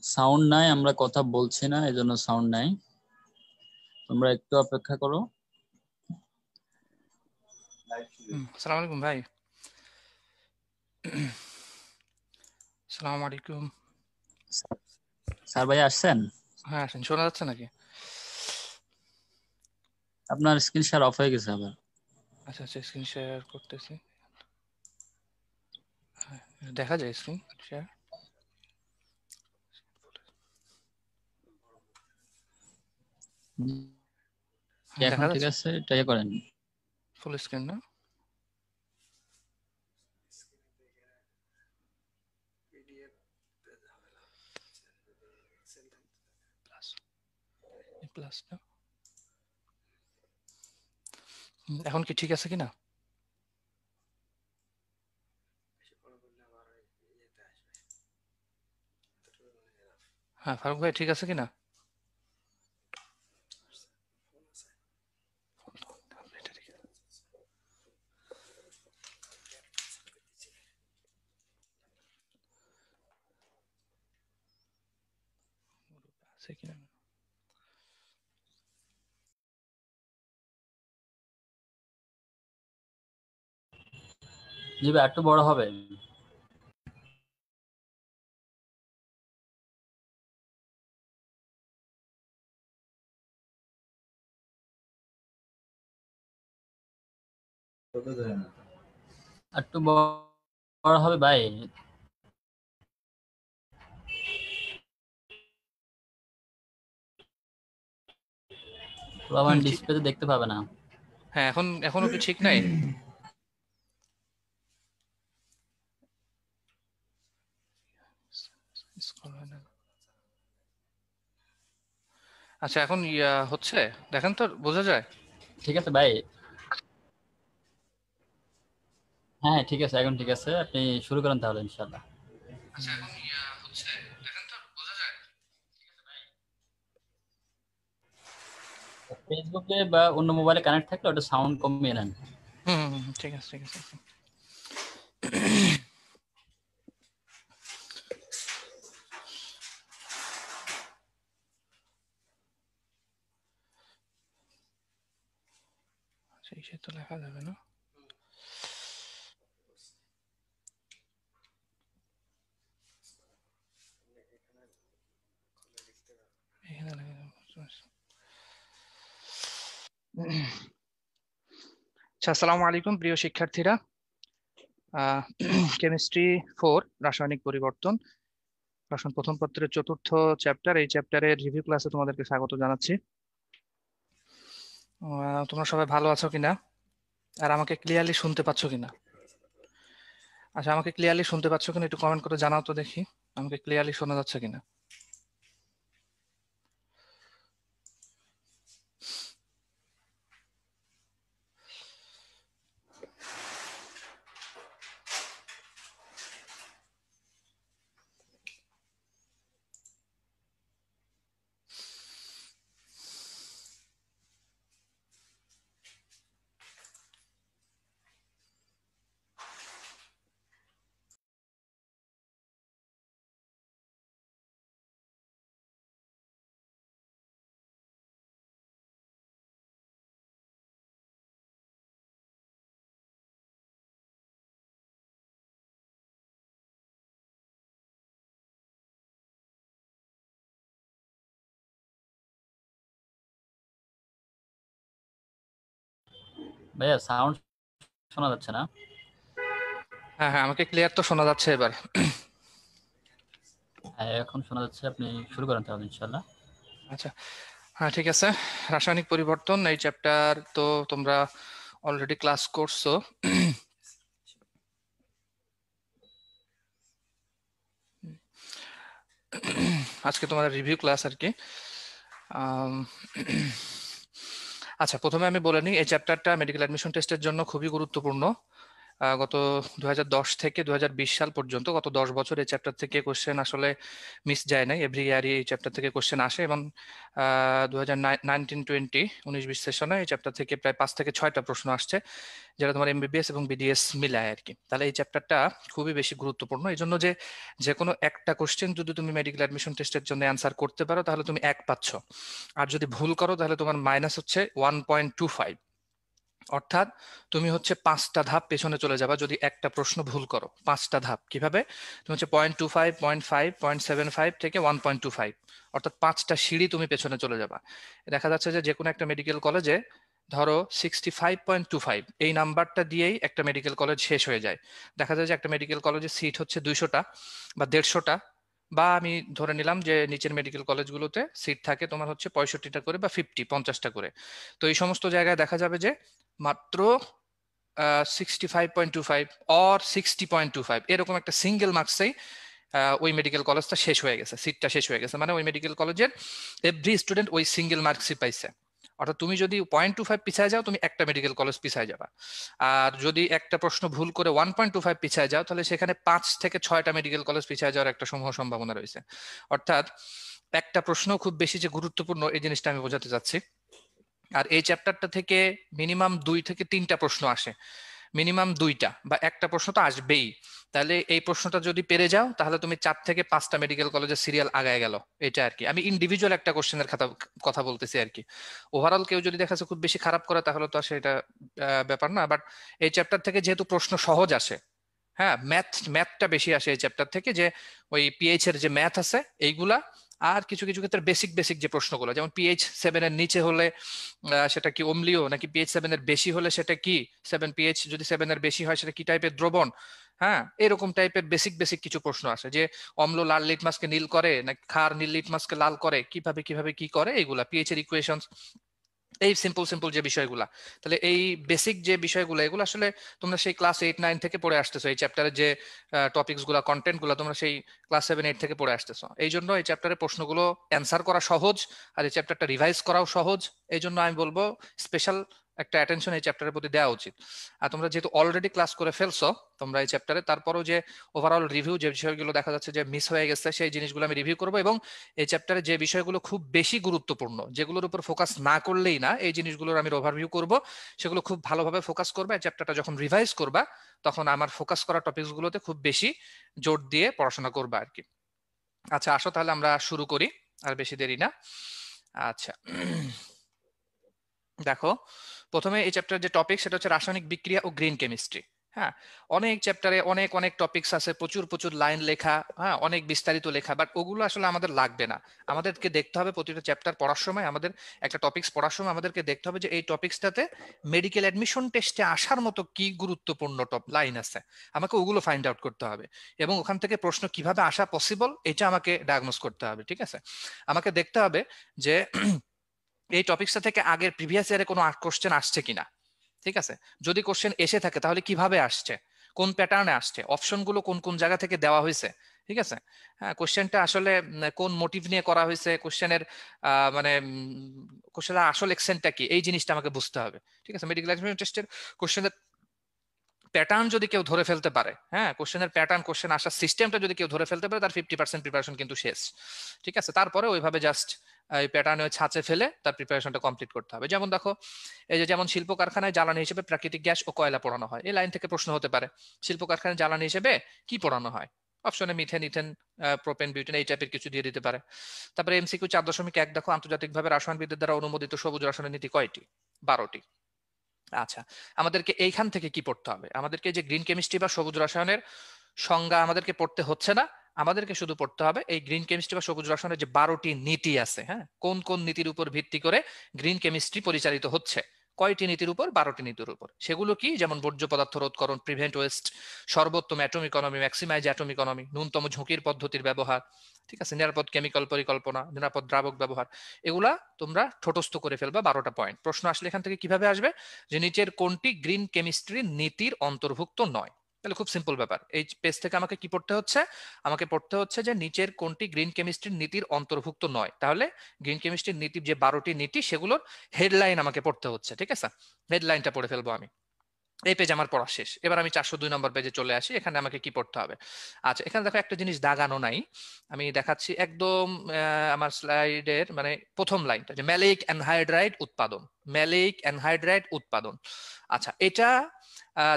Sound নাই, আমরা কথা বলছি না, এজন্য সাউন্ড নাই। তোমরা একটু অপেক্ষা করো। আসসালামু আলাইকুম ভাই। আসসালামু আলাইকুম। স্যার ভাই আসছেন? হ্যাঁ, আসেন। শোনা যাচ্ছে নাকি? আপনার স্ক্রিন শেয়ার অফ হয়ে গেছে আবার। আচ্ছা আচ্ছা, স্ক্রিন শেয়ার করতেছি। হ্যাঁ, দেখা যায় স্ক্রিন শেয়ার? হ্যাঁ, এখন দেখা ঠিক যাচ্ছে। আছে, ট্রাই করেন। ফুল স্ক্রিন না? প্লাস প্লাস না? এখন কি ঠিক আছে কিনা? হ্যাঁ, ফারুক ভাই ঠিক আছে কিনা? আছে কিনা? জি ভাই, একটু বড় হবে। একটু বড় হবে ভাই। ডিসপ্লেতে দেখতে পাবে না। হ্যাঁ, এখনো কি ঠিক নাই? Scroll হয় না। আচ্ছা, এখন হচ্ছে, দেখেন তো বোঝা যায়? ঠিক আছে ভাই। হ্যাঁ হ্যাঁ, ঠিক আছে, এখন ঠিক আছে, আপনি শুরু করেন তাহলে ইনশাআল্লাহ। আচ্ছা, এখন হচ্ছে, দেখেন তো বোঝা যায়? ফেসবুকে বা অন্য মোবাইলে কানেক্ট থাকলে ওটা সাউন্ড কমিয়ে নেন। ঠিক আছে ঠিক আছে। আচ্ছা, এই তো লেখা যাবে না? এখানে লেখা যাবে। আচ্ছা, আসসালামু আলাইকুম প্রিয় শিক্ষার্থীরা। কেমিস্ট্রি 4 রাসায়নিক পরিবর্তন, রসায়ন প্রথম পত্রের চতুর্থ চ্যাপ্টার, এই চ্যাপ্টারের রিভিউ ক্লাসে তোমাদেরকে স্বাগত জানাচ্ছি। তোমরা সবাই ভালো আছো কিনা, আর আমাকে ক্লিয়ারলি শুনতে পাচ্ছ কিনা? আচ্ছা, আমাকে ক্লিয়ারলি শুনতে পাচ্ছ কিনা একটু কমেন্ট করে জানাও তো দেখি, আমাকে ক্লিয়ারলি শোনা যাচ্ছে কিনা। ভাইয়া সাউন্ড শোনা যাচ্ছে না? হ্যাঁ হ্যাঁ, আমাকে ক্লিয়ার তো শোনা যাচ্ছে এবার। হ্যাঁ, এখন শোনা যাচ্ছে, আপনি শুরু করেন তাহলে ইনশাআল্লাহ। আচ্ছা, হ্যাঁ ঠিক আছে। রাসায়নিক পরিবর্তন এই চ্যাপ্টার তো তোমরা অলরেডি ক্লাস করছো। আজকে তোমাদের রিভিউ ক্লাস আর কি। আচ্ছা, প্রথমে আমি বলে নিই, এই চ্যাপ্টারটা মেডিকেল অ্যাডমিশন টেস্টের জন্য খুবই গুরুত্বপূর্ণ। গত 2010 থেকে 2020 সাল পর্যন্ত গত 10 বছর এই চ্যাপ্টার থেকে কোশ্চেন আসলে মিস যায় নাই, এভরি ইয়ারই এই চ্যাপ্টার থেকে কোশ্চেন আসে। এবং 2019-20 19-20 সেশনে এই চ্যাপ্টার থেকে প্রায় 5 থেকে 6টা প্রশ্ন আসছে, যেটা তোমার এমবিবিএস এবং বিডিএস মিলায় আর কি। তাহলে এই চ্যাপ্টারটা খুবই বেশি গুরুত্বপূর্ণ, এই জন্য যে যে কোনো একটা কোশ্চেন যদি তুমি মেডিকেল অ্যাডমিশন টেস্টের জন্য অ্যান্সার করতে পারো তাহলে তুমি 1 পাচ্ছ, আর যদি ভুল করো তাহলে তোমার মাইনাস হচ্ছে 1.25। অর্থাৎ তুমি হচ্ছে 5টা ধাপ পেছনে চলে যাবা যদি একটা প্রশ্ন ভুল করো। 5টা ধাপ কিভাবে? তুমি হচ্ছে 0.25, 0.5, 0.75 থেকে 1.25, অর্থাৎ 5টা সিঁড়ি তুমি পেছনে চলে যাবা। দেখা যাচ্ছে যে যে কোনো একটা মেডিকেল কলেজে ধরো 65.25 এই নাম্বারটা দিয়েই একটা মেডিকেল কলেজ শেষ হয়ে যায়। দেখা যায় যে একটা মেডিকেল কলেজের সিট হচ্ছে 200টা বা 150টা, বা আমি ধরে নিলাম যে নিচের মেডিকেল কলেজগুলোতে সিট থাকে তোমার হচ্ছে 65টা করে বা 50টা করে। তো এই সমস্ত জায়গায় দেখা যাবে যে মাত্র 65.25 অর 60.25 এরকম একটা সিঙ্গেল মার্কসেই ওই মেডিকেল কলেজটা শেষ হয়ে গেছে, সিটটা শেষ হয়ে গেছে, মানে ওই মেডিকেল কলেজের এভরি স্টুডেন্ট ওই সিঙ্গেল মার্কসই পাইছে। অর্থাৎ তুমি যদি 0.25 পিছায় যাও তুমি একটা মেডিকেল কলেজ পিছায় যাবা, আর যদি একটা প্রশ্ন ভুল করে 1.25 পিছায় যাও তাহলে সেখানে 5 থেকে 6টা মেডিকেল কলেজ পিছায় যাওয়ার একটা সমূহ সম্ভাবনা রয়েছে। অর্থাৎ একটা প্রশ্ন খুব বেশি যে গুরুত্বপূর্ণ এই জিনিসটা আমি বোঝাতে চাচ্ছি। আর এই চ্যাপ্টারটা থেকে মিনিমাম 2 থেকে 3টা প্রশ্ন আসে, মিনিমাম 2টা বা একটা প্রশ্ন তো আসবেই। তাহলে এই প্রশ্নটা যদি পেরে যাও তাহলে তুমি 4 থেকে 5টা মেডিকেল কলেজের সিরিয়াল আগায় গেল। এটা আর কি, আমি ইন্ডিভিজুয়াল একটা কোশ্চেনের কথা বলতেছি আর কি। ওভারঅল কেউ যদি দেখা যাচ্ছে খুব বেশি খারাপ করে তাহলে তো সেটা ব্যাপার না, বাট এই চ্যাপ্টার থেকে যেহেতু প্রশ্ন সহজ আসে, হ্যাঁ ম্যাথটা বেশি আসে এই চ্যাপ্টার থেকে, যে ওই পিএইচ এর যে ম্যাথ আছে এইগুলা, আর কিছু কিছু ক্ষেত্রে বেসিক বেসিক যে প্রশ্নগুলো, যেমন পিএইচ 7 এর নিচে হলে সেটা কি অম্লীয়, নাকি পিএইচ 7 এর বেশি হলে সেটা কি 7 পিএইচ যদি 7 এর বেশি হয় সেটা কি টাইপের দ্রবণ, হ্যাঁ এরকম টাইপের বেসিক বেসিক কিছু প্রশ্ন আসে, যে অম্ল লাল লিটমাসকে নীল করে না ক্ষার নীল লিটমাসকে লাল করে, কিভাবে কিভাবে কি করে, এগুলা পিএইচ এর ইকুয়েশন, এই সিম্পল সিম্পল যে বিষয়গুলা। তাহলে এই বেসিক যে বিষয়গুলো এগুলো আসলে তোমরা সেই ক্লাস 8-9 থেকে পড়ে আসতেছো, এই চ্যাপ্টারের যে টপিকস গুলা কন্টেন্ট গুলা তোমরা সেই ক্লাস 7-8 থেকে পড়ে আসতেছো। এই জন্য এই চ্যাপ্টারের প্রশ্নগুলো অ্যান্সার করা সহজ, আর এই চ্যাপ্টারটা রিভাইজ করাও সহজ। এই জন্য আমি বলবো স্পেশাল একটা অ্যাটেনশন এই চ্যাপ্টারের প্রতি দেওয়া উচিত। আর তোমরা যেহেতু অলরেডি ক্লাস করে ফেলছো তোমরা এই চ্যাপ্টারে, তারপরও যে ওভারঅল রিভিউ যে বিষয়গুলো দেখা যাচ্ছে যে মিস হয়ে গেছে সেই জিনিসগুলো আমি রিভিউ করবো, এবং এই চ্যাপ্টারে যে বিষয়গুলো খুব বেশি গুরুত্বপূর্ণ যেগুলোর উপর ফোকাস না করলেই না, এই জিনিসগুলোর আমি ওভারভিউ করব, সেগুলো খুব ভালোভাবে ফোকাস করবে। এই চ্যাপ্টারটা যখন রিভাইজ করবা তখন আমার ফোকাস করা টপিকস গুলোতে খুব বেশি জোর দিয়ে পড়াশোনা করবা আর কি। আচ্ছা আসো তাহলে আমরা শুরু করি, আর বেশি দেরি না। আচ্ছা দেখো, প্রথমে এই চ্যাপ্টার যে টপিক সেটা হচ্ছে রাসায়নিক বিক্রিয়া ও গ্রিন কেমিস্ট্রি। হ্যাঁ, অনেক চ্যাপ্টারে অনেক অনেক টপিকস আছে, প্রচুর প্রচুর লাইন লেখা, হ্যাঁ অনেক বিস্তারিত লেখা, বাট ওগুলো আসলে আমাদের লাগবে না। আমাদেরকে দেখতে হবে প্রতিটা চ্যাপ্টার পড়ার সময়, আমাদের একটা টপিকস পড়ার সময় আমাদেরকে দেখতে হবে যে এই টপিকসটাতে মেডিকেল অ্যাডমিশন টেস্টে আসার মতো কি গুরুত্বপূর্ণ টপ লাইন আছে, আমাকে ওগুলো ফাইন্ড আউট করতে হবে, এবং ওখান থেকে প্রশ্ন কিভাবে আসা পসিবল এটা আমাকে ডায়াগনোস করতে হবে। ঠিক আছে, আমাকে দেখতে হবে যে এই টপিকসটা থেকে আগের প্রিভিয়াস ইয়ারে কোনো কোশ্চেন আসছে কিনা। ঠিক আছে, যদি কোশ্চেন এসে থাকে তাহলে কিভাবে আসছে, কোন প্যাটার্নে আসছে, অপশনগুলো কোন কোন জায়গা থেকে দেওয়া হয়েছে। ঠিক আছে, হ্যাঁ কোশ্চেনটা আসলে কোন মোটিভ নিয়ে করা হয়েছে, কোশ্চেনের মানে কোশ্চেনের আসল এক্সেন্টটা কি, এই জিনিসটা আমাকে বুঝতে হবে। ঠিক আছে, মেডিকেল এক্সামিনেশন টেস্টের কোশ্চেনের প্যাটার্ন যদি কেউ ধরে ফেলতে পারে, হ্যাঁ কোশ্চেনের প্যাটার্ন, কোশ্চেন আসার সিস্টেমটা যদি কেউ ধরে ফেলতে পারে তার 50% প্রিপারেশন কিন্তু শেষ। ঠিক আছে, তারপরে ওইভাবে জাস্ট এই প্যাটার্নে ছাঁচে ফেলে তার প্রিপারেশনটা কমপ্লিট করতে হবে। যেমন দেখো, এই যে যেমন শিল্প কারখানায় জ্বালানি হিসেবে প্রাকৃতিক গ্যাস ও কয়লা পোড়ানো হয়, এই লাইন থেকে প্রশ্ন হতে পারে শিল্প কারখানায় জ্বালানি হিসেবে কি পোড়ানো হয়, অপশনে মিথেন, ইথেন, প্রোপেন, বিউটেন এই টাইপের কিছু দিয়ে দিতে পারে। তারপরে এমসিকিউ 4.1 দেখো, আন্তর্জাতিকভাবে রসায়নবিদদের দ্বারা অনুমোদিত সবুজ রসায়নের নীতি কয়টি? 12টি। আচ্ছা, আমাদেরকে এইখান থেকে কি পড়তে হবে? আমাদেরকে যে গ্রিন কেমিস্ট্রি বা সবুজ রসায়নের সংজ্ঞা আমাদেরকে পড়তে হচ্ছে না, আমাদেরকে শুধু পড়তে হবে এই গ্রিন কেমিস্ট্রি বা সবুজ রসায়নের যে 12টি নীতি আছে, হ্যাঁ কোন কোন নীতির উপর ভিত্তি করে গ্রিন কেমিস্ট্রি পরিচালিত হচ্ছে, কয়টি নীতির উপর? 12টি নীতির উপর। সেগুলো কি? যেমন বর্জ্য পদার্থ রোধকরণ, প্রিভেন্ট ওয়েস্ট, সর্বোত্তম atom economy, maximise atom economy, ন্যূনতম ঝুঁকির পদ্ধতির ব্যবহার, ঠিক আছে, নিরাপদ কেমিক্যাল পরিকল্পনা, নিরাপদ দ্রাবক ব্যবহার, এগুলা তোমরা ঠোঁটস্থ করে ফেলবা। 12টা পয়েন্ট প্রশ্ন আসলে এখান থেকে কিভাবে আসবে, যে নিচের কোনটি গ্রিন কেমিস্ট্রির নীতির অন্তর্ভুক্ত নয়। তাহলে খুব সিম্পল ব্যাপার, এই পেজ থেকে আমাকে কি পড়তে হচ্ছে? আমাকে পড়তে হচ্ছে যে নিচের কোনটি গ্রিন কেমিস্ট্রির নীতির অন্তর্ভুক্ত নয়। তাহলে গ্রিন কেমিস্ট্রির নীতির যে 12টি নীতি সেগুলোর হেডলাইন আমাকে পড়তে হচ্ছে। ঠিক আছে, হেডলাইনটা পড়ে ফেলবো আমি। এই পেজ আমার পড়া শেষ। এবার আমি 402 নম্বর পেজে চলে আসি। এখানে আমাকে কি পড়তে হবে? আচ্ছা, এখানে দেখো একটা জিনিস দাগানো নাই, আমি দেখাচ্ছি একদম আমার স্লাইডের মানে প্রথম লাইনটা, যে ম্যালিক অ্যানহাইড্রাইড উৎপাদন, ম্যালিক অ্যানহাইড্রাইড উৎপাদন। আচ্ছা, এটা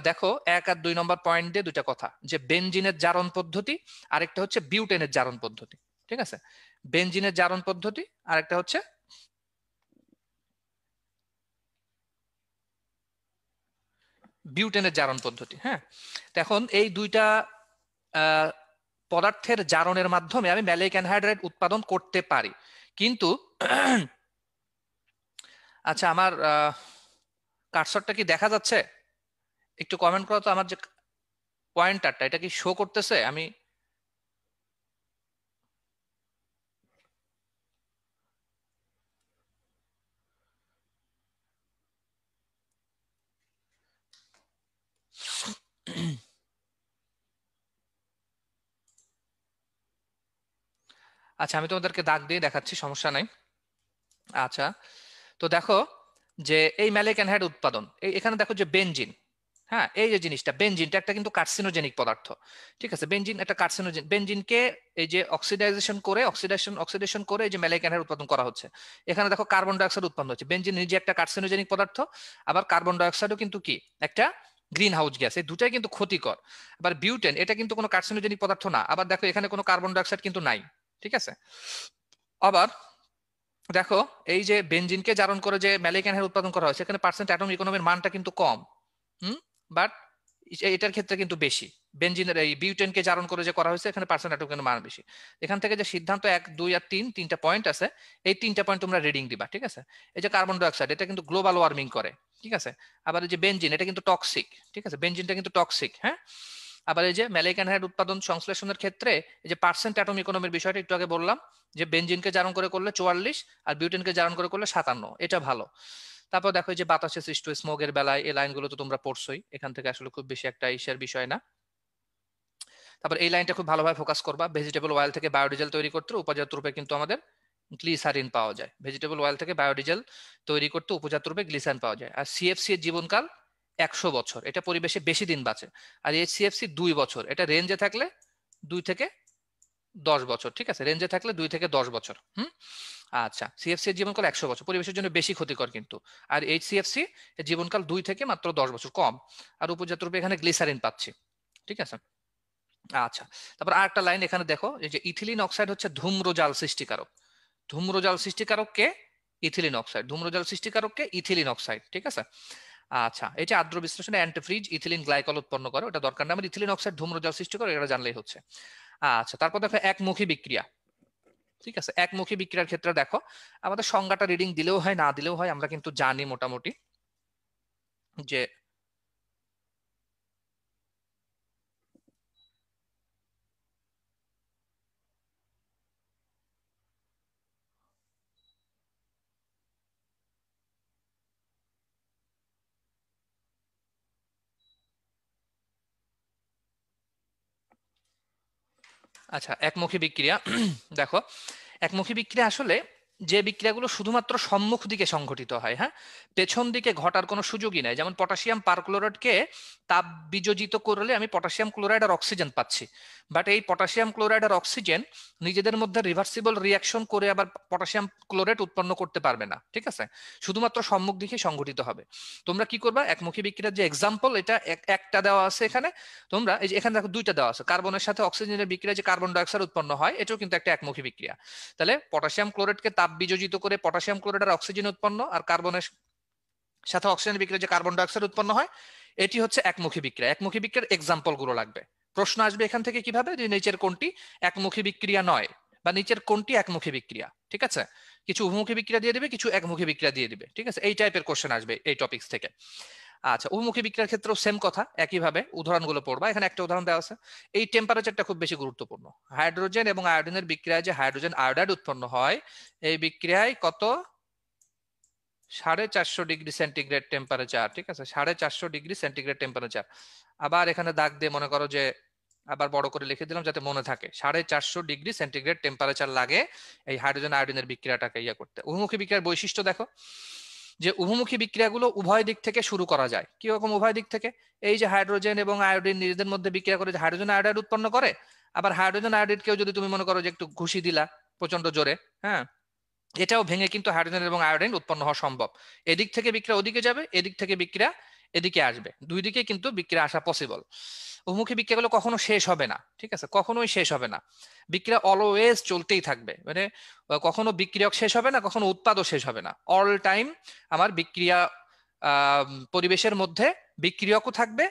দেখো 1 আর 2 নম্বর পয়েন্ট দিয়ে দুইটা কথা, যে বেনজিনের জারণ পদ্ধতি, আরেকটা হচ্ছে বিউটেনের জারণ পদ্ধতি। ঠিক আছে, বেনজিনের জারণ পদ্ধতি, আরেকটা হচ্ছে বিউটেনের জারণ পদ্ধতি। হ্যাঁ, এখন এই দুইটা পদার্থের জারণের মাধ্যমে আমি ম্যালিক অ্যানহাইড্রাইড উৎপাদন করতে পারি, কিন্তু আচ্ছা আমার কার্সরটা কি দেখা যাচ্ছে? একটু কমেন্ট করো তো, আমার যে পয়েন্টারটা এটা কি শো করতেছে? আমি আচ্ছা, আমি তোমাদেরকে দাগ দিয়ে দেখাচ্ছি, সমস্যা নাই। আচ্ছা, তো দেখো যে এই ম্যালিক অ্যানহাইড উৎপাদন, এখানে দেখো যে বেনজিন, হ্যাঁ এই যে জিনিসটা, বেনজিনটা একটা কিন্তু কার্সিনোজেনিক পদার্থ। ঠিক আছে, বেনজিন একটা কার্সিনোজেন, বেনজিনকে এই যে অক্সিডেশন করে এই যে ম্যালিক অ্যানহাইড উৎপাদন করা হচ্ছে। এখানে দেখো কার্বন ডাইঅক্সাইড উৎপন্ন হচ্ছে। বেনজিন নিজে একটা কার্সিনোজেনিক পদার্থ, আবার কার্বন ডাইঅক্সাইডও কিন্তু কি একটা গ্রিন হাউস গ্যাস, এই দুটাই কিন্তু ক্ষতিকর। আবার বিউটেন এটা কিন্তু কোনো কার্সিনোজেনিক পদার্থ না, আবার দেখো এখানে কোনো কার্বন ডাইঅক্সাইড কিন্তু নাই। ঠিক আছে, আবার দেখো এই যে বেনজিনকে জারণ করে যে ম্যালিক অ্যানহাইড উৎপাদন করা হয়েছে, এখানে পার্সেন্ট অ্যাটম ইকোনমির মানটা কিন্তু কম। বাট এটার ক্ষেত্রে কিন্তু বেশি। বেনজিনের এই বিউটেনকে জারণ করে যে করা হয়েছে, এখানে পার্সেন্ট অ্যাটম কিন্তু মান বেশি। এখান থেকে যে সিদ্ধান্ত 1, 2 আর 3, তিনটা পয়েন্ট আছে, এই তিনটা পয়েন্ট তোমরা রিডিং দিবা। ঠিক আছে, এই যে কার্বন ডাইঅক্সাইড এটা কিন্তু গ্লোবাল ওয়ার্মিং করে। ঠিক আছে, আবার এই যে বেনজিন এটা কিন্তু টক্সিক। ঠিক আছে, বেনজিনটা কিন্তু টক্সিক। হ্যাঁ, আবার এই যে ম্যালিক অ্যানহাইড উৎপাদন সংশ্লেষণের ক্ষেত্রে এই যে পার্সেন্ট অ্যাটম ইকোনমির বিষয়টা একটু আগে বললাম, যে বেনজিনকে জারণ করে করলে 44 আর বিউটেনকে জারণ করে করলে 57, এটা ভালো। তারপর দেখো যে বাতাসে সৃষ্ট স্মোকের বেলায় এই লাইনগুলো তো তোমরা পড়ছোই, এখান থেকে আসলে খুব বেশি একটা ইসের বিষয় না। তারপর এই লাইনটা খুব ভালোভাবে ফোকাস করবা, ভেজিটেবল অয়েল থেকে বায়োডিজেল তৈরি করতে উপজাত রূপে কিন্তু আমাদের গ্লিসারিন পাওয়া যায়। ভেজিটেবল অয়েল থেকে বায়োডিজেল তৈরি করতে উপজাত রূপে গ্লিসারিন পাওয়া যায়। আর সিএফসি এর জীবনকাল 100 বছর, এটা পরিবেশে বেশি দিন বাঁচে। আর এইচসিএফসি 2 বছর, এটা রেঞ্জে থাকলে 2 থেকে 10 বছর। ঠিক আছে, রেঞ্জে থাকলে 2 থেকে 10 বছর। আচ্ছা, সিএফসি এর জীবনকাল 100 বছর, পরিবেশের জন্য বেশি ক্ষতিকর কিন্তু। আর এইচসিএফসি এর জীবনকাল 2 থেকে মাত্র 10 বছর, কম। আর উপজাত রূপে এখানে গ্লিসারিন পাচ্ছি। ঠিক আছে, আচ্ছা। তারপর আরেকটা লাইন এখানে দেখো, এই যে ইথিলিন অক্সাইড হচ্ছে ধূম্রজাল সৃষ্টিকারক। ধূম্রজাল সৃষ্টিকারক কে? Ethylene oxide. ধূম্রজাল সৃষ্টিকারক কে? Ethylene oxide. ঠিক আছে, আচ্ছা। এই যে আদ্র বিশ্লেষণে অ্যান্টিফ্রিজ ইথিলিন গ্লাইকল উৎপন্ন করে, ওটা দরকার না আমার। ইথিলিন অক্সাইড ধূম্রজাল সৃষ্টি করে, এটা জানলেই হচ্ছে। আচ্ছা, তারপর দেখো একমুখী বিক্রিয়া। ঠিক আছে, একমুখী বিক্রিয়ার ক্ষেত্রে দেখো আমাদের সংজ্ঞাটা রিডিং দিলেও হয় না দিলেও হয়, আমরা কিন্তু জানি মোটামুটি যে আচ্ছা একমুখী বিক্রিয়া দেখো একমুখী বিক্রিয়া আসলে যে বিক্রিয়াগুলো শুধুমাত্র সম্মুখ দিকে সংঘটিত হয়, হ্যাঁ, পেছন দিকে ঘটার কোনো সুযোগই নাই। যেমন পটাশিয়াম পারক্লোরাইডকে তাপ বিযোজিত করলে আমি পটাশিয়াম ক্লোরাইড আর অক্সিজেন পাচ্ছি, বাট এই পটাশিয়াম ক্লোরাইড আর অক্সিজেন নিজেদের মধ্যে রিভার্সিবল রিয়াকশন করে আবার পটাশিয়াম ক্লোরাইড উৎপন্ন করতে পারবে না। ঠিক আছে, শুধুমাত্র সম্মুখ দিকে সংঘটিত হবে। তোমরা কি করবা, একমুখী বিক্রিয়ার যে এক্সাম্পল এটা একটা দেওয়া আছে এখানে, তোমরা এই যে এখানে দেখো দুইটা দেওয়া আছে, কার্বনের সাথে অক্সিজেনের বিক্রিয়া যে কার্বন ডাইঅক্সাইড উৎপন্ন হয়, এটাও কিন্তু একটা একমুখী বিক্রিয়া। তাহলে পটাশিয়াম ক্লোরাইডকে তাপ বিযোজিত করে পটাশিয়াম ক্লোরাইড আর অক্সিজেন উৎপন্ন, আর কার্বনের সাথে অক্সিজেন বিক্রিয়া যে কার্বন ডাইঅক্সাইড উৎপন্ন হয়, এটি হচ্ছে একমুখী বিক্রিয়া। একমুখী বিক্রিয়ার এক্সাম্পল গুলো লাগবে। প্রশ্ন আসবে এখান থেকে কিভাবে, যে নিচের কোনটি একমুখী বিক্রিয়া নয়, বা নিচের কোনটি একমুখী বিক্রিয়া। ঠিক আছে, কিছু উভমুখী বিক্রিয়া দিয়ে দিবে, কিছু একমুখী বিক্রিয়া দিয়ে দিবে। ঠিক আছে, এই টাইপের কোশ্চেন আসবে এই টপিকস থেকে। আচ্ছা, উভমুখী বিক্রিয়ার ক্ষেত্রেও সেম কথা, একইভাবে উদাহরণগুলো পড়বা। এখানে একটা উদাহরণ দেওয়া আছে। এই টেম্পারেচারটা খুব বেশি গুরুত্বপূর্ণ। হাইড্রোজেন এবং আয়োডিনের বিক্রিয়ায় যে হাইড্রোজেন আয়োডাইড উৎপন্ন হয়, এই বিক্রিয়ায় কত 450 ডিগ্রি সেন্টিগ্রেড টেম্পারেচার। ঠিক আছে, 450 ডিগ্রি সেন্টিগ্রেড টেম্পারেচার। আবার এখানে দাগ দিয়ে মনে করো যে আবার বড় করে লিখে দিলাম যাতে মনে থাকে, 450 ডিগ্রি সেন্টিগ্রেড টেম্পারেচার লাগে এই হাইড্রোজেন আয়োডিনের বিক্রিয়াটাকে ইয়ে করতে। উভমুখী বিক্রিয়ার বৈশিষ্ট্য দেখো, যে উভমুখী বিক্রিয়াগুলো উভয় দিক থেকে শুরু করা যায়। কি রকম উভয় দিক থেকে? এই যে হাইড্রোজেন এবং আয়োডিন নিজেদের মধ্যে বিক্রিয়া করে যে হাইড্রোজেন আয়োডাইড উৎপন্ন করে, আবার হাইড্রোজেন আয়োডাইডকেও যদি তুমি মনে করো যে একটু ঘুষি দিলা প্রচন্ড জোরে, হ্যাঁ, এটাও ভেঙে কিন্তু হাইড্রোজেন এবং আয়োডিন উৎপন্ন হওয়া সম্ভব। এদিক থেকে বিক্রিয়া ওদিকে যাবে, এদিক থেকে বিক্রিয়া এদিকে আসবে, দুই দিকে কিন্তু বিক্রিয়া আসা পসিবল। উভমুখী বিক্রিয়াগুলো কখনো শেষ হবে না, ঠিক আছে, কখনোই শেষ হবে না। বিক্রিয়া অলওয়েজ চলতেই থাকবে, মানে কখনো বিক্রিয়ক শেষ হবে না, কখনো উৎপাদও শেষ হবে না। অল টাইম আমার বিক্রিয়া পরিবেশের মধ্যে বিক্রিয়কও থাকবে,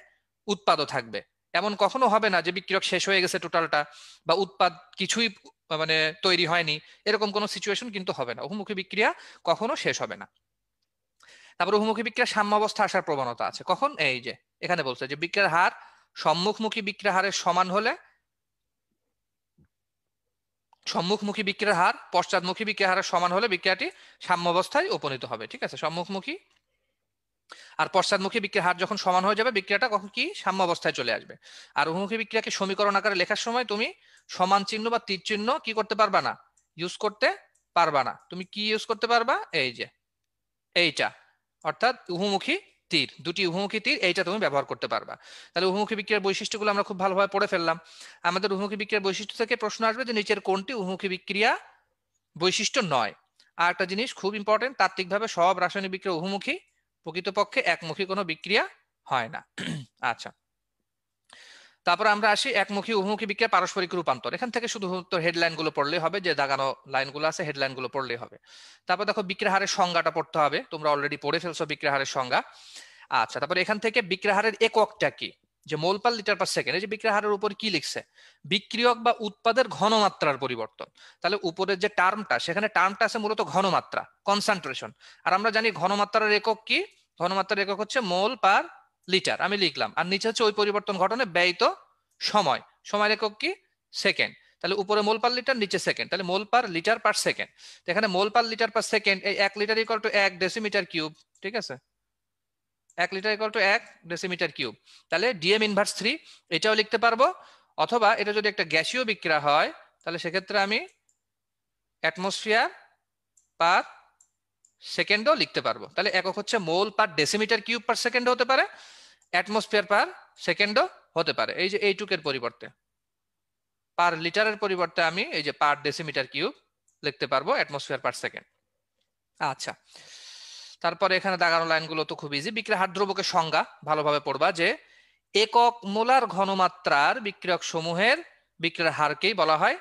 উৎপাদও থাকবে। এমন কখনো হবে না যে বিক্রিয়ক শেষ হয়ে গেছে টোটালটা, বা উৎপাদ কিছুই মানে তৈরি হয়নি, এরকম কোনো সিচুয়েশন কিন্তু হবে না। উভমুখী বিক্রিয়া কখনো শেষ হবে না। তারপর উভমুখী বিক্রিয়া সাম্য অবস্থা আসার প্রবণতা আছে। কখন? এই যে এখানে বলছে যে বিক্রিয়ার হার সম্মুখমুখী বিক্রিয়ার হারের সমান হলে, সম্মুখমুখী বিক্রিয়ার হার পশ্চাৎমুখী বিক্রিয়ার হারের সমান হলে বিক্রিয়াটি সাম্য অবস্থায় উপনীত হবে। ঠিক আছে, সম্মুখমুখী আর পশ্চাৎমুখী বিক্রিয়ার হার যখন সমান হয়ে যাবে, বিক্রিয়াটা কখন কি সাম্য অবস্থায় চলে আসবে। আর উভমুখী বিক্রিয়াকে সমীকরণ আকারে লেখার সময় তুমি সমান চিহ্ন বা তীর চিহ্ন কি করতে পারবা না, ইউজ করতে পারবা না। তুমি কি ইউজ করতে পারবা? এই যে এইটা, অর্থাৎ উভমুখী তীর, দুটি উভমুখী তীর, এইটা তুমি ব্যবহার করতে পারবা। তাহলে উভমুখী বিক্রিয়ার বৈশিষ্ট্যগুলো আমরা খুব ভালোভাবে পড়ে ফেললাম। আমাদের উভমুখী বিক্রিয়ার বৈশিষ্ট্য থেকে প্রশ্ন আসবে যে নিচের কোনটি উভমুখী বিক্রিয়া বৈশিষ্ট্য নয়। আর একটা জিনিস খুব ইম্পর্টেন্ট, তাত্ত্বিকভাবে সব রাসায়নিক বিক্রিয়া উভমুখী, প্রকৃতপক্ষে একমুখী কোনো বিক্রিয়া হয় না। আচ্ছা, তারপর আমরা আসি একমুখী উভমুখী বিক্রিয়া পারস্পরিক রূপান্তর। এখান থেকে শুধুমাত্র হেডলাইন গুলো পড়লেই হবে, যে দাগানো লাইনগুলো আছে হেডলাইন গুলো পড়লেই হবে। তারপর দেখো বিক্রিয়া হারের সংজ্ঞাটা পড়তে হবে, তোমরা অলরেডি পড়ে ফেলছো বিক্রিয়া হারের সংজ্ঞা। আচ্ছা, তারপর এখান থেকে বিক্রিয়া হারের এককটা কি, যে mole per litre per second. এই যে বিক্রিয়া হারের উপর কি লিখছে, বিক্রিয়ক বা উৎপাদের ঘনমাত্রার পরিবর্তন। তাহলে উপরের যে টার্মটা, সেখানে টার্মটা আছে মূলত ঘনমাত্রা, কনসেন্ট্রেশন। আর আমরা জানি ঘনমাত্রার একক কি, ঘনমাত্রার একক হচ্ছে মোল পার লিটার, আমি লিখলাম। আর নিচে হচ্ছে ওই পরিবর্তন ঘটনে ব্যয়িত সময়, সময়ের একক কি, সেকেন্ড। তাহলে উপরে মোল পার লিটার, নিচে সেকেন্ড, তাহলে mole per litre per second. তো এখানে মোল পার লিটার পার সেকেন্ড, এই 1 litre equal to 1 decimetre cube. ঠিক আছে, 1 litre equal to 1 decimetre cube. তাহলে ডিএম ইনভার্স 3 এটাও লিখতে পারবো, অথবা এটা যদি একটা গ্যাসীয় বিক্রিয়া হয় তাহলে সেক্ষেত্রে আমি অ্যাটমসফিয়ার পার সেকেন্ডও লিখতে পারবো। তাহলে একক হচ্ছে মোল পার ডেসিমিটার কিউব পার সেকেন্ড হতে পারে, অ্যাটমসফিয়ার পার সেকেন্ডও হতে পারে। এই যে এইটুকের পরিবর্তে, পার লিটারের পরিবর্তে আমি এই যে পার ডেসিমিটার কিউব লিখতে পারবো, অ্যাটমসফিয়ার পার সেকেন্ড। আচ্ছা, তারপরে এখানে দাগানো লাইনগুলো তো খুব ইজি। বিক্রিয়া হার দ্রবকের সংজ্ঞা ভালোভাবে পড়বা, যে একক মোলার ঘনমাত্রার বিক্রিয়ক সমূহের বিক্রিয়ার হারকেই বলা হয়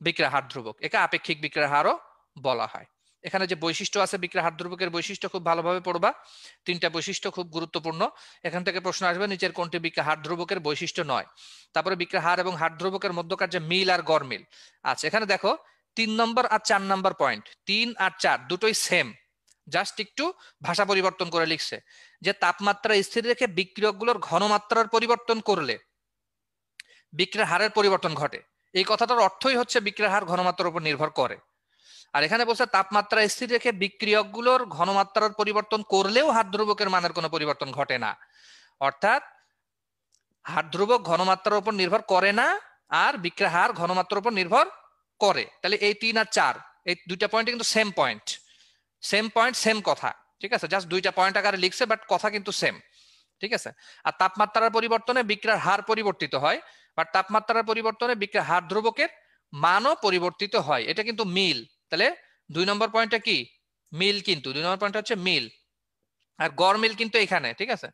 বিক্রিয়া হার ধ্রুবক। একে আপেক্ষিক বিক্রিয়ার হারও বলা হয়। এখানে যে বৈশিষ্ট্য আছে বিক্রিয়া হার ধ্রুবকের বৈশিষ্ট্য খুব ভালোভাবে পড়বা, 3টা বৈশিষ্ট্য খুব গুরুত্বপূর্ণ। এখান থেকে প্রশ্ন আসবে নিচের কোনটি বিক্রিয়া হার ধ্রুবকের বৈশিষ্ট্য নয়। তারপরে বিক্রিয়া হার এবং হার ধ্রুবকের মধ্যকার যে মিল আর গড় মিল। আচ্ছা, এখানে দেখো 3 নম্বর আর 4 নম্বর পয়েন্ট, 3 আর 4 দুটোই সেম, জাস্ট একটু ভাষা পরিবর্তন করে লিখছে। যে তাপমাত্রা স্থির রেখে বিক্রিয়কগুলোর ঘনমাত্রার পরিবর্তন করলে বিক্রিয়ার হারের পরিবর্তন ঘটে, এই কথাটার অর্থই হচ্ছে বিক্রিয়ার হার ঘনমাত্রার উপর নির্ভর করে। আর এখানে বলছে তাপমাত্রা স্থির রেখে বিক্রিয়কগুলোর ঘনমাত্রার পরিবর্তন করলেও হার ধ্রুবকের মানের কোনো পরিবর্তন ঘটে না। অর্থাৎ হার ধ্রুবক ঘনমাত্রার উপর নির্ভর করে না, আর বিক্রিয়ার হার ঘনমাত্রার উপর নির্ভর করে। তাহলে এই 3 আর 4 এই দুইটা পয়েন্ট কিন্তু same point, same point same কথা। ঠিক আছে, জাস্ট দুইটা পয়েন্ট আকারে লিখছে, বাট কথা কিন্তু সেম। ঠিক আছে, আর তাপমাত্রার পরিবর্তনে বিক্রিয়ার হার পরিবর্তিত হয়, বাট তাপমাত্রার পরিবর্তনে বিক্রিয়ার হার ধ্রুবকের মানও পরিবর্তিত হয়। এটা কিন্তু মিল। তাহলে 2 নম্বর পয়েন্টটা কি, মিল। কিন্তু 2 নম্বর পয়েন্টটা হচ্ছে মিল। আর গড় মিল কিন্তু এখানে, ঠিক আছে,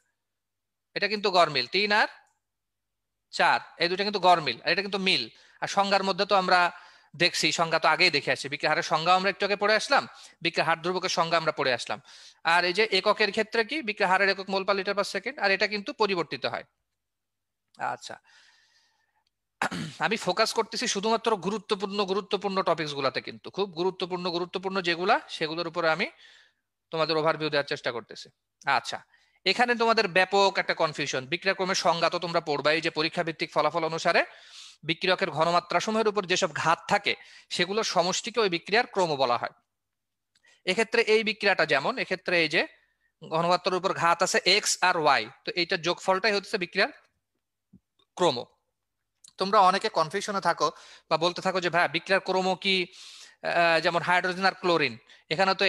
এটা কিন্তু গড় মিল। 3 আর 4 এই দুটো কিন্তু গড় মিল, আর এটা কিন্তু মিল। আর সংজ্ঞার মধ্যে তো আমরা দেখছি, সংজ্ঞা তো আগেই দেখে আসছি, বিক্রিয়া হারের সংজ্ঞা আমরা একটু আগে পড়ে আসলাম, বিক্রিয়া হার ধ্রুবকের সংজ্ঞা আমরা পড়ে আসলাম। আর এই যে এককের ক্ষেত্রে কি, বিক্রিয়া হারের একক মোল পার লিটার পার সেকেন্ড, আর এটা কিন্তু পরিবর্তিত হয়। আচ্ছা, আমি ফোকাস করতেছি শুধুমাত্র গুরুত্বপূর্ণ গুরুত্বপূর্ণ টপিকস গুলাতে, কিন্তু খুব গুরুত্বপূর্ণ যেগুলা, সেগুলোর উপরে আমি তোমাদের ওভারভিউ দেওয়ার চেষ্টা করতেছি। আচ্ছা, এখানে তোমাদের ব্যাপক একটা কনফিউশন। বিক্রিয়া ক্রমের সংজ্ঞা তো তোমরা পড়বাই, যে পরীক্ষা ভিত্তিক ফলাফল অনুসারে বিক্রিয়কের ঘনমাত্রা সমূহের উপর যেসব ঘাত থাকে সেগুলোর সমষ্টিকে ওই বিক্রিয়ার ক্রম বলা হয়। এক্ষেত্রে এই বিক্রিয়াটা যেমন, এক্ষেত্রে এই যে ঘনমাত্রার উপর ঘাত আছে এক্স আর ওয়াই, তো এইটার যোগফলটাই হচ্ছে বিক্রিয়ার ক্রম। তোমরা অনেকে কনফিউশনে থাকো বা বলতে থাকো যে ভাই বিক্রিয়ার ক্রম কি যেমন হাইড্রোজেন আর ক্লোরিন, এখানে তো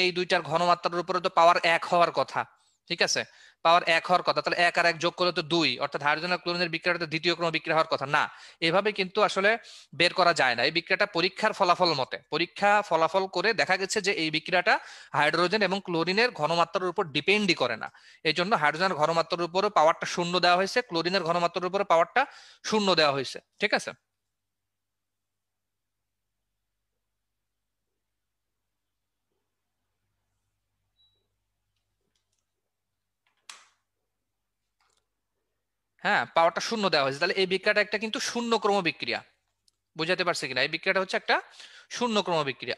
এই দুইটার ঘনমাত্রার উপরে তো পাওয়ার 1 হওয়ার কথা, ঠিক আছে, পাওয়ার 1 হওয়ার কথা, তাহলে 1 আর 1 যোগ করলে তো 2, অর্থাৎ হাইড্রোজেন আর ক্লোরিনের বিক্রিয়াটা তো দ্বিতীয় ক্রম বিক্রিয়া হওয়ার কথা না। এভাবে কিন্তু আসলে বের করা যায় না। এই বিক্রিয়াটা পরীক্ষার ফলাফল মতে, পরীক্ষা ফলাফল করে দেখা গেছে যে এই বিক্রিয়াটা হাইড্রোজেন এবং ক্লোরিনের ঘনমাত্রার উপর ডিপেন্ডই করে না। এই জন্য হাইড্রোজেনের ঘনমাত্রার উপরে পাওয়ারটা 0 দেওয়া হয়েছে, ক্লোরিনের ঘনমাত্রার উপরে পাওয়ারটা 0 দেওয়া হয়েছে, ঠিক আছে। হ্যাঁ, পাওয়ারটা 0 দেওয়া হয়েছে, তাহলে এই বিক্রিয়াটা একটা কিন্তু শূন্য ক্রম বিক্রিয়া। বুঝাতে পারছি কিনা? এই বিক্রিয়াটা হচ্ছে একটা শূন্য ক্রম বিক্রিয়া।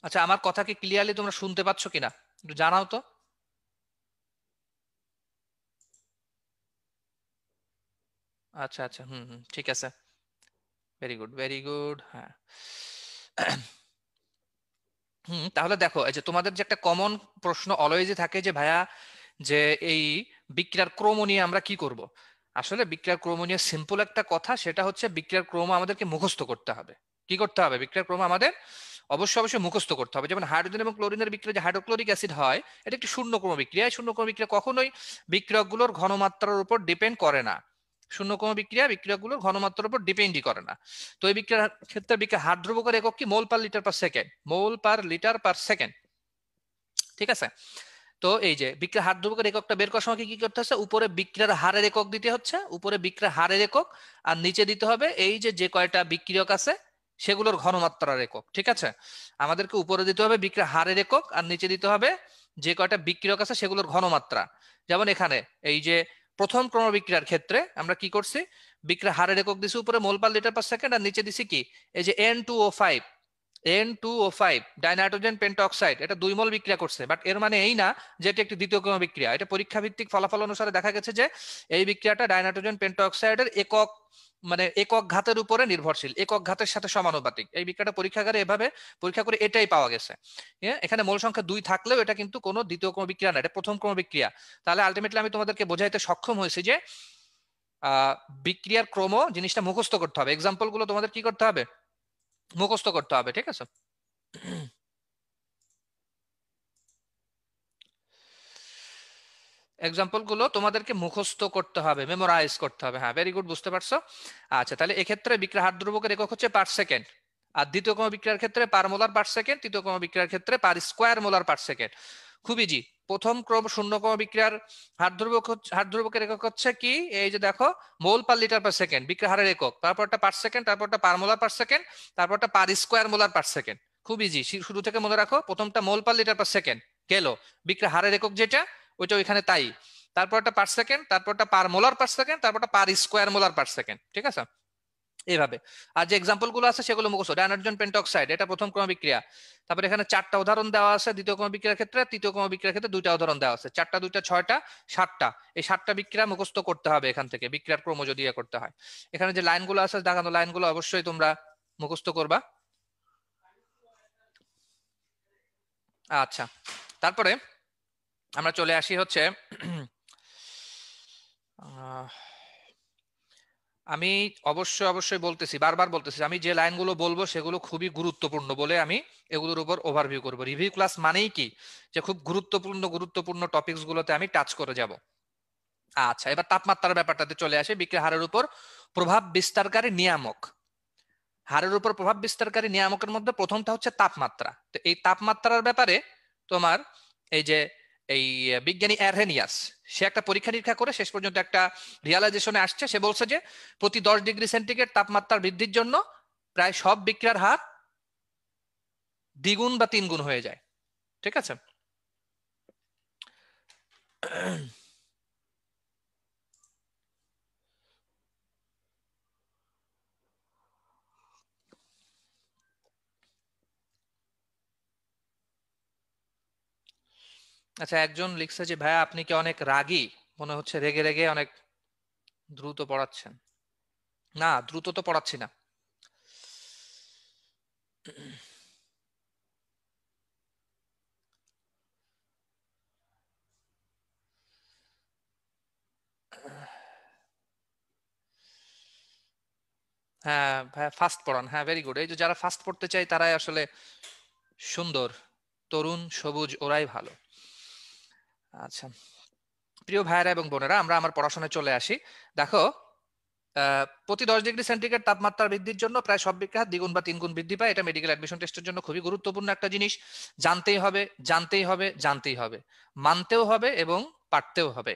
আচ্ছা, আমার কথা কি ক্লিয়ারলি তোমরা শুনতে পাচ্ছ কিনা একটু জানাও তো। আচ্ছা আচ্ছা, হুম হুম, ঠিক আছে, ভেরি গুড ভেরি গুড। হ্যাঁ, হুম, তাহলে দেখো এই যে তোমাদের যে একটা কমন প্রশ্ন অলওয়েজই থাকে যে ভাইয়া, যে এই বিক্রিয়ার ক্রম নিয়ে আমরা কি করব। আসলে বিক্রিয়ার ক্রম নিয়ে সিম্পল একটা কথা, সেটা হচ্ছে বিক্রিয়ার ক্রম আমাদেরকে মুখস্থ করতে হবে। কি করতে হবে? বিক্রিয়ার ক্রম আমাদের অবশ্যই অবশ্যই মুখস্থ করতে হবে। যেমন হাইড্রোজেন এবং ক্লোরিনের বিক্রিয়া, যে হাইড্রোক্লোরিক অ্যাসিড হয়, এটা একটি শূন্য ক্রম বিক্রিয়া। এই শূন্য ক্রম বিক্রিয়া কখনোই বিক্রিয়কগুলোর ঘনমাত্রার উপর ডিপেন্ড করে না। শূন্য ক্রম বিক্রিয়া বিক্রিয়কগুলোর ঘনমাত্রার উপর ডিপেন্ডই করে না। তো এই বিক্রিয়ার ক্ষেত্রে বিক্রিয়া হার ধ্রুবকের একক কি? মোল পার লিটার পার সেকেন্ড, মোল পার লিটার পার সেকেন্ড, ঠিক আছে। তো এই যে বিক্রিয়ার হার ধ্রুবকের এককটা বের করার সময় কি করতে হচ্ছে? উপরে বিক্রিয়ার হারের একক দিতে হচ্ছে, উপরে বিক্রিয়ার হারের একক, আর নিচে দিতে হবে এই যে যে কয়টা বিক্রিয়ক আছে সেগুলোর ঘনমাত্রার একক, ঠিক আছে। আমাদেরকে উপরে দিতে হবে বিক্রিয়ার হারের একক, আর নিচে দিতে হবে যে কয়টা বিক্রিয়ক আছে সেগুলোর ঘনমাত্রা। যেমন এখানে এই যে প্রথম ক্রমবিক্রিয়ার ক্ষেত্রে আমরা কি করছি? বিক্রিয়ার হারের একক দিছি উপরে মোল পার লিটার পার সেকেন্ড, আর নিচে দিছি কি এই যে N2O5, N2O5 ডাইনাইট্রোজেন পেন্টঅক্সাইড, এটা 2 মোল বিক্রিয়া করছে। বাট এর মানে এই না যে এটা একটি দ্বিতীয় ক্রম বিক্রিয়া। এটা পরীক্ষা ভিত্তিক ফলাফল অনুসারে দেখা গেছে যে এই বিক্রিয়াটা ডাইনাইট্রোজেন পেন্টঅক্সাইডের একক, মানে একক ঘাতের উপরে নির্ভরশীল, একক ঘাতের সাথে সমানুপাতিক। এই বিক্রিয়াটা পরীক্ষাগারে এভাবে পরীক্ষা করে এটাই পাওয়া গেছে। হ্যাঁ, এখানে মোল সংখ্যা 2 থাকলেও এটা কিন্তু কোনো দ্বিতীয় ক্রম বিক্রিয়া না, এটা প্রথম ক্রম বিক্রিয়া। তাহলে আলটিমেটলি আমি তোমাদেরকে বোঝাইতে সক্ষম হয়েছি যে বিক্রিয়ার ক্রম জিনিসটা মুখস্থ করতে হবে। এক্সাম্পল গুলো তোমাদের কি করতে হবে? মুখস্থ করতে হবে, ঠিক আছে। এক্সাম্পল গুলো তোমাদেরকে মুখস্থ করতে হবে, মেমোরাইজ করতে হবে। হ্যাঁ, ভেরি গুড, বুঝতে পারছো। আচ্ছা, তাহলে এক্ষেত্রে বিক্রিয়ার হার ধ্রুবকের একক হচ্ছে পার সেকেন্ড, আর দ্বিতীয় ক্রম বিক্রিয়ার ক্ষেত্রে পার মোলার পার সেকেন্ড, তৃতীয় ক্রম বিক্রিয়ার ক্ষেত্রে পার স্কোয়ার মোলার পার সেকেন্ড। খুব ইজি। প্রথম ক্রম শূন্য ক্রম বিক্রিয়ার হার ধ্রুবকের একক হচ্ছে কি? এই যে দেখো, মোল পার লিটার পার সেকেন্ড বিক্রিয়ার হারের একক, তারপরটা পার সেকেন্ড, তারপরটা পার মোলার পার সেকেন্ড, তারপরটা per square molar per second. খুব ইজি, শুরু থেকে মনে রাখো। প্রথমটা মোল পার লিটার পার সেকেন্ড গেল, বিক্রিয়ার হারের একক যেটা ওইটা ওইখানে তাই। তারপরটা পার সেকেন্ড, তারপরটা পার মোলার পার সেকেন্ড, তারপরটা per square molar per second, ঠিক আছে। এইভাবে। আর যে এক্সাম্পল গুলো আছে সেগুলো মুখস্থ। ডাইনাইট্রোজেন পেন্টঅক্সাইড, এটা প্রথম ক্রম বিক্রিয়া। তারপরে এখানে 4টা উদাহরণ দেওয়া আছে দ্বিতীয় ক্রম বিক্রিয়ার ক্ষেত্রে, তৃতীয় ক্রম বিক্রিয়ার ক্ষেত্রে 2টা উদাহরণ দেওয়া আছে। 4টা 2টা 6টা 7টা, এই 7টা বিক্রিয়া মুখস্থ করতে হবে এখান থেকে, বিক্রিয়ার ক্রম যদি করতে হয়। এখানে যে লাইনগুলো আছে দেখানো, লাইনগুলো অবশ্যই তোমরা মুখস্থ করবা। আচ্ছা, তারপরে আমরা চলে আসি হচ্ছে আমি অবশ্যই অবশ্যই বলতেছি, বারবার বলতেছি, আমি যে লাইনগুলো বলবো সেগুলো খুবই গুরুত্বপূর্ণ বলে আমি এগুলোর উপর ওভারভিউ করব। রিভিউ ক্লাস মানেই কি, যে খুব গুরুত্বপূর্ণ গুরুত্বপূর্ণ টপিকস গুলোতে আমি টাচ করে যাব। আচ্ছা, এবার তাপমাত্রার ব্যাপারটাতে চলে আসে। বিক্রিয়া হারের উপর প্রভাব বিস্তারকারী নিয়ামক। হারের উপর প্রভাব বিস্তারকারী নিয়ামকের মধ্যে প্রথমটা হচ্ছে তাপমাত্রা। তো এই তাপমাত্রার ব্যাপারে তোমার এই যে এই বিজ্ঞানী অ্যারহেনিয়াস, সে একটা পরীক্ষা নিরীক্ষা করে শেষ পর্যন্ত একটা রিয়ালাইজেশনে আসছে। সে বলছে যে প্রতি 10 ডিগ্রি সেন্টিগ্রেড তাপমাত্রার বৃদ্ধির জন্য প্রায় সব বিক্রিয়ার হার দ্বিগুণ বা 3 গুণ হয়ে যায়, ঠিক আছে। আচ্ছা, একজন লিখছে যে ভাইয়া আপনি কি অনেক রাগী, মনে হচ্ছে রেগে রেগে অনেক দ্রুত পড়াচ্ছেন। না, দ্রুত তো পড়াচ্ছি না। হ্যাঁ ফাস্ট পড়ান, হ্যাঁ ভেরি গুড। এই যে যারা ফাস্ট পড়তে চায় তারাই আসলে সুন্দর, তরুণ, সবুজ, ওরাই ভালো। আচ্ছা প্রিয় ভাইয়েরা এবং বোনেরা, আমরা আমার পড়াশোনায় চলে আসি। দেখো প্রতি 10 ডিগ্রি সেন্টিগ্রেড তাপমাত্রা বৃদ্ধির জন্য প্রায় সব বিক্রিয়া দ্বিগুণ বা তিনগুণ বৃদ্ধি পায়। এটা মেডিকেল অ্যাডমিশন টেস্টের জন্য খুবই গুরুত্বপূর্ণ একটা জিনিস। জানতেই হবে, জানতেই হবে, জানতেই হবে, মানতেও হবে এবং পারতেও হবে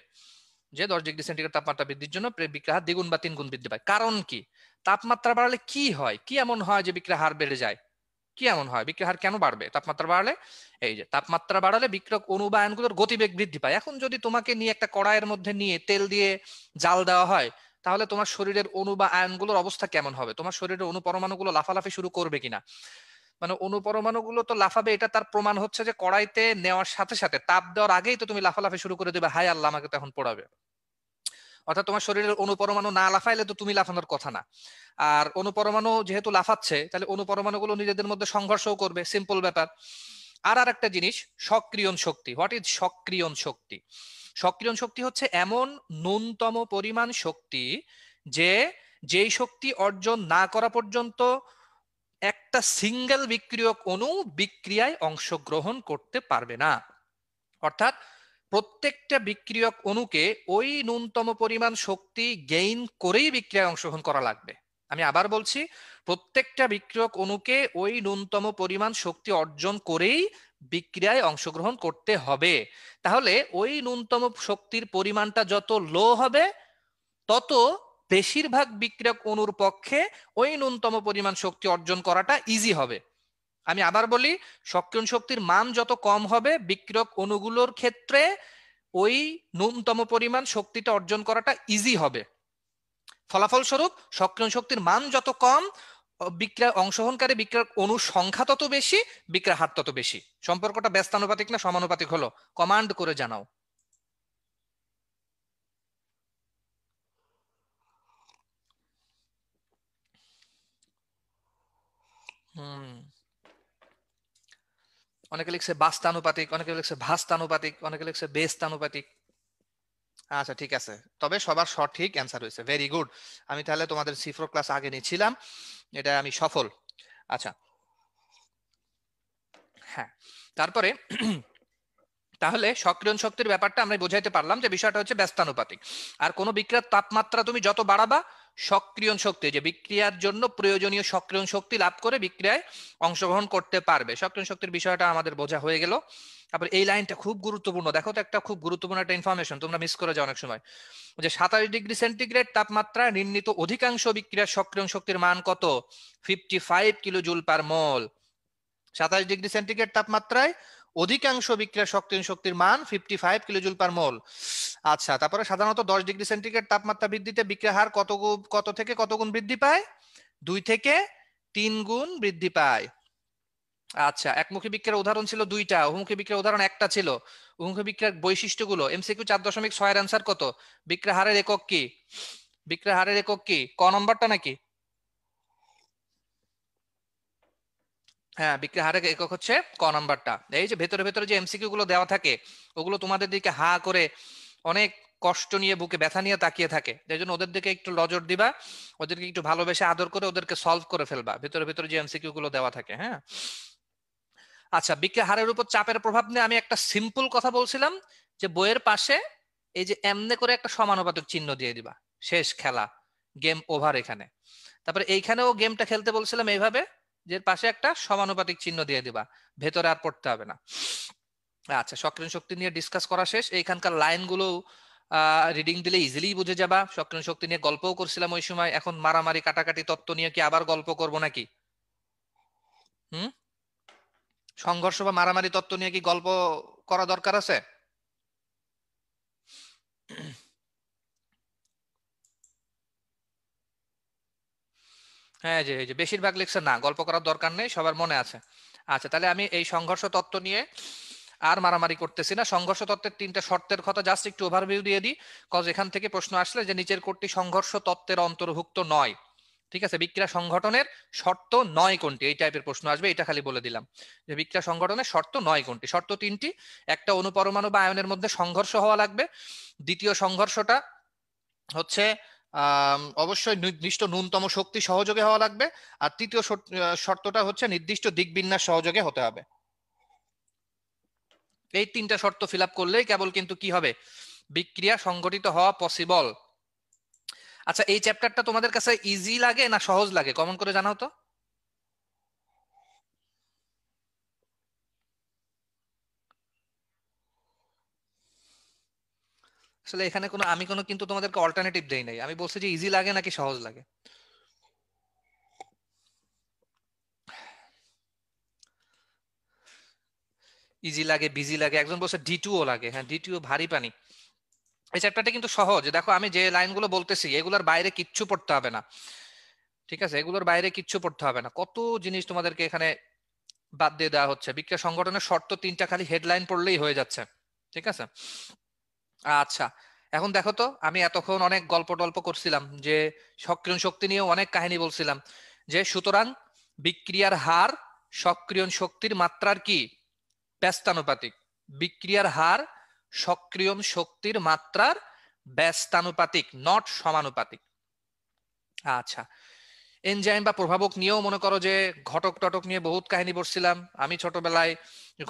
যে 10 ডিগ্রি সেন্টিগ্রেড তাপমাত্রা বৃদ্ধির জন্য বিক্রিয়া হার দ্বিগুণ বা তিনগুণ বৃদ্ধি পায়। কারণ কি? তাপমাত্রা বাড়লে কি হয়, কি এমন হয় যে বিক্রিয়া হার বেড়ে যায়? কি এমন হয়, বিক্রিয়া হার কেন বাড়বে তাপমাত্রা বাড়লে? এই যে তাপমাত্রা বাড়ালে বিক্রিয়ক অণু বা আয়নগুলোর গতিবেগ বৃদ্ধি পায়। এখন যদি তোমাকে নিয়ে একটা কড়াইয়ের মধ্যে নিয়ে তেল দিয়ে জাল দেওয়া হয়, তাহলে তোমার শরীরের অণু বা আয়নগুলোর অবস্থা কেমন হবে? তোমার শরীরের অণু পরমাণুগুলো লাফালাফি শুরু করবে কিনা? মানে অণু পরমাণুগুলো তো লাফাবে, এটা তার প্রমাণ হচ্ছে যে কড়াইতে নেওয়ার সাথে সাথে তাপ দেওয়ার আগেই তো তুমি লাফালাফি শুরু করে দেবে, হায় আল্লাহ আমাকে তো এখন পোড়াবে। অর্থাৎ তোমার শরীরের অণুপরমাণু না লাফাইলে তো তুমি লাফানোর কথা না। আর অণুপরমাণু যেহেতু লাফাচ্ছে, তাহলে অণুপরমাণুগুলো নিজেদের মধ্যে সংঘর্ষও করবে, সিম্পল ব্যাপার। আর একটা জিনিস, সক্রিয়ণ শক্তি। হোয়াট ইজ সক্রিয়ণ শক্তি? সক্রিয়ণ শক্তি হচ্ছে এমন ন্যূনতম পরিমাণ শক্তি যে যেই শক্তি অর্জন না করা পর্যন্ত একটা সিঙ্গেল বিক্রিয়ক অণু বিক্রিয়ায় অংশগ্রহণ করতে পারবে না। অর্থাৎ প্রত্যেকটা বিক্রিয়ক অণুকে ওই ন্যূনতম পরিমাণ শক্তি গেইন করেই বিক্রিয়ায় অংশগ্রহণ করা লাগবে। আমি আবার বলছি, প্রত্যেকটা বিক্রিয়ক অণুকে ওই ন্যূনতম পরিমাণ শক্তি অর্জন করেই বিক্রিয়ায় অংশগ্রহণ করতে হবে। তাহলে ওই ন্যূনতম শক্তির পরিমাণটা যত লো হবে, তত বেশিরভাগ বিক্রিয়ক অণুর পক্ষে ওই ন্যূনতম পরিমাণ শক্তি অর্জন করাটা ইজি হবে। আমি আবার বলি, সক্রিয়ণ শক্তির মান যত কম হবে, বিক্রিয়ক অণুগুলোর ক্ষেত্রে ওই ন্যূনতম পরিমাণ শক্তিটা অর্জন করাটা ইজি হবে। ফলাফলস্বরূপ সক্রিয়ণ শক্তির মান যত কম, বিক্রিয়া অংশগ্রহণকারী বিক্রিয়ক অণুর সংখ্যা তত বেশি, বিক্রিয়ার হার তত বেশি। সম্পর্কটা ব্যস্তানুপাতিক না সমানুপাতিক হলো? কমান্ড করে জানাও। হুম, অনেকে লিখছে বাস্তানুপাতিক, অনেকে লিখছে ভাস্তানুপাতিক, অনেকে লিখছে বেস্তানুপাতিক। আচ্ছা ঠিক আছে, তবে সবার সঠিক অ্যান্সার হয়েছে, ভেরি গুড। আমি তাহলে তোমাদের সিফ্রো ক্লাস আগে নিচ্ছিলাম, এটা আমি সফল। আচ্ছা হ্যাঁ, তারপরে তাহলে সক্রিয়ণ শক্তির ব্যাপারটা আমরা বোঝাইতে পারলাম যে বিষয়টা হচ্ছে ব্যস্তানুপাতিক। আর কোন বিক্রিয়ার তাপমাত্রা তুমি যত বাড়াবা, সক্রিয়ণ শক্তি, যে বিক্রিয়ার জন্য প্রয়োজনীয় সক্রিয়ণ শক্তি লাভ করে বিক্রিয়ায় অংশগ্রহণ করতে পারবে। সক্রিয়ণ শক্তির বিষয়টা আমাদের বোঝা হয়ে গেল। তারপর এই লাইনটা খুব গুরুত্বপূর্ণ, দেখো তো, একটা খুব গুরুত্বপূর্ণ একটা ইনফরমেশন, তোমরা মিস করে যাও অনেক সময়। যে 27 ডিগ্রি সেন্টিগ্রেড তাপমাত্রায় নির্ণীত অধিকাংশ বিক্রিয়ার সক্রিয়ণ শক্তির মান কত? 55 কিলো জুল পার মোল। 27 ডিগ্রি সেন্টিগ্রেড তাপমাত্রায় অধিকাংশ বিক্রিয়ার সক্রিয়ণ শক্তির মান 55 কিলো জুল পার মোল। আচ্ছা, তারপরে সাধারণত 10 ডিগ্রি সেন্টিগ্রেড তাপমাত্রা বৃদ্ধিতে বিক্রিয়া হার কত থেকে কত গুণ বৃদ্ধি পায়? 2 থেকে 3 গুণ বৃদ্ধি পায়। আচ্ছা, একমুখী বিক্রিয়ার উদাহরণ ছিল দুইটা, বহুমুখী বিক্রিয়ার উদাহরণ একটা ছিল। বহুমুখী বিক্রিয়ার বৈশিষ্ট্যগুলো, এমসিকিউ 4.6 এর অ্যান্সার কত? বিক্রিয়া হারের একক কি? বিক্রিয়া হারের একক কি? ক নম্বরটা নাকি? হ্যাঁ, বিক্রিয়া হারের একক হচ্ছে ক নাম্বারটা। এই যে ভেতরে ভেতরে যে এমসিকিউ গুলো দেওয়া থাকে, ওগুলো তোমাদের দিকে হা করে অনেক কষ্ট নিয়ে, বুকে ব্যথা নিয়ে তাকিয়ে থাকে। এই জন্য ওদের দিকে একটু নজর দিবা, ওদেরকে একটু ভালোবেসে আদর করে ওদেরকে সলভ করে ফেলবা, ভেতরে ভেতরে যে এমসিকিউ গুলো দেওয়া থাকে। হ্যাঁ আচ্ছা, বিক্রিয়া হারের উপর চাপের প্রভাব নিয়ে আমি একটা সিম্পল কথা বলছিলাম, যে বইয়ের পাশে এই যে এমনে করে একটা সমানুপাতিক চিহ্ন দিয়ে দিবা, শেষ খেলা, গেম ওভার এখানে। তারপরে এইখানেও গেমটা খেলতে বলছিলাম এইভাবে, যে পাশে একটা সমানুপাতিক চিহ্ন দিয়ে দিবা, ভেতরে আর পড়তে হবে না। আচ্ছা, সক্রিয়ণ শক্তি নিয়ে ডিসকাস করা শেষ। এইখানকার লাইনগুলো রিডিং দিলে ইজিলি বুঝে যাবা। সক্রিয়ণ শক্তি নিয়ে গল্পও করছিলাম ওই সময়, এখন মারামারি কাটাকাটি তত্ত্ব নিয়ে কি আবার গল্প করব নাকি? হুম, সংঘর্ষ বা মারামারি তত্ত্ব নিয়ে কি গল্প করা দরকার আছে? হ্যাঁ, যে এই যে বেশিরভাগ লিখছে না, গল্প করার দরকার নেই, সবার মনে আছে। আচ্ছা, তাহলে আমি এই সংঘর্ষ তত্ত্ব নিয়ে আর মারামারি করতেছি না। সংঘর্ষ তত্ত্বের 3টা শর্তের কথা জাস্ট একটু ওভারভিউ দিয়ে দিই, কজ এখান থেকে প্রশ্ন আসলে যে নিচের কোনটি সংঘর্ষ তত্ত্বের অন্তর্ভুক্ত নয়। ঠিক আছে, বিক্রিয়া সংঘটনের শর্ত নয় কোনটি, এই টাইপের প্রশ্ন আসবে, এটা খালি বলে দিলাম যে বিক্রিয়া সংঘটনের শর্ত নয় কোনটি। শর্ত 3টি। একটা, অনুপরমাণু বা আয়নের মধ্যে সংঘর্ষ হওয়া লাগবে। দ্বিতীয় সংঘর্ষটা হচ্ছে অবশ্যই নির্দিষ্ট ন্যূনতম শক্তি সহযোগে হওয়া লাগবে। আর তৃতীয় শর্তটা হচ্ছে নির্দিষ্ট দিকবিন্যাস সহযোগে হতে হবে। এই তিনটা শর্ত ফিল আপ করলেই কেবল কিন্তু কি হবে, বিক্রিয়া সংঘটিত হওয়া পসিবল। আচ্ছা, এই চ্যাপ্টারটা তোমাদের কাছে ইজি লাগে না সহজ লাগে, কমন করে জানাও তো। আসলে এখানে আমি কোনো কিন্তু তোমাদেরকে অল্টারনেটিভ দেই নাই, আমি বলছি যে ইজি লাগে নাকি সহজ লাগে। ইজি লাগে, বিজি লাগে, একজন বলছে D2ও লাগে। হ্যাঁ, D2 ভারী পানি। এই চ্যাপ্টারটা কিন্তু সহজ, দেখো আমি যে লাইনগুলো বলতেছি এগুলোর বাইরে কিচ্ছু পড়তে হবে না, ঠিক আছে, এগুলোর বাইরে কিচ্ছু পড়তে হবে না। কত জিনিস তোমাদেরকে এখানে বাদ দিয়ে দেওয়া হচ্ছে। বিক্রিয়া সংগঠনের শর্ত তিনটা খালি হেডলাইন পড়লেই হয়ে যাচ্ছে, ঠিক আছে। আচ্ছা, এখন দেখো তো, আমি এতক্ষণ অনেক গল্প টল্প করছিলাম, যে সক্রিয়ণ শক্তি নিয়ে অনেক কাহিনী বলছিলাম, যে সুতরাং বিক্রিয়ার হার সক্রিয়ণ শক্তির মাত্রার কি ব্যস্তানুপাতিক। বিক্রিয়ার হার সক্রিয়ণ শক্তির মাত্রার ব্যস্তানুপাতিক, নট সমানুপাতিক। আচ্ছা, এনজাইম বা প্রভাবক নিয়েও মনে করো যে ঘটক টটক নিয়ে বহুত কাহিনী পড়ছিলাম। আমি ছোটবেলায়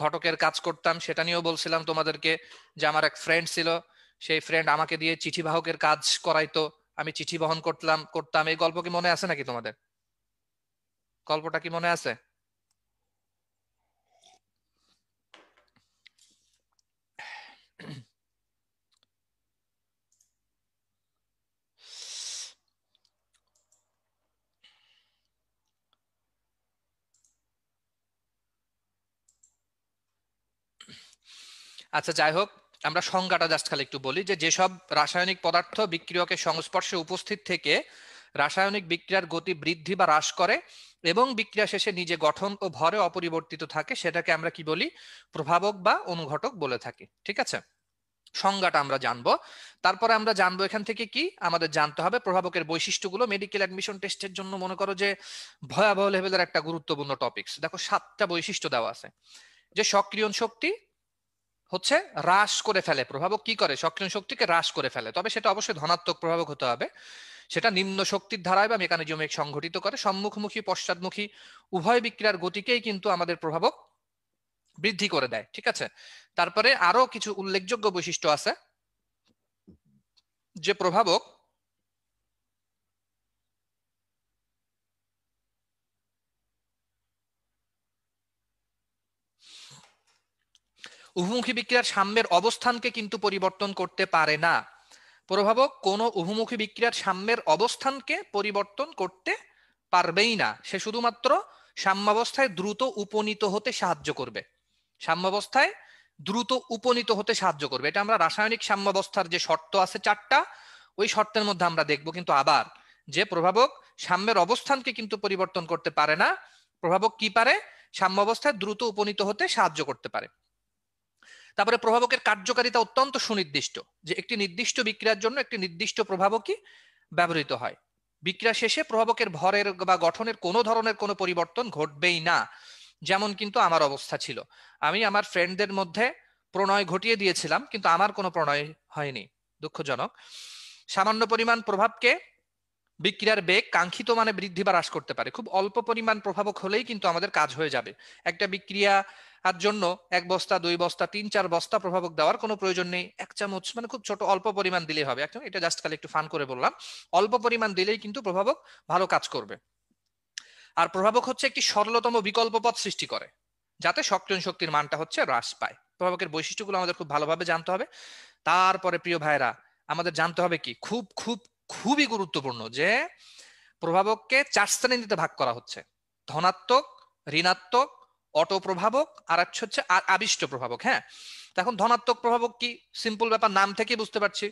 ঘটকের কাজ করতাম, সেটা নিয়েও বলছিলাম তোমাদেরকে, যে আমার এক ফ্রেন্ড ছিল, সেই ফ্রেন্ড আমাকে দিয়ে চিঠি বাহকের কাজ করাইতো, আমি চিঠি বহন করতাম। এই গল্প কি মনে আছে নাকি তোমাদের? গল্পটা কি মনে আছে? আচ্ছা, যাই হোক, আমরা সংজ্ঞাটা জাস্ট খালি একটু বলি, যে যেসব রাসায়নিক পদার্থ বিক্রিয়কের সংস্পর্শে উপস্থিত থেকে রাসায়নিক বিক্রিয়ার গতি বৃদ্ধি বা হ্রাস করে এবং বিক্রিয়া শেষে নিজে গঠন ও ভরে অপরিবর্তিত থাকে, সেটাকে আমরা কি বলি, প্রভাবক বা অনুঘটক বলে থাকি। ঠিক আছে, সংজ্ঞাটা আমরা জানবো। তারপরে আমরা জানবো এখান থেকে কি আমাদের জানতে হবে, প্রভাবকের বৈশিষ্ট্যগুলো। মেডিকেল অ্যাডমিশন টেস্টের জন্য মনে করো যে ভয়াবহ লেভেলের একটা গুরুত্বপূর্ণ টপিকস। দেখো 7টা বৈশিষ্ট্য দেওয়া আছে। যে সক্রিয়ণ শক্তি হচ্ছে হ্রাস করে ফেলে, প্রভাবক কি করে, সক্রিয়ণ শক্তিকে হ্রাস করে ফেলে, তবে সেটা অবশ্যই ধনাত্মক প্রভাবক হতে হবে। সেটা নিম্ন শক্তির ধারায় বা মেকানিজমে সংঘটিত করে। সম্মুখমুখী পশ্চাৎমুখী উভয় বিক্রিয়ার গতিকেই কিন্তু আমাদের প্রভাবক বৃদ্ধি করে দেয়। ঠিক আছে, তারপরে আরো কিছু উল্লেখযোগ্য বৈশিষ্ট্য আছে, যে প্রভাবক উভমুখী বিক্রিয়ার সাম্যের অবস্থানকে কিন্তু পরিবর্তন করতে পারে না। প্রভাবক কোনো উভমুখী বিক্রিয়ার সাম্যের অবস্থানকে পরিবর্তন করতে পারবেই না, সে শুধুমাত্র সাম্যাবস্থায় দ্রুত উপনীত হতে সাহায্য করবে। সাম্যাবস্থায় দ্রুত উপনীত হতে সাহায্য করবে, এটা আমরা রাসায়নিক সাম্যাবস্থার যে শর্ত আছে 4টা, ওই শর্তের মধ্যে আমরা দেখব। কিন্তু আবার যে প্রভাবক সাম্যের অবস্থানকে কিন্তু পরিবর্তন করতে পারে না, প্রভাবক কি পারে, সাম্যাবস্থায় দ্রুত উপনীত হতে সাহায্য করতে পারে। তারপরে প্রভাবকের কার্যকারিতা অত্যন্ত সুনির্দিষ্ট, যে একটি নির্দিষ্ট বিক্রিয়ার জন্য একটি নির্দিষ্ট প্রভাবকই ব্যবহৃত হয়। বিক্রিয়া শেষে প্রভাবকের ভরের বা গঠনের কোনো ধরনের কোনো পরিবর্তন ঘটবেই না। যেমন কিন্তু আমার অবস্থা ছিল, আমি আমার ফ্রেন্ডদের মধ্যে প্রণয় ঘটিয়ে দিয়েছিলাম, কিন্তু আমার কোনো প্রণয় হয়নি, দুঃখজনক। সামান্য পরিমাণ প্রভাবকে বিক্রিয়ার বেগ কাঙ্ক্ষিত মানে বৃদ্ধি বা হ্রাস করতে পারে। খুব অল্প পরিমাণ প্রভাবক হলেই কিন্তু আমাদের কাজ হয়ে যাবে। একটা বিক্রিয়া আর জন্য 1 বস্তা 2 বস্তা 3-4 বস্তা প্রভাবক দেওয়ার কোনো প্রয়োজন নেই। 1 চামচ মানে খুব ছোট অল্প পরিমাণ দিলেই হবে। এটা জাস্ট খালি একটু ফান করে বললাম, অল্প পরিমাণ দিলেই কিন্তু প্রভাবক ভালো কাজ করবে। আর প্রভাবক হচ্ছে একটি সরলতম বিকল্প পথ সৃষ্টি করে, যাতে সক্রিয়ণ শক্তির মানটা হচ্ছে হ্রাস পায়। প্রভাবকের বৈশিষ্ট্যগুলো আমাদের খুব ভালোভাবে জানতে হবে। তারপরে প্রিয় ভাইরা, আমাদের জানতে হবে কি, খুব খুব খুবই গুরুত্বপূর্ণ, যে প্রভাবককে 4 শ্রেণীতে ভাগ করা হচ্ছে: ধনাত্মক, ঋণাত্মক, অটোপ্রভাবক, আর হচ্ছে আবিষ্ট প্রভাবক। হ্যাঁ, এখন ধনাত্মক প্রভাবক কি, সিম্পল ব্যাপার, নাম থেকে বুঝতে পারছি।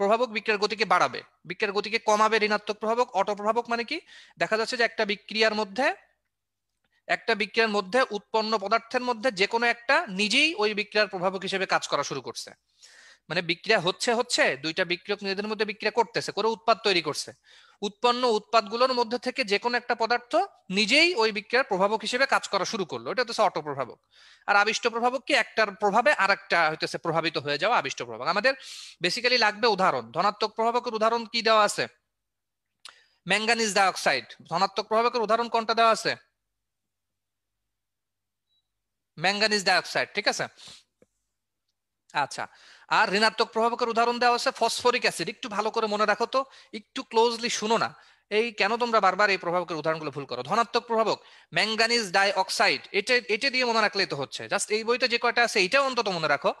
প্রভাবক বিক্রিয়ার গতিকে বাড়াবে, বিক্রিয়ার গতিকে কমাবে। ঋণাত্মক প্রভাবক। অটোপ্রভাবক মানে কি, দেখা যাচ্ছে যে একটা বিক্রিয়ার মধ্যে উৎপন্ন পদার্থের মধ্যে যে কোনো একটা নিজেই ওই বিক্রিয়ার প্রভাবক হিসেবে কাজ করা শুরু করছে। মানে বিক্রিয়া হচ্ছে দুইটা বিক্রিয়ক নিজেদের মধ্যে বিক্রিয়া করতেছে, করে উৎপাদ তৈরি করছে। উৎপন্ন উৎপাদগুলোর মধ্যে থেকে যে কোনো একটা পদার্থ নিজেই ওই বিক্রিয়ার প্রভাবক হিসেবে কাজ করা শুরু করলো, এটা হচ্ছে অটো প্রভাবক। আর আবিষ্ট প্রভাবক কি, একটার প্রভাবে আর একটা হইতেছে প্রভাবিত হয়ে যাওয়া আবিষ্ট প্রভাবক। আমাদের বেসিক্যালি লাগবে উদাহরণ। ধনাত্মক প্রভাবকের উদাহরণ কি দেওয়া আছে, ম্যাঙ্গানিজ ডাইঅক্সাইড, ধনাত্মক প্রভাবকের উদাহরণ কোনটা দেওয়া আছে? ম্যাঙ্গানিজ ডাইঅক্সাইড, ঠিক আছে। আচ্ছা, আর ঋণাত্মক প্রভাবকের উদাহরণ দেওয়া আছে ফসফরিক অ্যাসিড। একটু ভালো করে মনে রাখো তো, একটু ক্লোজলি শুনো না, এই কেন তোমরা বারবার এই প্রভাবকের উদাহরণগুলো ভুল করো। ধনাত্মক প্রভাবক ম্যাঙ্গানিজ ডাইঅক্সাইড, এটা দিয়ে মনে রাখলেই তো হচ্ছে। জাস্ট এই বইতে যে কয়টা আছে এটাও অন্তত মনে রাখো।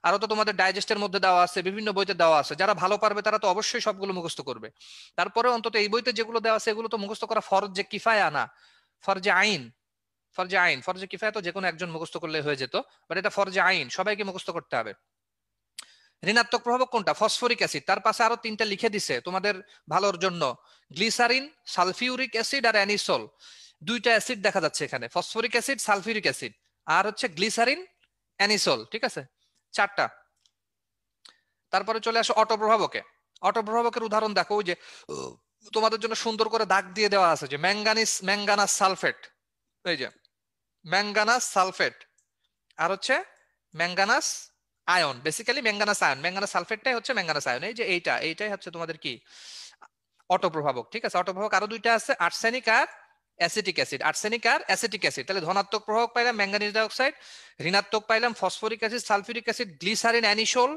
আরো তো তোমাদের ডাইজেস্টের মধ্যে দেওয়া আছে, বিভিন্ন বইতে দেওয়া আছে। যারা ভালো পারবে তারা তো অবশ্যই সবগুলো মুখস্থ করবে। তারপরে অন্তত এই বইতে যেগুলো দেওয়া আছে এগুলো তো মুখস্থ করা ফরজে কিফায়া না, ফরজে আইন। ফরজে আইন, ফরজে কিফায়া তো যে কোনো একজন মুখস্থ করলে হয়ে যেত, বাট এটা ফরজে আইন, সবাইকে মুখস্থ করতে হবে। ঋণাত্মক প্রভাবক কোনটা? Phosphoric acid. তার পাশে আরো তিনটা লিখে দিছে তোমাদের ভালোর জন্য, গ্লিসারিন, সালফিউরিক অ্যাসিড আর অ্যানিসল। দুইটা অ্যাসিড দেখা যাচ্ছে এখানে, ফসফরিক অ্যাসিড, সালফিউরিক অ্যাসিড, আর হচ্ছে গ্লিসারিন, অ্যানিসল, ঠিক আছে, চারটা। তারপরে চলে আসো অটোপ্রভাবকে। অটোপ্রভাবকের উদাহরণ দেখো, ওই যে তোমাদের জন্য সুন্দর করে দাগ দিয়ে দেওয়া আছে যে ম্যাঙ্গানাস সালফেট, এই যে ম্যাঙ্গানাস সালফেট, আর হচ্ছে manganous ion. Basically manganous ion, manganous সালফেটটাই হচ্ছে ম্যাঙ্গানাস আয়ন। এই যে এইটাই হচ্ছে তোমাদের কি অটোপ্রভাবক, ঠিক আছে। অটোপ্রভাবক আরো দুইটা আছে, আর্সেনিক আর অ্যাসিটিক অ্যাসিড। আর্সেনিক আর অ্যাসিটিক অ্যাসিড। তাহলে ধনাত্মক প্রভাবক পাইলাম ম্যাঙ্গানিজ ডাইঅক্সাইড, ঋণাত্মক পাইলাম phosphoric acid, sulphuric acid, glycerine, anisole.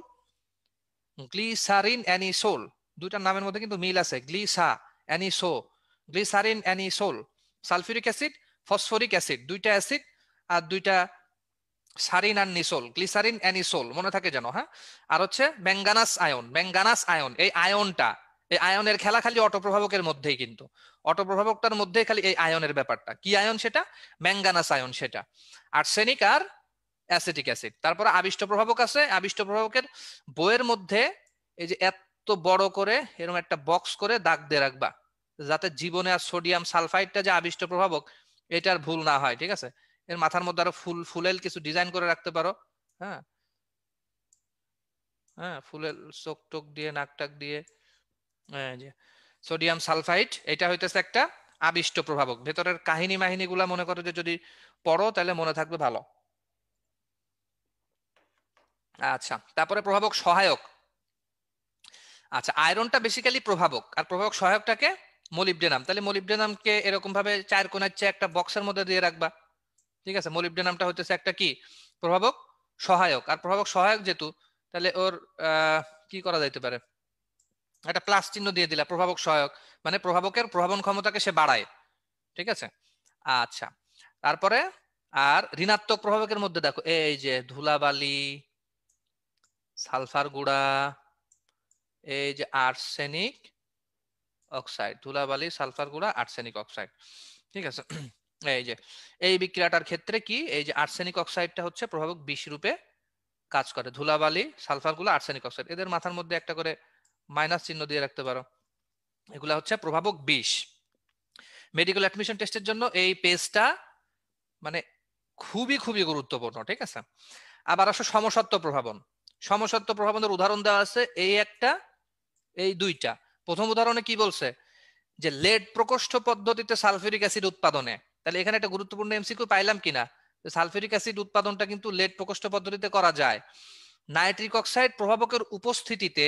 Glycerine, anisole, দুইটার নামের মধ্যে কিন্তু মিল আছে, glycerine, anisole. Sulphuric acid, phosphoric acid, দুইটা অ্যাসিড আর দুইটা সারিন আর নিসোল, গ্লিসারিন, অ্যানিসোল, মনে থাকে যেন, হ্যাঁ। আর হচ্ছে ম্যাঙ্গানাস আয়ন, এই আয়নটা, এই আয়নের খেলা খালি অটোপ্রভাবকের মধ্যেই, কিন্তু অটোপ্রভাবকটার মধ্যে খালি এই আয়নের ব্যাপারটা। কি আয়ন সেটা? ম্যাঙ্গানাস আয়ন সেটা। আর্সেনিক আর অ্যাসিটিক অ্যাসিড। তারপরে আবিষ্ট প্রভাবক আছে। আবিষ্ট প্রভাবকের বইয়ের মধ্যে এই যে এত বড় করে এরকম একটা বক্স করে দাগ দিয়ে রাখবা, যাতে জীবনে আর সোডিয়াম সালফাইডটা যে আবিষ্ট প্রভাবক এটার ভুল না হয়, ঠিক আছে। এর মাথার মধ্যে আরো ফুলেল কিছু ডিজাইন করে রাখতে পারো, হ্যাঁ হ্যাঁ, ফুলেল চোখ টোক দিয়ে, নাক টাক দিয়ে। যে সোডিয়াম সালফাইড, এটা হইতেছে একটা আবিষ্ট প্রভাবক। ভেতরের কাহিনী মাহিনী গুলা মনে করো যে যদি পড়ো তাহলে মনে থাকবে ভালো। আচ্ছা, তারপরে প্রভাবক সহায়ক। আচ্ছা, আয়রনটা বেসিক্যালি প্রভাবক, আর প্রভাবক সহায়কটাকে মলিবডেনাম। তাহলে মলিবডেনামকে এরকম ভাবে চার কোণার চেয়ে একটা বক্সের মধ্যে দিয়ে রাখবা, ঠিক আছে। মলিবডেনামটা হইতেছে একটা কি প্রভাবক সহায়ক। আর প্রভাবক সহায়ক যেহেতু, তাহলে ওর কি করা যাইতে পারে, একটা প্লাস চিহ্ন দিয়ে দিলা, প্রভাবক সহায়ক মানে প্রভাবকের প্রভাবন ক্ষমতাকে সে বাড়ায়, ঠিক আছে। আচ্ছা, তারপরে আর ঋণাত্মক প্রভাবকের মধ্যে দেখো, এই যে ধুলাবালি, সালফার গুঁড়া, এই যে আর্সেনিক অক্সাইড, ধুলাবালি, সালফার গুঁড়া, আর্সেনিক অক্সাইড, ঠিক আছে। এই যে এই বিক্রিয়াটার ক্ষেত্রে কি, এই যে আর্সেনিক অক্সাইডটা হচ্ছে প্রভাবক বিষ রূপে কাজ করে। ধুলাবালি, সালফার গুলো, আর্সেনিক অক্সাইড, এদের মাথার মধ্যে একটা করে মাইনাস চিহ্ন দিয়ে রাখতে পারো। এগুলা হচ্ছে প্রভাবক বিষ। মেডিকেল অ্যাডমিশন টেস্টের জন্য এই পেজটা মানে খুবই খুবই গুরুত্বপূর্ণ, ঠিক আছে। আবার আসো সমসত্ব প্রভাবন। সমসত্ব প্রভাবনের উদাহরণ দেওয়া আছে এই একটা, এই দুইটা। প্রথম উদাহরণে কি বলছে, যে লেড প্রকোষ্ঠ পদ্ধতিতে সালফিউরিক অ্যাসিড উৎপাদনে। তাহলে এখানে একটা গুরুত্বপূর্ণ এমসিকিউ পাইলাম কিনা, সালফিউরিক অ্যাসিড উৎপাদনটা কিন্তু লেড প্রকোষ্ঠ পদ্ধতিতে করা যায়। নাইট্রিক অক্সাইড প্রভাবকের উপস্থিতিতে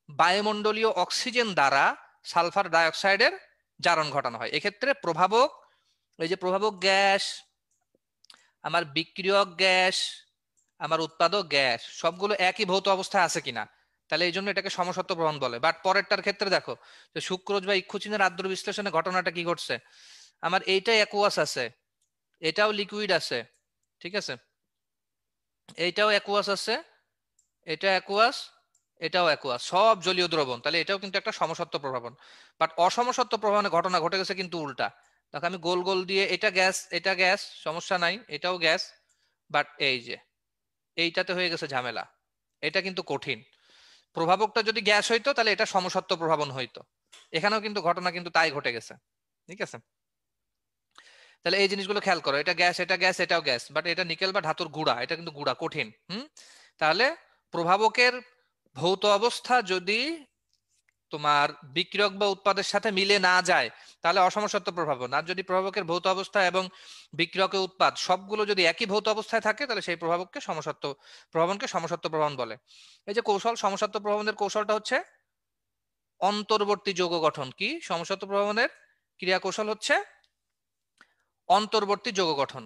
বায়ুমণ্ডলীয় অক্সিজেন দ্বারা সালফার ডাইঅক্সাইডের জারণ ঘটানো হয়। এক্ষেত্রে প্রভাবক, এই যে প্রভাবক গ্যাস, আমার বিক্রিয়ক গ্যাস, আমার উৎপাদক গ্যাস, সবগুলো একই ভৌত অবস্থায় আছে কিনা, তাহলে এই জন্য এটাকে সমসত্ব প্রভাবন বলে। বাট পরেরটার ক্ষেত্রে দেখো, যে সুক্রোজ বা ইক্ষুচিনের আদ্র বিশ্লেষণে ঘটনাটা কি ঘটছে, আমার এইটা অ্যাকুয়াস আছে, এটাও লিকুইড আছে, ঠিক আছে, এইটাও অ্যাকুয়াস আছে, এটা অ্যাকুয়াস, এটাও অ্যাকুয়াস, সব জলীয় দ্রবণ। তাহলে এটাও কিন্তু একটা সমসত্ব প্রভাবন। বাট অসমসত্ব প্রভাবনে ঘটনা ঘটে গেছে কিন্তু উল্টা। দেখো আমি গোল গোল দিয়ে, এটা গ্যাস সমস্যা নাই, এটাও গ্যাস, বাট এই যে এইটাতে হয়ে গেছে ঝামেলা, এটা কিন্তু কঠিন। প্রভাবকটা যদি গ্যাস হইতো তাহলে এটা সমসত্ব প্রভাবন হইতো। এখানেও কিন্তু ঘটনা কিন্তু তাই ঘটে গেছে, ঠিক আছে। তাহলে এই জিনিসগুলো খেয়াল করো, এটা গ্যাস, এটা গ্যাস, এটাও গ্যাস, বাট এটা নিকেল বা ধাতুর গুঁড়া, এটা কিন্তু গুঁড়া, কঠিন। তাহলে প্রভাবকের ভৌত অবস্থা যদি তোমার বিক্রিয়ক বা উৎপাদের সাথে মিলে না যায় তাহলে অসমসত্ব প্রভাবন। আর যদি প্রভাবকের ভৌত অবস্থা এবং বিক্রিয়কের উৎপাদ সবগুলো যদি একই ভৌত অবস্থায় থাকে তাহলে সেই প্রভাবককে সমসত্ব প্রভাবন বলে। এই যে কৌশল, সমসত্ব প্রভাবনের কৌশলটা হচ্ছে অন্তর্বর্তী যৌগ গঠন কি? সমসত্ব প্রভাবনের ক্রিয়া কৌশল হচ্ছে অন্তর্বর্তী যৌগ গঠন।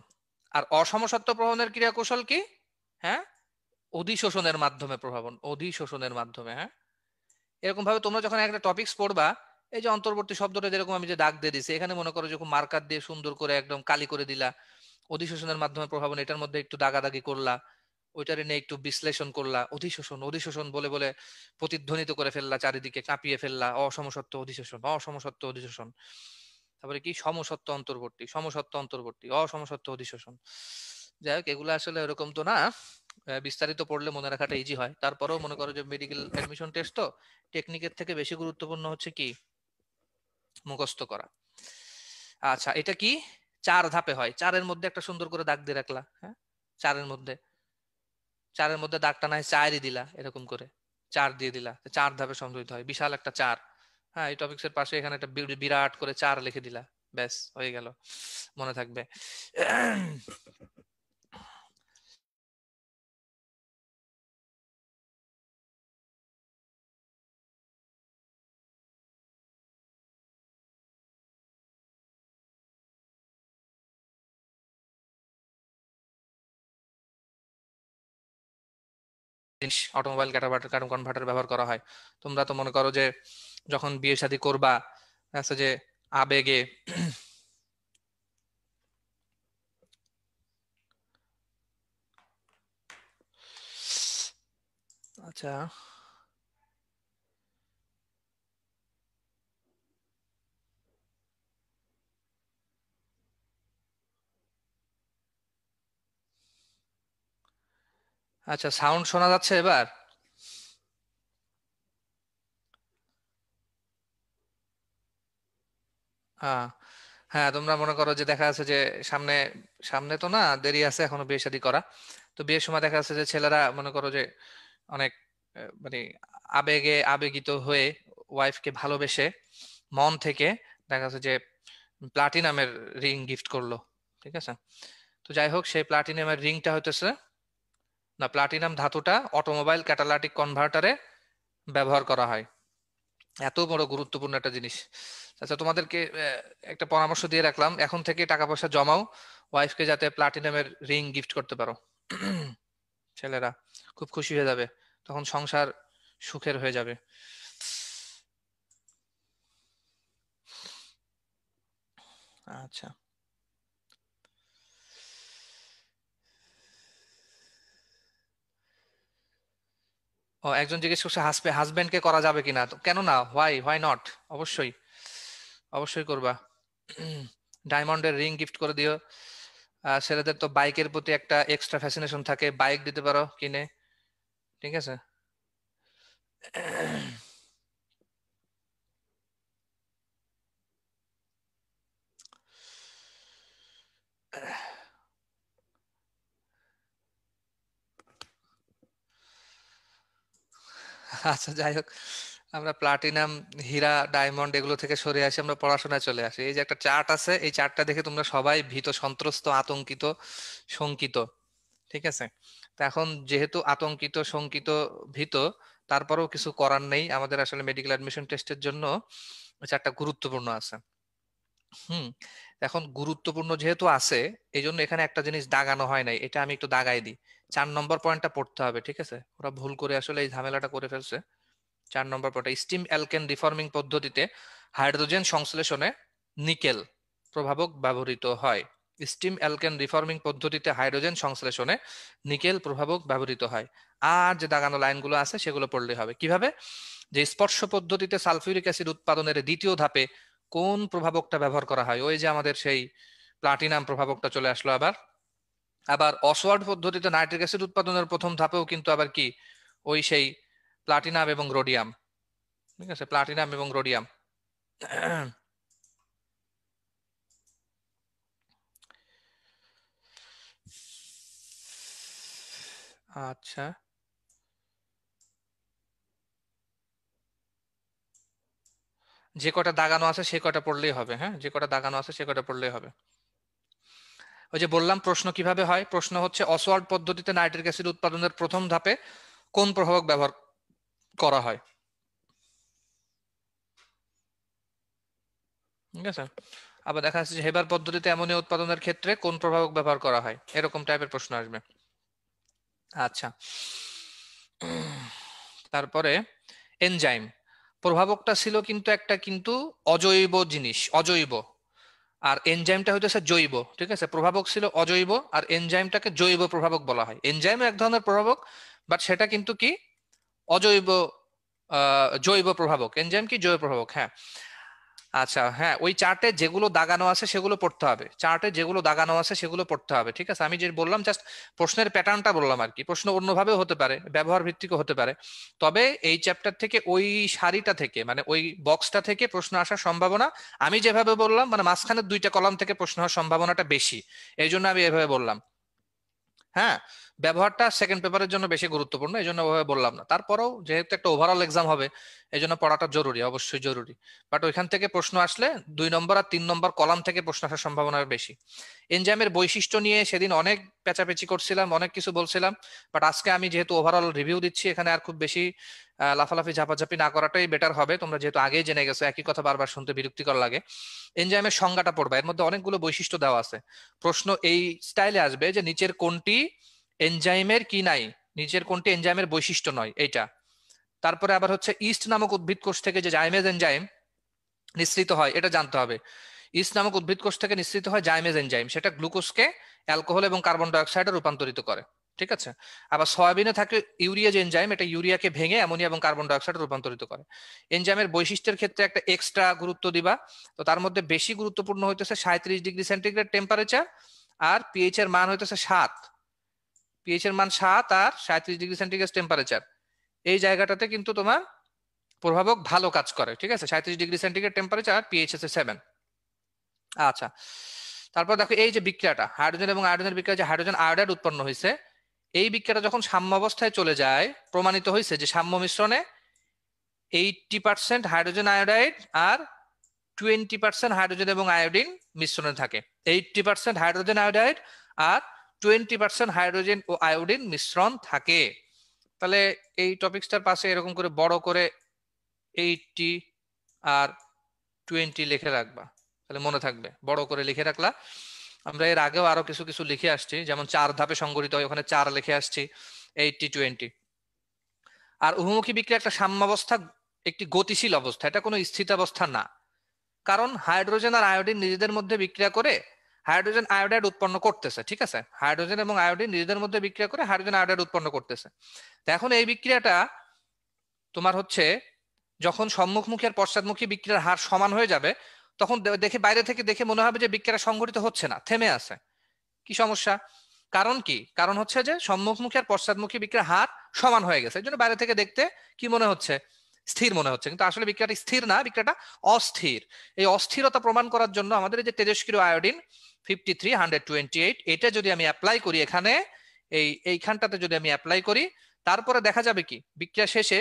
আর অসমসত্ব প্রভাবনের ক্রিয়া কৌশল কি? হ্যাঁ, অধিশোষণের মাধ্যমে প্রভাবন, অধিশোষণের মাধ্যমে। হ্যাঁ, এরকম ভাবে তোমরা যখন একটা টপিকস পড়বা, এই যে অন্তর্বর্তী শব্দটা যেরকম আমি যে দাগ দিয়ে দিছি, এখানে মনে করো যখন মার্কার দিয়ে সুন্দর করে একদম কালি করে দিলা, অধিশোষণের মাধ্যমে প্রভাবন, এটার মধ্যে একটু দাগাদাগি করলা, ওইটারে নিয়ে একটু বিশ্লেষণ করলা, অধিশোষণ অধিশোষণ বলে বলে প্রতিধ্বনিত করে ফেললা, চারিদিকে কাঁপিয়ে ফেললা, অসমসত্ব অধিশোষণ, অসমসত্ব অধিশোষণ। তারপরে কি? সমসত্ব অন্তর্বর্তী, সমসত্ব অন্তর্বর্তী, অসমসত্ব অধিশোষণ। যাই হোক, এগুলো আসলে এরকম তো না, বিস্তারিত পড়লে মনে রাখাটা ইজি হয়। তারপরেও মনে করো যে মেডিকেল অ্যাডমিশন টেস্ট তো টেকনিকের থেকে বেশি গুরুত্বপূর্ণ হচ্ছে কি? মুখস্থ করা। আচ্ছা, এটা কি 4 ধাপে হয়। 4-এর মধ্যে একটা সুন্দর করে দাগ দিয়ে রাখলা। হ্যাঁ, 4-এর মধ্যে দাগটা নাই 4ই দিলা, এরকম করে 4 দিয়ে দিলা, 4 ধাপে সংযোজিত হয়, বিশাল একটা 4। হ্যাঁ, এই টপিক্সের পাশে এখানে একটা বিরাট করে 4 লিখে দিলা, ব্যাস হয়ে গেল, মনে থাকবে। জিনিস অটোমোবাইল কার্বন কনভার্টার ব্যবহার করা হয়। তোমরা তো মনে করো যে যখন বিয়ে শাদী করবা, আছে যে আবেগে আচ্ছা আচ্ছা, সাউন্ড শোনা যাচ্ছে এবার? হ্যাঁ, হ্যাঁ, তোমরা মনে করো যে দেখা যাচ্ছে যে সামনে, সামনে তো না, দেরি আছে এখনো বিয়ে শাদী করা। তো বিয়ের সময় দেখা যাচ্ছে যে ছেলেরা মনে করো যে অনেক মানে আবেগিত হয়ে ওয়াইফকে ভালোবেসে মন থেকে দেখা যাচ্ছে যে প্লাটিনামের রিং গিফট করলো। ঠিক আছে? তো যাই হোক, সেই প্লাটিনামের রিংটা হইতেছে, না, প্লাটিনাম ধাতুটা অটোমোবাইল ক্যাটালাইটিক কনভার্টারে ব্যবহার করা হয়। এত বড় গুরুত্বপূর্ণ একটা জিনিস। আচ্ছা, তোমাদেরকে একটা পরামর্শ দিয়ে রাখলাম, এখন থেকে টাকা পয়সা জমাও ওয়াইফকে যাতে প্লাটিনামের রিং গিফট করতে পারো। ছেলেরা খুব খুশি হয়ে যাবে, তখন সংসার সুখের হয়ে যাবে। আচ্ছা, ও একজন জিজ্ঞেস করছে হাজবেন্ডকে করা যাবে কিনা। তো কেন না, হোয়াই নট, অবশ্যই, অবশ্যই করবা। ডায়মন্ডের রিং গিফট করে দিও। ছেলেদের তো বাইকের প্রতি একটা এক্সট্রা ফ্যাসিনেশন থাকে, বাইক দিতে পারো কিনে। ঠিক আছে? আচ্ছা, যাই হোক, আমরা প্লাটিনাম, হীরা, ডায়মন্ড এগুলো থেকে সরে আসি, আমরা পড়াশোনায় চলে আসি। এই যে একটা চার্ট আছে, এই চার্টটা দেখে তোমরা সবাই ভীত, সন্ত্রস্ত, আতঙ্কিত, শঙ্কিত। ঠিক আছে? তো এখন যেহেতু আতঙ্কিত, শঙ্কিত, ভীত, তারপরেও কিছু করার নেই, আমাদের আসলে মেডিকেল অ্যাডমিশন টেস্টের জন্য চারটা গুরুত্বপূর্ণ আছে। হুম, এখন গুরুত্বপূর্ণ যেহেতু আছে, এই জন্য এখানে একটা জিনিস দাগানো হয় নাই, এটা আমি একটু দাগাই দিই। 4 নম্বর পয়েন্টটা পড়তে হবে। ঠিক আছে? ওরা ভুল করে আসলে এই ঝামেলাটা করে ফেলছে। 4 নম্বর পয়েন্ট, স্টিম অ্যালকেন রিফর্মিং পদ্ধতিতে হাইড্রোজেন সংশ্লেষণে নিকেল প্রভাবক ব্যবহৃত হয়। স্টিম অ্যালকেন রিফর্মিং পদ্ধতিতে হাইড্রোজেন সংশ্লেষণে নিকেল প্রভাবক ব্যবহৃত হয়। আর যে দাগানো লাইনগুলো আছে সেগুলো পড়লে হবে। কিভাবে? যে স্পর্শ পদ্ধতিতে সালফিউরিক অ্যাসিড উৎপাদনের দ্বিতীয় ধাপে কোন প্রভাবকটা ব্যবহার করা হয়? ওই যে আমাদের সেই প্লাটিনাম প্রভাবকটা চলে আসলো আবার। আবার অসওয়ার্ড পদ্ধতিতে নাইট্রিক অ্যাসিড উৎপাদনের প্রথম ধাপেও কিন্তু আবার কি, ওই সেই প্লাটিনাম এবং রোডিয়াম। ঠিক আছে? প্লাটিনাম এবং রোডিয়াম। আচ্ছা, যে কটা দাগানো আছে সে কটা পড়লেই হবে। হ্যাঁ, যে কটা দাগানো আছে সে কটা পড়লেই হবে। ওই যে বললাম প্রশ্ন কিভাবে হয়, প্রশ্ন হচ্ছে অসওয়ার্ড পদ্ধতিতে নাইট্রিক অ্যাসিড উৎপাদনের প্রথম ধাপে কোন প্রভাবক ব্যবহার করা হয়? ঠিক আছে। আবার দেখা যাচ্ছে যে হেবার পদ্ধতিতে অ্যামোনিয়া উৎপাদনের ক্ষেত্রে কোন প্রভাবক ব্যবহার করা হয়, এরকম টাইপের প্রশ্ন আসবে। আচ্ছা, তারপরে এনজাইম প্রভাবকটা ছিল কিন্তু একটা কিন্তু অজৈব জিনিস, অজৈব, আর এনজাইমটা হইতেছে জৈব। ঠিক আছে, প্রভাবক ছিল অজৈব আর এনজাইমটাকে জৈব প্রভাবক বলা হয়। এনজাইম এক ধরনের প্রভাবক, বাট সেটা কিন্তু কি অজৈব, জৈব প্রভাবক। এনজাইম কি জৈব প্রভাবক, হ্যাঁ। আচ্ছা হ্যাঁ, ওই চার্টে যেগুলো দাগানো আছে সেগুলো পড়তে হবে, চার্টে যেগুলো দাগানো আছে সেগুলো পড়তে হবে। ঠিক আছে, আমি যে বললাম জাস্ট প্রশ্নের প্যাটার্নটা বললাম আর কি। প্রশ্ন অন্যভাবেও হতে পারে, ব্যবহার ভিত্তিকও হতে পারে, তবে এই চ্যাপ্টার থেকে ওই সারিটা থেকে মানে ওই বক্সটা থেকে প্রশ্ন আসার সম্ভাবনা, আমি যেভাবে বললাম মানে মাঝখানের দুইটা কলাম থেকে প্রশ্ন হওয়ার সম্ভাবনাটা বেশি, এই জন্য আমি এভাবে বললাম। হ্যাঁ, ব্যবহারটা সেকেন্ড পেপারের জন্য বেশি গুরুত্বপূর্ণ, এই জন্য ওভাবে বললাম না। তারপরেও যেহেতু একটা ওভারঅল এক্সাম হবে, এই জন্য পড়াটা জরুরি, অবশ্যই জরুরি। বাট ওইখান থেকে প্রশ্ন আসলে 2 নম্বর আর 3 নম্বর কলাম থেকে প্রশ্ন আসার সম্ভাবনা বেশি। এনজাইমের বৈশিষ্ট্য নিয়ে সেদিন অনেক পেঁচাপেচি করছিলাম, অনেক কিছু বলছিলাম, বাট আজকে আমি যেহেতু ওভারঅল রিভিউ দিচ্ছি, এখানে আর খুব বেশি লাফালাফি ঝাপাঝাপি না করাটাই বেটার হবে। তোমরা যেহেতু আগেই জেনে গেছো, একই কথা বারবার শুনতে বিরক্তিকর লাগে। এনজাইমের সংজ্ঞাটা পড়বা, এর মধ্যে অনেকগুলো বৈশিষ্ট্য দেওয়া আছে। প্রশ্ন এই স্টাইলে আসবে যে নিচের কোনটি এনজাইমের কি নাই, নিচের কোনটি এনজাইমের বৈশিষ্ট্য নয়, এইটা। তারপরে আবার হচ্ছে ইস্ট নামক উদ্ভিদ কোষ থেকে যে জাইমেজ এনজাইম নিঃসৃত হয় এটা জানতে হবে। ইস্ট নামক উদ্ভিদ কোষ থেকে নিঃসৃত হয় জাইমেজ এনজাইম, সেটা গ্লুকোজকে অ্যালকোহল এবং কার্বন ডাইঅক্সাইডে রূপান্তরিত করে। ঠিক আছে, আবার সয়াবিনে থাকে ইউরিয়াজ এনজাইম, এটা ইউরিয়াকে ভেঙে অ্যামোনিয়া এবং কার্বন ডাইঅক্সাইডে রূপান্তরিত করে। এনজাইমের বৈশিষ্ট্যের ক্ষেত্রে একটা এক্সট্রা গুরুত্ব দিবা, তো তার মধ্যে বেশি গুরুত্বপূর্ণ হইতেছে 37 ডিগ্রি সেন্টিগ্রেড টেম্পারেচার, আর পিএইচ এর মান হইতেছে 7। পিএইচ এর মান 7 আর 37 ডিগ্রি সেন্টিগ্রেড টেম্পারেচার, এই জায়গাটাতে কিন্তু তোমার প্রভাবক ভালো কাজ করে। ঠিক আছে, 37 ডিগ্রি সেন্টিগ্রেড টেম্পারেচার, পিএইচ আছে 7। আচ্ছা, তারপর দেখো এই যে বিক্রিয়াটা হাইড্রোজেন এবং আয়োডিনের বিক্রিয়া, যে হাইড্রোজেন আয়োডাইড উৎপন্ন হয়েছে, এই বিক্রিয়াটা যখন সাম্য অবস্থায় চলে যায়, প্রমাণিত হয়েছে যে সাম্য মিশ্রণে 80% হাইড্রোজেন আয়োডাইড আর 20% হাইড্রোজেন এবং আয়োডিন মিশ্রণে থাকে। 80% হাইড্রোজেন আয়োডাইড আর 20% হাইড্রোজেন ও আয়োডিন মিশ্রণ থাকে। তাহলে এই টপিকসটার পাশে এরকম করে বড় করে 80 আর 20 লিখে রাখবা, তাহলে মনে থাকবে, বড় করে লিখে রাখলা। আমরা এর আগেও আরো কিছু কিছু লিখে আসছি, যেমন 4 ধাপে সংগঠিত হয়, ওখানে 4 লিখে আসছি, 80-20। আর উভমুখী বিক্রিয়া একটা সাম্যাবস্থা, একটি গতিশীল অবস্থা, এটা কোনো স্থিতাবস্থা না। কারণ হাইড্রোজেন আর আয়োডিন নিজেদের মধ্যে বিক্রিয়া করে হাইড্রোজেন আয়োডাইড উৎপন্ন করতেছে। ঠিক আছে, হাইড্রোজেন এবং আয়োডিন নিজেদের মধ্যে বিক্রিয়া করে হাইড্রোজেন আয়োডাইড উৎপন্ন করতেছে। তো এখন এই বিক্রিয়াটা তোমার হচ্ছে যখন সম্মুখমুখী আর পশ্চাৎমুখী বিক্রিয়ার হার সমান হয়ে যাবে, তখন দেখে বাইরে থেকে দেখে মনে হবে যে বিক্রিয়া সংঘটিত হচ্ছে না, থেমে আছে। কি সমস্যা? কারণ কি? কারণ হচ্ছে যে সম্মুখমুখী আর পশ্চাৎমুখী বিক্রিয়ার হার সমান হয়ে গেছে, এই জন্য বাইরে থেকে দেখতে কি মনে হচ্ছে, স্থির মনে হচ্ছে, কিন্তু আসলে বিক্রিয়াটা স্থির না, বিক্রিয়াটা অস্থির। এই অস্থিরতা প্রমাণ করার জন্য আমাদের এই যে তেজস্ক্রিয় আয়োডিন 53-128, এটা যদি আমি অ্যাপ্লাই করি এখানে, এইখানটাতে যদি আমি অ্যাপ্লাই করি, তারপরে দেখা যাবে কি বিক্রিয়া শেষে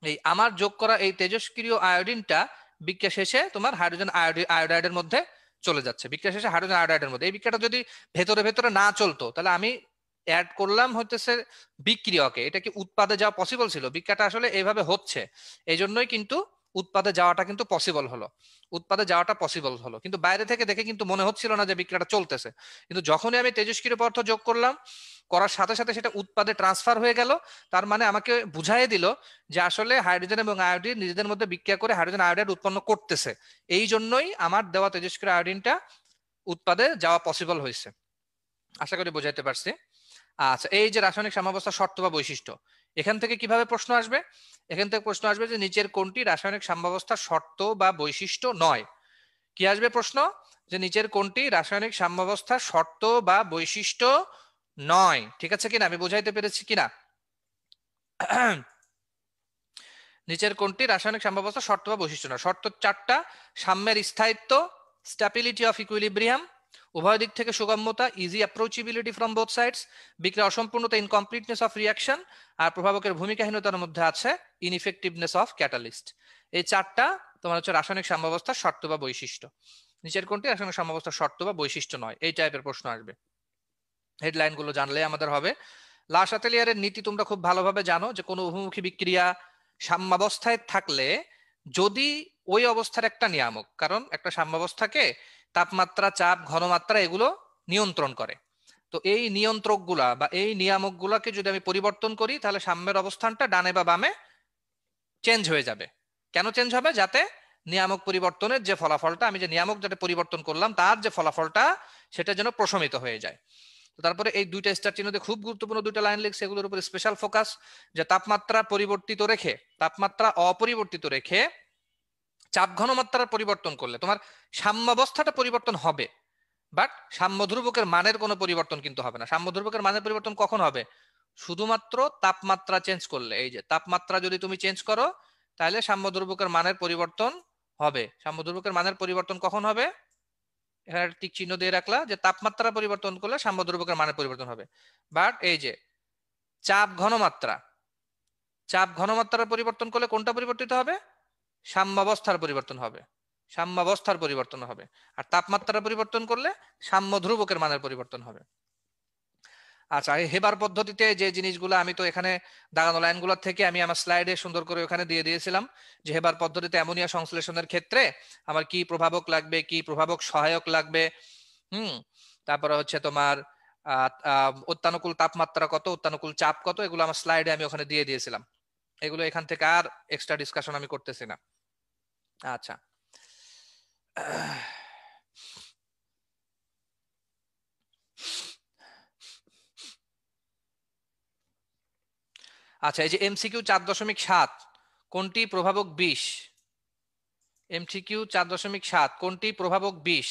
এই আমার যোগ করা এই তেজস্ক্রিয় আয়োডিনটা বিক্রিয়া শেষে তোমার হাইড্রোজেন আয়োডাইডের মধ্যে চলে যাচ্ছে। বিক্রিয়া শেষে হাইড্রোজেন আয়োডাইডের মধ্যে, এই বিক্রিয়াটা যদি ভেতরে ভেতরে না চলতো, তাহলে আমি অ্যাড করলাম হইতেছে বিক্রিয়কে, এটা কি উৎপাদে যাওয়া পসিবল ছিল? বিক্রিয়াটা আসলে এইভাবে হচ্ছে, এই জন্যই কিন্তু উৎপাদে যাওয়াটা কিন্তু পসিবল হলো, উৎপাদে যাওয়াটা পসিবল হলো। কিন্তু বাইরে থেকে দেখে কিন্তু মনে হচ্ছিল না যে বিক্রিয়াটা চলতেছে, কিন্তু যখনই আমি তেজস্ক্রিয় পদার্থ যোগ করলাম, করার সাথে সাথে সেটা উৎপাদে ট্রান্সফার হয়ে গেল। তার মানে আমাকে বুঝাই দিল যে আসলে হাইড্রোজেন এবং আয়োডিন নিজেদের মধ্যে বিক্রিয়া করে হাইড্রোজেন আয়োডাইড উৎপন্ন করতেছে, এই জন্যই আমার দেওয়া তেজস্ক্রিয় আয়োডিনটা উৎপাদে যাওয়া পসিবল হয়েছে। আশা করি বোঝাইতে পারছি। আচ্ছা, এই যে রাসায়নিক সাম্যাবস্থার শর্ত বা বৈশিষ্ট্য, এখান থেকে কিভাবে প্রশ্ন আসবে? এখান থেকে প্রশ্ন আসবে যে নিচের কোনটি রাসায়নিক সাম্যাবস্থার শর্ত বা বৈশিষ্ট্য নয়। কি আসবে প্রশ্ন? যে নিচের কোনটি রাসায়নিক সাম্যাবস্থার শর্ত বা বৈশিষ্ট্য নয়। ঠিক আছে কিনা, আমি বোঝাইতে পেরেছি কিনা? নিচের কোনটি রাসায়নিক সাম্যাবস্থা শর্ত বা বৈশিষ্ট্য নয়? শর্ত 4টা: সাম্যের স্থায়িত্ব, স্ট্যাবিলিটি অফ ইকুইলিব্রিয়াম, উভয় দিক থেকে সুগম্যতা, ইজি অ্যাপ্রোচেবিলিটি ফ্রম বোথ সাইডস, বিক্রিয়া অসম্পূর্ণতা, ইনকমপ্লিটনেস অফ রিঅ্যাকশন, আর প্রভাবকের ভূমিকাহীনতার মধ্যে আছে ইনইফেক্টিভনেস অফ ক্যাটালিস্ট। এই 4টা তোমার হচ্ছে রাসায়নিক সাম্যাবস্থার শর্ত বা বৈশিষ্ট্য। নিচের কোনটি রাসায়নিক সাম্যাবস্থার শর্ত বা বৈশিষ্ট্য নয়, এই টাইপের প্রশ্ন আসবে। হেডলাইন গুলো জানলে আমাদের হবে। লা শাতেলিয়ারের নীতি তোমরা খুব ভালোভাবে জানো যে কোনো বহুমুখী বিক্রিয়া সাম্যাবস্থায় থাকলে যদি ওই অবস্থার একটা নিয়ামক, কারণ একটা সাম্যাবস্থাকে তাপমাত্রা, চাপ, ঘনমাত্রা এগুলো নিয়ন্ত্রণ করে। তো এই নিয়ন্ত্রকগুলা বা এই নিয়ামকগুলাকে যদি আমি পরিবর্তন করি, তাহলে সাম্যের অবস্থানটা ডানে বা বামে চেঞ্জ হয়ে যাবে। কেন চেঞ্জ হবে? যাতে নিয়ামক পরিবর্তনের যে ফলাফলটা, আমি যে নিয়ামক যেটা পরিবর্তন করলাম তার যে ফলাফলটা সেটা যেন প্রশমিত হয়ে যায়। তো তারপরে এই দুইটা স্টার চিহ্ন দিয়ে খুব গুরুত্বপূর্ণ দুইটা লাইন লিখছে, এগুলোর উপর স্পেশাল ফোকাস, যে তাপমাত্রা পরিবর্তিত রেখে, তাপমাত্রা অপরিবর্তিত রেখে চাপ ঘনমাত্রার পরিবর্তন করলে তোমার সাম্যাবস্থাটা পরিবর্তন হবে, বাট সাম্য ধ্রুবকের মানের কোনো পরিবর্তন কিন্তু হবে না। সাম্য ধ্রুবকের মানের পরিবর্তন কখন হবে? শুধুমাত্র তাপমাত্রা চেঞ্জ করলে। এই যে তাপমাত্রা যদি তুমি চেঞ্জ করো, তাহলে সাম্য ধ্রুবকের মানের পরিবর্তন হবে। সাম্য ধ্রুবকের মানের পরিবর্তন কখন হবে? এখানে একটা টিক চিহ্ন দিয়ে রাখলা যে তাপমাত্রা পরিবর্তন করলে সাম্য ধ্রুবকের মানের পরিবর্তন হবে। বাট এই যে চাপ ঘনমাত্রা, চাপ ঘনমাত্রার পরিবর্তন করলে কোনটা পরিবর্তিত হবে? সাম্যাবস্থার পরিবর্তন হবে, সাম্যাবস্থার পরিবর্তন হবে। আর তাপমাত্রার পরিবর্তন করলে সাম্য ধ্রুবকের মানের পরিবর্তন হবে। আচ্ছা, এই হেবার পদ্ধতিতে যে জিনিসগুলো আমি তো এখানে দাগানো লাইনগুলোর থেকে আমি আমার স্লাইডে সুন্দর করে ওখানে দিয়ে দিয়েছিলাম, যে হেবার পদ্ধতিতে অ্যামোনিয়া সংশ্লেষণের ক্ষেত্রে আমার কি প্রভাবক লাগবে, কি প্রভাবক সহায়ক লাগবে, তারপরে হচ্ছে তোমার অত্যানুকূল তাপমাত্রা কত, অত্যানুকূল চাপ কত, এগুলো আমার স্লাইডে আমি ওখানে দিয়ে দিয়েছিলাম। এগুলো এখান থেকে আর এক্সট্রা ডিসকাশন আমি করতেছি না। আচ্ছা, আচ্ছা, এই যে এমসিকিউ 4.7 কোনটি প্রভাবক 20? এমসিকিউ 4.7 কোনটি প্রভাবক 20?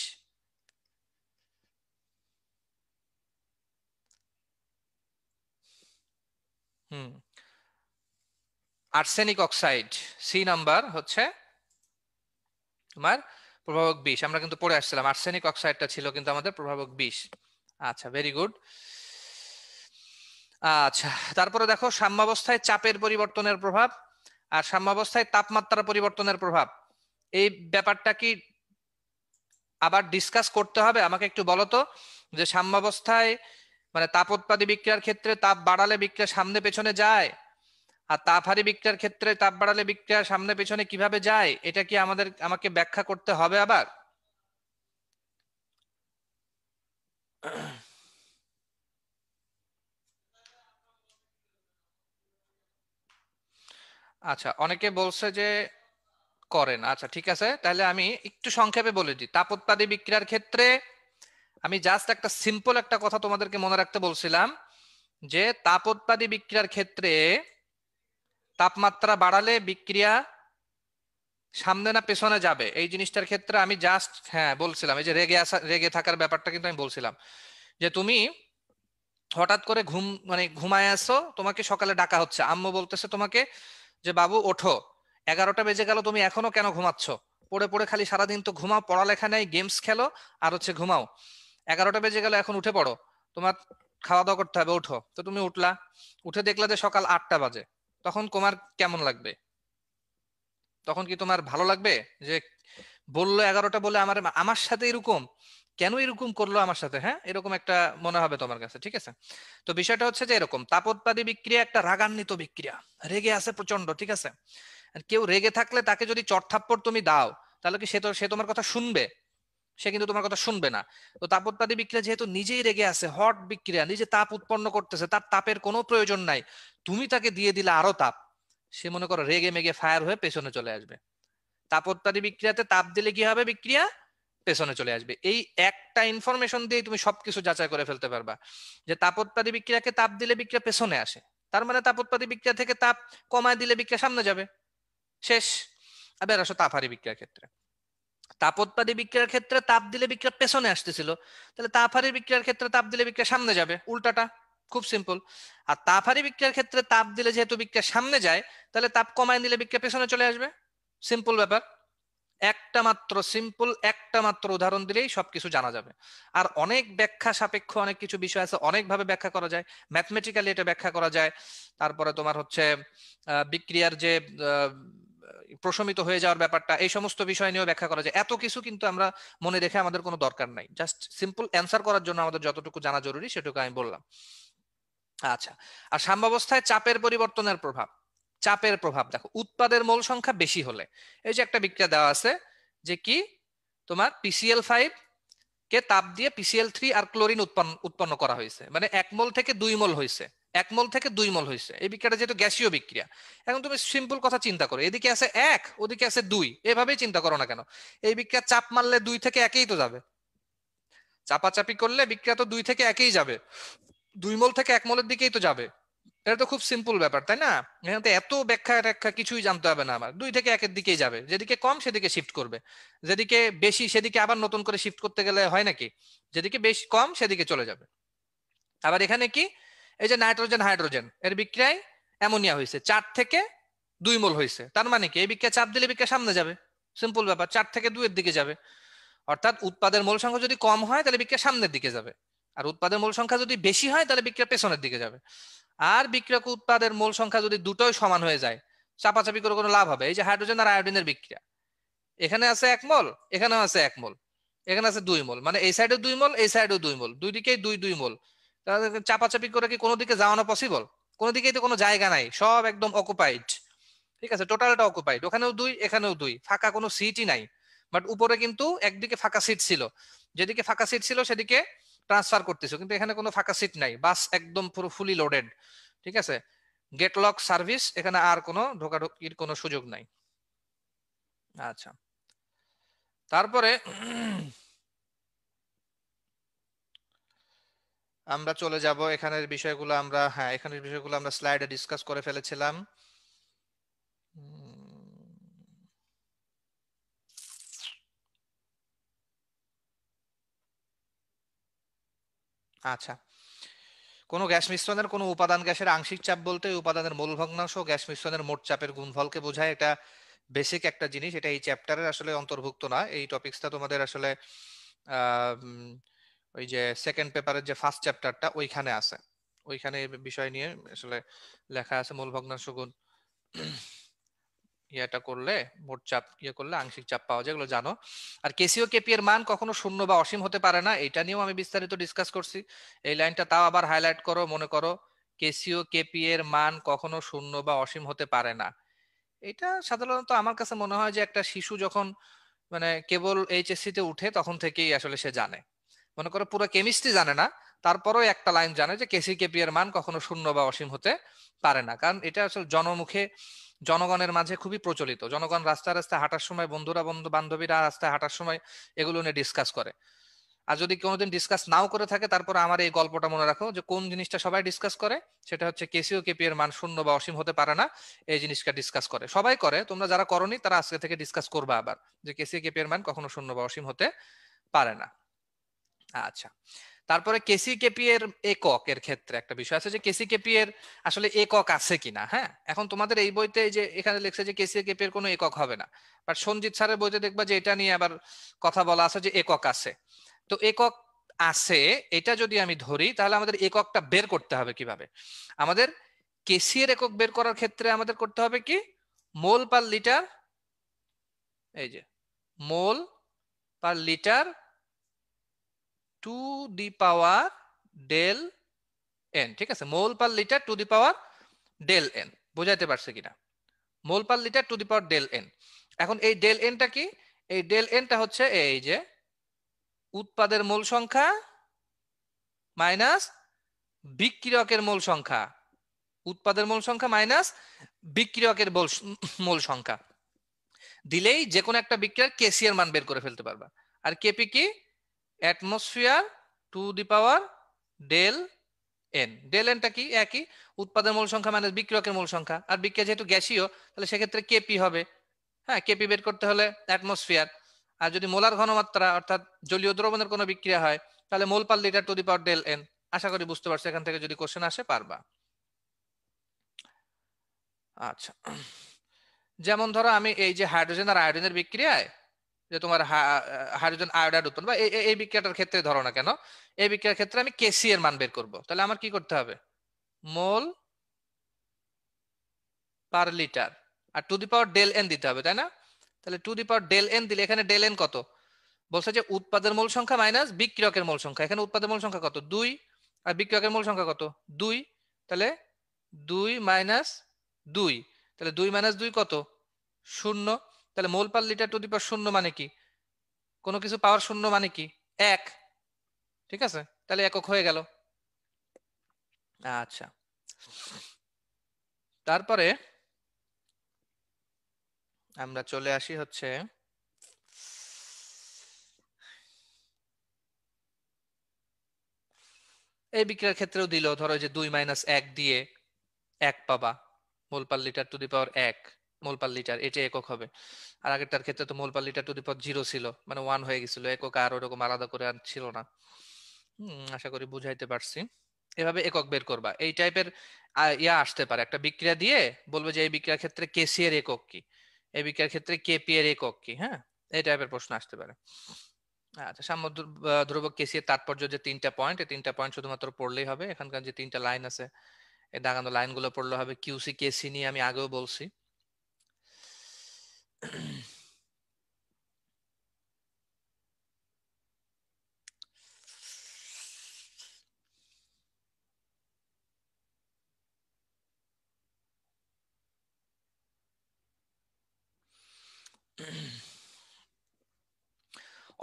আর্সেনিক অক্সাইড, সি নাম্বার হচ্ছে তোমার প্রভাবক 20। আমরা কিন্তু পড়ে আসছিলাম, আর্সেনিক অক্সাইডটা ছিল কিন্তু আমাদের প্রভাবক 20। আচ্ছা, ভেরি গুড। আচ্ছা, তারপরে দেখো সাম্যাবস্থায় চাপের পরিবর্তনের প্রভাব আর সাম্যাবস্থায় তাপমাত্রা পরিবর্তনের প্রভাব, এই ব্যাপারটা কি আবার ডিসকাস করতে হবে? আমাকে একটু বলো তো, যে সাম্যাবস্থায় মানে তাপোৎপাদী বিক্রিয়ার ক্ষেত্রে তাপ বাড়ালে বিক্রিয়া সামনে পেছনে যায়, আর তাপহারী বিক্রিয়ার ক্ষেত্রে তাপ বাড়ালে বিক্রিয়া সামনে পেছনে কিভাবে যায়, এটা কি আমাকে ব্যাখ্যা করতে হবে আবার? আচ্ছা, অনেকে বলছে যে করেন। আচ্ছা ঠিক আছে, তাহলে আমি একটু সংক্ষেপে বলে দিই। তাপোৎপাদী বিক্রিয়ার ক্ষেত্রে আমি জাস্ট একটা সিম্পল একটা কথা তোমাদেরকে মনে রাখতে বলছিলাম, যে তাপোৎপাদী বিক্রিয়ার ক্ষেত্রে তাপমাত্রা বাড়ালে বিক্রিয়া সামনে না পেছনে যাবে, এই জিনিসটার ক্ষেত্রে আমি জাস্ট হ্যাঁ বলছিলাম, এই যে রেগে থাকার ব্যাপারটা কিন্তু আমি বলছিলাম, যে তুমি হঠাৎ করে ঘুমায় আসো, তোমাকে সকালে ডাকা হচ্ছে, আম্মু বলতেছে তোমাকে যে বাবু ওঠো, 11টা বেজে গেল, তুমি এখনো কেন ঘুমাচ্ছ? পড়ে পড়ে খালি সারাদিন তো ঘুমাও, পড়ালেখা নেই, গেমস খেলো আর হচ্ছে ঘুমাও। 11টা বেজে গেল, এখন উঠে পড়ো, তোমার খাওয়া দাওয়া করতে হবে, ওঠো। তো তুমি উঠলা, উঠে দেখলা যে সকাল 8টা বাজে, তখন তোমার কেমন লাগবে? তখন কি তোমার ভালো লাগবে যে বললো 11টা বলে আমার আমার সাথে এরকম, কেন এরকম করলো আমার সাথে, হ্যাঁ এরকম একটা মনে হবে তোমার কাছে, ঠিক আছে? তো বিষয়টা হচ্ছে যে এরকম তাপোৎপাদী বিক্রিয়া একটা রাগান্বিত বিক্রিয়া, রেগে আছে প্রচন্ড, ঠিক আছে? আর কেউ রেগে থাকলে তাকে যদি চড়থাপ্পড় তুমি দাও, তাহলে কি সে তোমার কথা শুনবে? সে কিন্তু তোমার কথা শুনবে না। তো তাপোৎপাদী বিক্রিয়া যেহেতু নিজেই রেগে আছে, হট বিক্রিয়া, নিজে তাপ উৎপন্ন করতেছে, তার তাপের কোনো প্রয়োজন নাই, তুমি তাকে দিয়ে দিলে আরো তাপ, সে মনে করো রেগে মেগে ফায়ার হয়ে পেছনে চলে আসবে। তাপোৎপাদী বিক্রিয়াতে তাপ দিলে কি হবে? বিক্রিয়া পেছনে চলে আসবে। এই একটা ইনফরমেশন দিয়ে তুমি সবকিছু যাচাই করে ফেলতে পারবা, যে তাপোৎপাদী বিক্রিয়াকে তাপ দিলে বিক্রিয়া পেছনে আসে, তার মানে তাপোৎপাদী বিক্রিয়া থেকে তাপ কমায় দিলে বিক্রিয়া সামনে যাবে, শেষ। আবার আসো তাপহারী বিক্রিয়ার ক্ষেত্রে, তাপোৎপাদী বিক্রিয়ার ক্ষেত্রে তাপ দিলে বিক্রিয়া পেছনে আসতেছিল, তাহলে তাপহারী বিক্রিয়ার ক্ষেত্রে তাপ দিলে বিক্রিয়া সামনে যাবে, উল্টাটা, খুব সিম্পল। আর তাপহারী বিক্রিয়ার ক্ষেত্রে তাপ দিলে যেহেতু বিক্রিয়া সামনে যায়, তাহলে তাপ কমায় দিলে বিক্রিয়া পেছনে চলে আসবে, সিম্পল ব্যাপার। একটা মাত্র উদাহরণ দিলেই সবকিছু জানা যাবে। আর অনেক ব্যাখ্যা সাপেক্ষ অনেক কিছু বিষয় আছে, অনেকভাবে ব্যাখ্যা করা যায়, ম্যাথমেটিক্যালি এটা ব্যাখ্যা করা যায়। তারপরে তোমার হচ্ছে বিক্রিয়ার যে প্রশমিত হয়ে যাওয়ার ব্যাপারটা, এই সমস্ত বিষয় নিয়েও ব্যাখ্যা করা যায়। এত কিছু কিন্তু আমরা মনে রেখে আমাদের কোনো দরকার নাই, জাস্ট সিম্পল অ্যান্সার করার জন্য আমাদের যতটুকু জানা জরুরি সেটুকু আমি বললাম। আচ্ছা, আর সাম্যাবস্থায় চাপের পরিবর্তনের প্রভাব, চাপের প্রভাব দেখো, উৎপাদের মোল সংখ্যা বেশি হলে, এই যে একটা বিক্রিয়া দেওয়া আছে যে কি তোমার PCl5 কে তাপ দিয়ে PCl3 আর ক্লোরিন উৎপন্ন করা হয়েছে, মানে 1 মোল থেকে 2 মোল হয়েছে, 1 মোল থেকে 2 মোল হয়েছে। এই বিক্রিয়াটা যেহেতু গ্যাসীয় বিক্রিয়া, এখন তুমি সিম্পল কথা চিন্তা করো, এদিকে আছে 1 ওদিকে আছে 2, এভাবেই চিন্তা করো না কেন, এই বিক্রিয়া চাপ মারলে 2 থেকে 1-এই তো যাবে, চাপাচাপি করলে বিক্রিয়া তো 2 থেকে 1-এই যাবে, 2 মোল থেকে 1 মোলের দিকেই তো যাবে। এটা তো খুব সিম্পল ব্যাপার, তাই না? এখানে তো এত ব্যাখ্যা ট্যাখ্যা কিছুই জানতে হবে না আমার, 2 থেকে 1-এর দিকেই যাবে, যেদিকে কম সেদিকে শিফট করবে, যেদিকে বেশি সেদিকে আবার নতুন করে শিফট করতে গেলে হয় নাকি, যেদিকে বেশি কম সেদিকে চলে যাবে। আবার এখানে কি, এই যে নাইট্রোজেন হাইড্রোজেন এর বিক্রিয়ায় অ্যামোনিয়া হয়েছে, 4 থেকে 2 মোল হয়েছে, তার মানে কি এই বিক্রিয়া চাপ দিলে বিক্রিয়া সামনে যাবে, সিম্পল ব্যাপার, 4 থেকে 2 এর দিকে যাবে। অর্থাৎ উৎপাদের মোল সংখ্যা যদি কম হয় তাহলে বিক্রিয়া সামনের দিকে যাবে, আর উৎপাদের মোল সংখ্যা যদি বেশি হয় তাহলে বিক্রিয়া পেছনের দিকে যাবে। আর বিক্রিয়ক উৎপাদের মোল সংখ্যা যদি দুটোই সমান হয়ে যায়, চাপাচাপি করে কোনো লাভ হবে? এই যে হাইড্রোজেন আর আয়োডিনের বিক্রিয়া, এখানে আছে 1 মোল, এখানেও আছে 1 মোল, এখানে আছে 2 মোল, মানে এই সাইডে 2 মোল, এই সাইডেও 2 মোল, দুই দিকেই 2-2 মোল। তাহলে চাপাচাপি করে কি কোনো দিকে যাওয়ানো পসিবল? কোনো দিকেই তো কোনো জায়গা নাই, সব একদম অকুপাইড, ঠিক আছে, টোটালটা অকুপাইড, ওখানেও 2 এখানেও 2, ফাঁকা কোনো সিটই নাই। বাট উপরে কিন্তু একদিকে ফাঁকা সিট ছিল, যেদিকে ফাঁকা সিট ছিল সেদিকে ট্রান্সফার করতেছো, কিন্তু এখানে কোনো ফাঁকা সিট নাই, বাস একদম পুরো ফুলি লোডেড, ঠিক আছে, গেট লক সার্ভিস, এখানে আর কোনো ঢোকাঢুকির কোনো সুযোগ নাই। আচ্ছা, তারপরে আমরা চলে যাব এখানের বিষয়গুলো, আমরা হ্যাঁ এখানের বিষয়গুলো আমরা স্লাইডে ডিসকাস করে ফেলেছিলাম। আচ্ছা, কোন গ্যাস মিশ্রণের কোন উপাদান গ্যাসের আংশিক চাপ বলতে উপাদানের মোল ভগ্নাংশ গ্যাস মিশ্রণের মোট চাপের গুণফলকে বোঝায়। এটা বেসিক একটা জিনিস, এটা এই চ্যাপ্টারের আসলে অন্তর্ভুক্ত না, এই টপিকসটা তোমাদের আসলে ওই যে সেকেন্ড পেপারের যে ফার্স্ট চ্যাপ্টারটা ওইখানে আছে, ওইখানে বিষয় নিয়ে আসলে লেখা আছে, মোল ভগ্নাংশ গুণ ইয়েটা করলে মোট চাপ ইয়ে করলে আংশিক চাপ পাওয়া যায়, এগুলো জানো। আর কেসিও কেপি এর মান কখনো শূন্য বা অসীম হতে পারে না, এটা নিয়েও আমি বিস্তারিত ডিসকাস করছি, এই লাইনটা তাও আবার হাইলাইট করো, মনে করো কেসিও কেপি এর মান কখনো শূন্য বা অসীম হতে পারে না। এটা সাধারণত আমার কাছে মনে হয় যে একটা শিশু যখন মানে কেবল এইচএসসি তে উঠে তখন থেকেই আসলে সে জানে, মনে করো পুরো কেমিস্ট্রি জানে না, তারপরেও একটা লাইন জানে যে কেসি কেপি এর মান কখনো শূন্য বা অসীম হতে পারে না, কারণ এটা আসলে জনমুখে জনগণের মাঝে খুবই প্রচলিত, জনগণ রাস্তায় রাস্তায় হাঁটার সময়, বন্ধুরা বন্ধু বান্ধবীরা রাস্তায় হাঁটার সময় এগুলো নিয়ে ডিসকাস করে। আর যদি কোনোদিন ডিসকাস নাও করে থাকে তারপর আমার এই গল্পটা মনে রাখো যে কোন জিনিসটা সবাই ডিসকাস করে, সেটা হচ্ছে কেসিও কেপি এর মান শূন্য বা অসীম হতে পারে না, এই জিনিসটা ডিসকাস করে, সবাই করে, তোমরা যারা করনি তারা আজকে থেকে ডিসকাস করবা আবার, যে কেসিও কেপি এর মান কখনো শূন্য বা অসীম হতে পারে না। আচ্ছা, তারপরে কেসি কেপি এর একক এর ক্ষেত্রে একটা বিষয় আছে যে কেসি কেপি এর আসলে একক আছে কিনা। হ্যাঁ, এখন তোমাদের এই বইতে যে এখানে লেখছে যে কেসি কেপি এর কোনো একক হবে না, বাট সঞ্জিত স্যারের বইতে দেখবা যে এটা নিয়ে আবার কথা বলা আছে যে একক আছে। তো একক আছে, এটা যদি আমি ধরি তাহলে আমাদের এককটা বের করতে হবে কিভাবে? আমাদের কেসি এর একক বের করার ক্ষেত্রে আমাদের করতে হবে কি, মোল পার লিটার, এই যে mole per litre to the power del N, ঠিক আছে, mole per litre to the power del N, বোঝাইতে পারছে কিনা? Mole per litre to the power del N. এখন এই ডেল এনটা কি? এই ডেল এনটা হচ্ছে এই যে উৎপাদের মোল সংখ্যা মাইনাস বিক্রিয়কের মোল সংখ্যা, উৎপাদের মোল সংখ্যা মাইনাস বিক্রিয়কের মোল সংখ্যা দিলেই যে কোনো একটা বিক্রিয়ার কেসি এর মান বের করে ফেলতে পারবা। আর কেপি কি? Atmosphere to the power del N. Del এনটা কি? একই, উৎপাদের মোল সংখ্যা মাইনাস বিক্রিয়কের মোল সংখ্যা, আর বিক্রিয়া যেহেতু গ্যাসীয় তাহলে সেক্ষেত্রে কেপি হবে। হ্যাঁ, কেপি বের করতে হলে অ্যাটমসফিয়ার, আর যদি মোলার ঘনমাত্রা অর্থাৎ জলীয় দ্রবণের কোনো বিক্রিয়া হয় তাহলে mole per litre to the power del N. আশা করি বুঝতে পারছো, এখান থেকে যদি কোশ্চেন আসে পারবা। আচ্ছা, যেমন ধরো আমি এই যে হাইড্রোজেন আর আয়োডিনের বিক্রিয়ায় যে তোমার হাইড্রোজেন আয়োডাইড উৎপন্ন বা এই বিক্রিয়াটার ক্ষেত্রে ধরো না কেন, এই বিক্রিয়ার ক্ষেত্রে আমি কেসি এর মান বের করব, তাহলে আমার কি করতে হবে? মোল পার লিটার আর to the power del N দিতে হবে, তাই না? তাহলে to the power del N দিলে এখানে ডেল এন কত বলছে যে উৎপাদের মোল সংখ্যা মাইনাস বিক্রিয়কের মোল সংখ্যা, এখানে উৎপাদের মোল সংখ্যা কত? 2, আর বিক্রিয়কের মোল সংখ্যা কত? 2, তাহলে 2 মাইনাস 2, তাহলে 2 মাইনাস 2 কত? 0। তাহলে mole per litre to the পাওয়ার 0 মানে কি? কোনো কিছু পাওয়ার 0 মানে কি? 1। ঠিক আছে, তাহলে একক হয়ে গেল। আচ্ছা, তারপরে আমরা চলে আসি হচ্ছে এই বিক্রিয়ার ক্ষেত্রেও দিল, ধরো যে 2 মাইনাস 1 দিয়ে 1 পাবা, mole per litre to the power 1 mole per litre, এটা একক হবে। আর আগেরটার ক্ষেত্রে তো মোল পার লিটার টু দি পাওয়ার 0 ছিল, মানে 1 হয়ে গেছিল, একক আর ওরকম আলাদা করে আর ছিল না। আশা করি বুঝাইতে পারছি। এভাবে একক বের করবা। এই টাইপের ইয়া আসতে পারে, একটা বিক্রিয়া দিয়ে বলবে যে এই বিক্রিয়ার ক্ষেত্রে কেসি এর একক কি, এই বিক্রিয়ার ক্ষেত্রে কেপি এর একক কি। হ্যাঁ, এই টাইপের প্রশ্ন আসতে পারে। আচ্ছা, সাম্য ধ্রুবক কেসি এর তাৎপর্য যে 3টা পয়েন্ট, এই 3টা পয়েন্ট শুধুমাত্র পড়লেই হবে। এখানকার যে 3টা লাইন আছে, এই দাগানো লাইনগুলো পড়লে হবে। কিউসি কেসি নিয়ে আমি আগেও বলছি।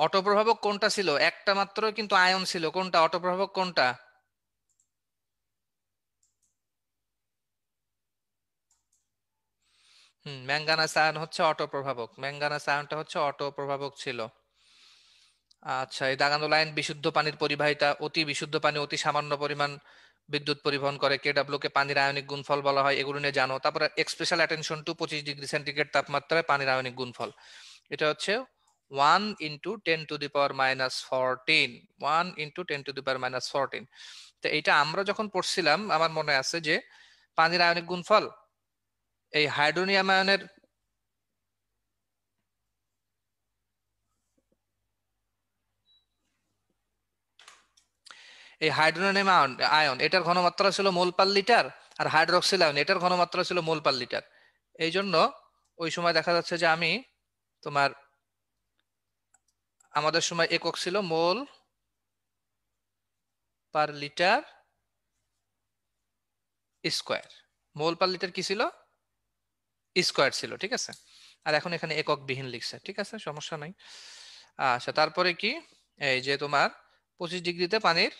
অটোপ্রভাবক কোনটা ছিল? একটা মাত্র কিন্তু আয়ন ছিল। কোনটা অটোপ্রভাবক? কোনটা? ম্যাঙ্গানাস আয়ন হচ্ছে অটোপ্রভাবক। ম্যাঙ্গানাস আয়নটা হচ্ছে অটোপ্রভাবক ছিল। আচ্ছা, এই দাগানো লাইন বিশুদ্ধ পানির পরিবাহিতা, অতি বিশুদ্ধ পানি অতি সামান্য পরিমাণ বিদ্যুৎ পরিবহন করে, কেডব্লিউ কে পানির আয়নিক গুণফল বলা হয়, এগুলো নিয়ে জানো। তারপরে special attention to 25 degree centigrade তাপমাত্রায় পানির আয়নিক গুণফল, এটা হচ্ছে 1 ইন্টু 10⁻14, 1 ইন্টু 10⁻14। তো এইটা আমরা যখন পড়ছিলাম আমার মনে আছে যে পানির আয়নিক গুণফল এই হাইড্রোনিয়াম আয়নের এই হাইড্রোনিয়াম আয়ন এটার ঘনমাত্রা ছিল মোল পার লিটার, আর হাইড্রোক্সিল আয়ন এটার ঘনমাত্রা ছিল মোল পার লিটার। এই জন্য ওই সময় দেখা যাচ্ছে যে আমি তোমার আমাদের সময় একক ছিল মোল পার লিটার স্কোয়ার। মোল পার লিটার কি ছিল? স্কোয়ার ছিল, ঠিক আছে। আর এখন এখানে একক বিহীন লিখছে, ঠিক আছে, সমস্যা নাই। আচ্ছা, তারপরে কি, এই যে তোমার 25 ডিগ্রিতে পানির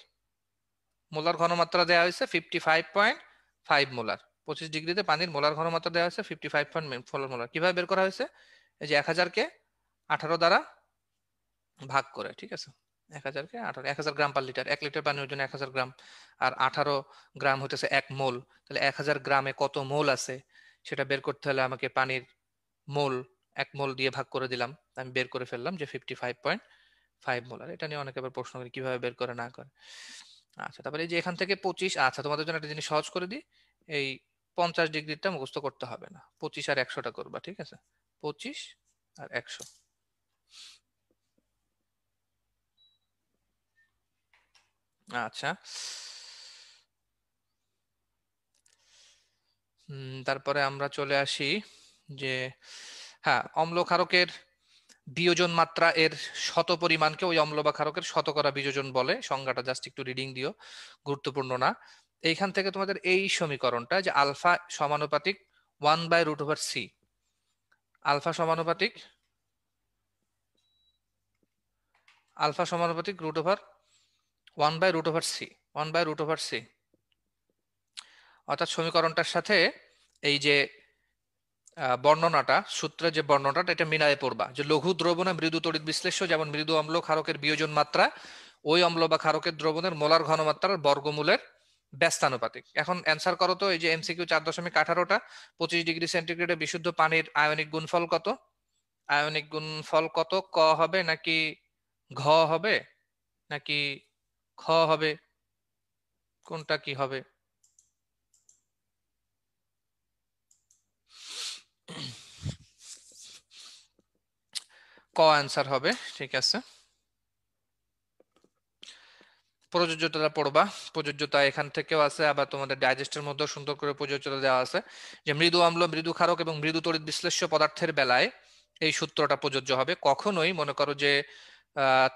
মোলার ঘনমাত্রা দেওয়া হয়েছে 55.5 মোলার। 25 ডিগ্রিতে পানির মোলার ঘনমাত্রা দেওয়া হয়েছে 55.4 মোলার। কিভাবে বের করা হয়েছে? এই যে 1000কে 18 দ্বারা ভাগ করে, ঠিক আছে। 1000কে 18, 1000 গ্রাম পার লিটার। 1 লিটার পানির ওজন 1000 গ্রাম, আর 18 গ্রাম হতেছে 1 মোল। তাহলে 1000 গ্রামে কত মোল আছে সেটা বের করতে হলে আমাকে পানির মোল 1 মোল দিয়ে ভাগ করে দিলাম, আমি বের করে ফেললাম যে 55.5 মোলার। এটা নিয়ে অনেকে আবার প্রশ্ন করে কিভাবে বের করে না করে। আচ্ছা, তারপরে এই যে এখান থেকে 25, আচ্ছা তোমাদের জন্য একটা জিনিস সহজ করে দিই, এই 50 ডিগ্রিটা মুখস্থ করতে হবে না, 25 আর 100টা করবা, ঠিক আছে। 25 আর 100। আচ্ছা, তারপরে আমরা চলে আসি যে হ্যাঁ, অম্ল ক্ষারকের বিয়োজন মাত্রা এর শত পরিমাণকে ওই অম্ল বা ক্ষারকের শতকরা বিয়োজন বলে। সংজ্ঞাটা জাস্ট একটু রিডিং দিও, গুরুত্বপূর্ণ না। এইখান থেকে তোমাদের এই সমীকরণটা যে আলফা সমানুপাতিক 1/√c, আলফা সমানুপাতিক √1/√c, 1/√c, অর্থাৎ সমীকরণটার সাথে এই যে বর্ণনাটা, সূত্রের যে বর্ণনাটা, এটা মিলায়ে পড়বা যে লঘু দ্রবণে মৃদু তড়িৎ বিশ্লেষ্য, যেমন মৃদু অম্ল ক্ষারকের বিয়োজন মাত্রা ওই অম্ল বা ক্ষারকের দ্রবণের মোলার ঘনমাত্রার বর্গমূলের ব্যস্তানুপাতিক। এখন অ্যান্সার করো তো, এই যে এমসিকিউ 4.18টা, 25 ডিগ্রি সেন্টিগ্রেডে বিশুদ্ধ পানির আয়নিক গুণফল কত? আয়নিক গুণফল কত? ক হবে নাকি ঘ হবে নাকি খ হবে, কোনটা কি হবে? ক অ্যান্সার হবে, ঠিক আছে। প্রযোজ্যতা পড়বা। প্রযোজ্যতা এখান থেকেও আছে, আবার তোমাদের ডাইজেস্টের মধ্যেও সুন্দর করে প্রযোজ্যতা দেওয়া আছে যে মৃদু অম্ল, মৃদু ক্ষারক এবং মৃদু তড়িৎ বিশ্লেষ্য পদার্থের বেলায় এই সূত্রটা প্রযোজ্য হবে। কখনোই মনে করো যে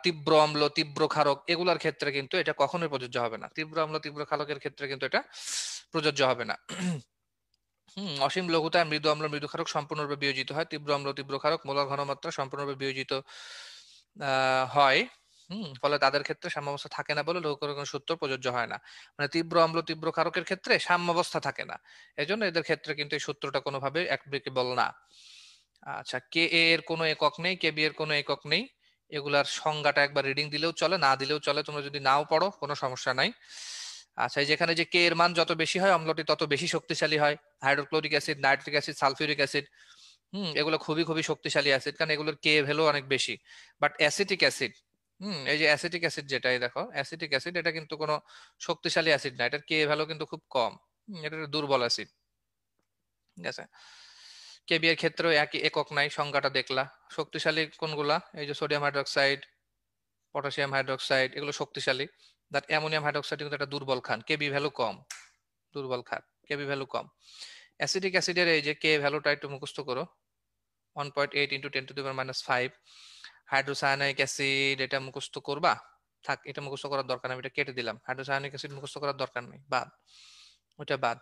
তীব্র অম্ল, তীব্র ক্ষারক এগুলোর ক্ষেত্রে কিন্তু এটা কখনোই প্রযোজ্য হবে না। তীব্র অম্ল, তীব্র ক্ষারকের ক্ষেত্রে কিন্তু এটা প্রযোজ্য হবে না। অসীম লঘুতায় মৃদু অম্ল মৃদু ক্ষারক সম্পূর্ণরূপে বিয়োজিত হয়, তীব্র অম্ল তীব্র ক্ষারক মোলার ঘনমাত্রা সম্পূর্ণরূপে বিয়োজিত হয়। ফলে তাদের ক্ষেত্রে সাম্যাবস্থা থাকে না বলে লঘুকরণ সূত্র প্রযোজ্য হয় না। মানে তীব্র অম্ল তীব্র ক্ষারকের ক্ষেত্রে সাম্যাবস্থা থাকে না, এজন্য এদের ক্ষেত্রে কিন্তু এই সূত্রটা কোনোভাবে অ্যাপ্লিকেবল না। আচ্ছা, কে এ এর কোনো একক নেই, কে বি এর কোনো একক নেই। এগুলার সংজ্ঞাটা একবার রিডিং দিলেও চলে, না দিলেও চলে, তোমরা যদি নাও পড়ো কোনো সমস্যা নাই। আচ্ছা, যেখানে যে কে এর মান যত বেশি হয় অম্লটি তত বেশি শক্তিশালী হয়। Hydrochloric acid, nitric acid, sulphuric acid, এগুলো খুবই খুবই শক্তিশালী অ্যাসিড, কারণ এগুলোর কে ভ্যালু অনেক বেশি। বাট অ্যাসিটিক অ্যাসিড, এই যে অ্যাসিটিক অ্যাসিড যেটা, এই দেখো অ্যাসিটিক অ্যাসিড, এটা কিন্তু কোনো শক্তিশালী অ্যাসিড না, এটার কে ভ্যালু কিন্তু খুব কম। এটা একটা দুর্বল অ্যাসিড, ঠিক আছে। কেবি এর ক্ষেত্রেও একই একক নাই, সংজ্ঞাটা দেখলা। শক্তিশালী কোনগুলা, এই যে সোডিয়াম হাইড্রোক্সাইড, পটাশিয়াম হাইড্রোক্সাইড, এগুলো শক্তিশালী। দ্যাট অ্যামোনিয়াম হাইড্রোক্সাইড কিন্তু একটা দুর্বল খান, কেবি ভ্যালু কম, দুর্বল খান, কেবি ভ্যালু কম। অ্যাসিটিক অ্যাসিডের এই যে কে ভ্যালুটা একটু মুখস্থ করো, 1.8 × 10⁻⁵। হাইড্রোসায়ানিক অ্যাসিড, এটা মুখস্থ করবা, থাক, এটা মুখস্থ করার দরকার নেই, এটা কেটে দিলাম। হাইড্রোসায়ানিক অ্যাসিড মুখস্থ করার দরকার নেই, বাদ, ওটা বাদ।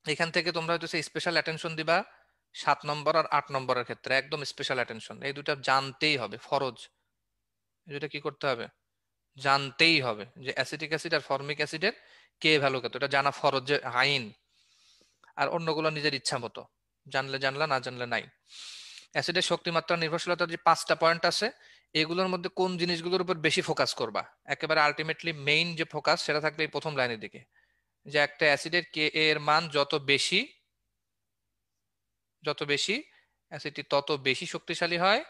এখান থেকে তোমরা হচ্ছে স্পেশাল অ্যাটেনশন দিবা 7 নম্বর আর 8 নম্বরের ক্ষেত্রে, একদম স্পেশাল অ্যাটেনশন, এই দুটা জানতেই হবে, ফরজ। এই দুটা কি করতে হবে, জানতেই হবে, যে অ্যাসিটিক অ্যাসিড আর ফর্মিক অ্যাসিডের কে ভ্যালু কত, এটা জানা ফরজ, যে আইন। আর অন্যগুলো নিজের ইচ্ছা মতো, জানলে জানলা, না জানলে নাই। অ্যাসিডের শক্তিমাত্রা নির্ভরশীলতার যে 5টা পয়েন্ট আছে, এগুলোর মধ্যে কোন জিনিসগুলোর উপর বেশি ফোকাস করবা, একেবারে আলটিমেটলি মেইন যে ফোকাস সেটা থাকবে এই প্রথম লাইনের দিকে, যে একটা অ্যাসিডের কে এর মান যত বেশি, যত বেশি অ্যাসিডটি তত বেশি শক্তিশালী হয়।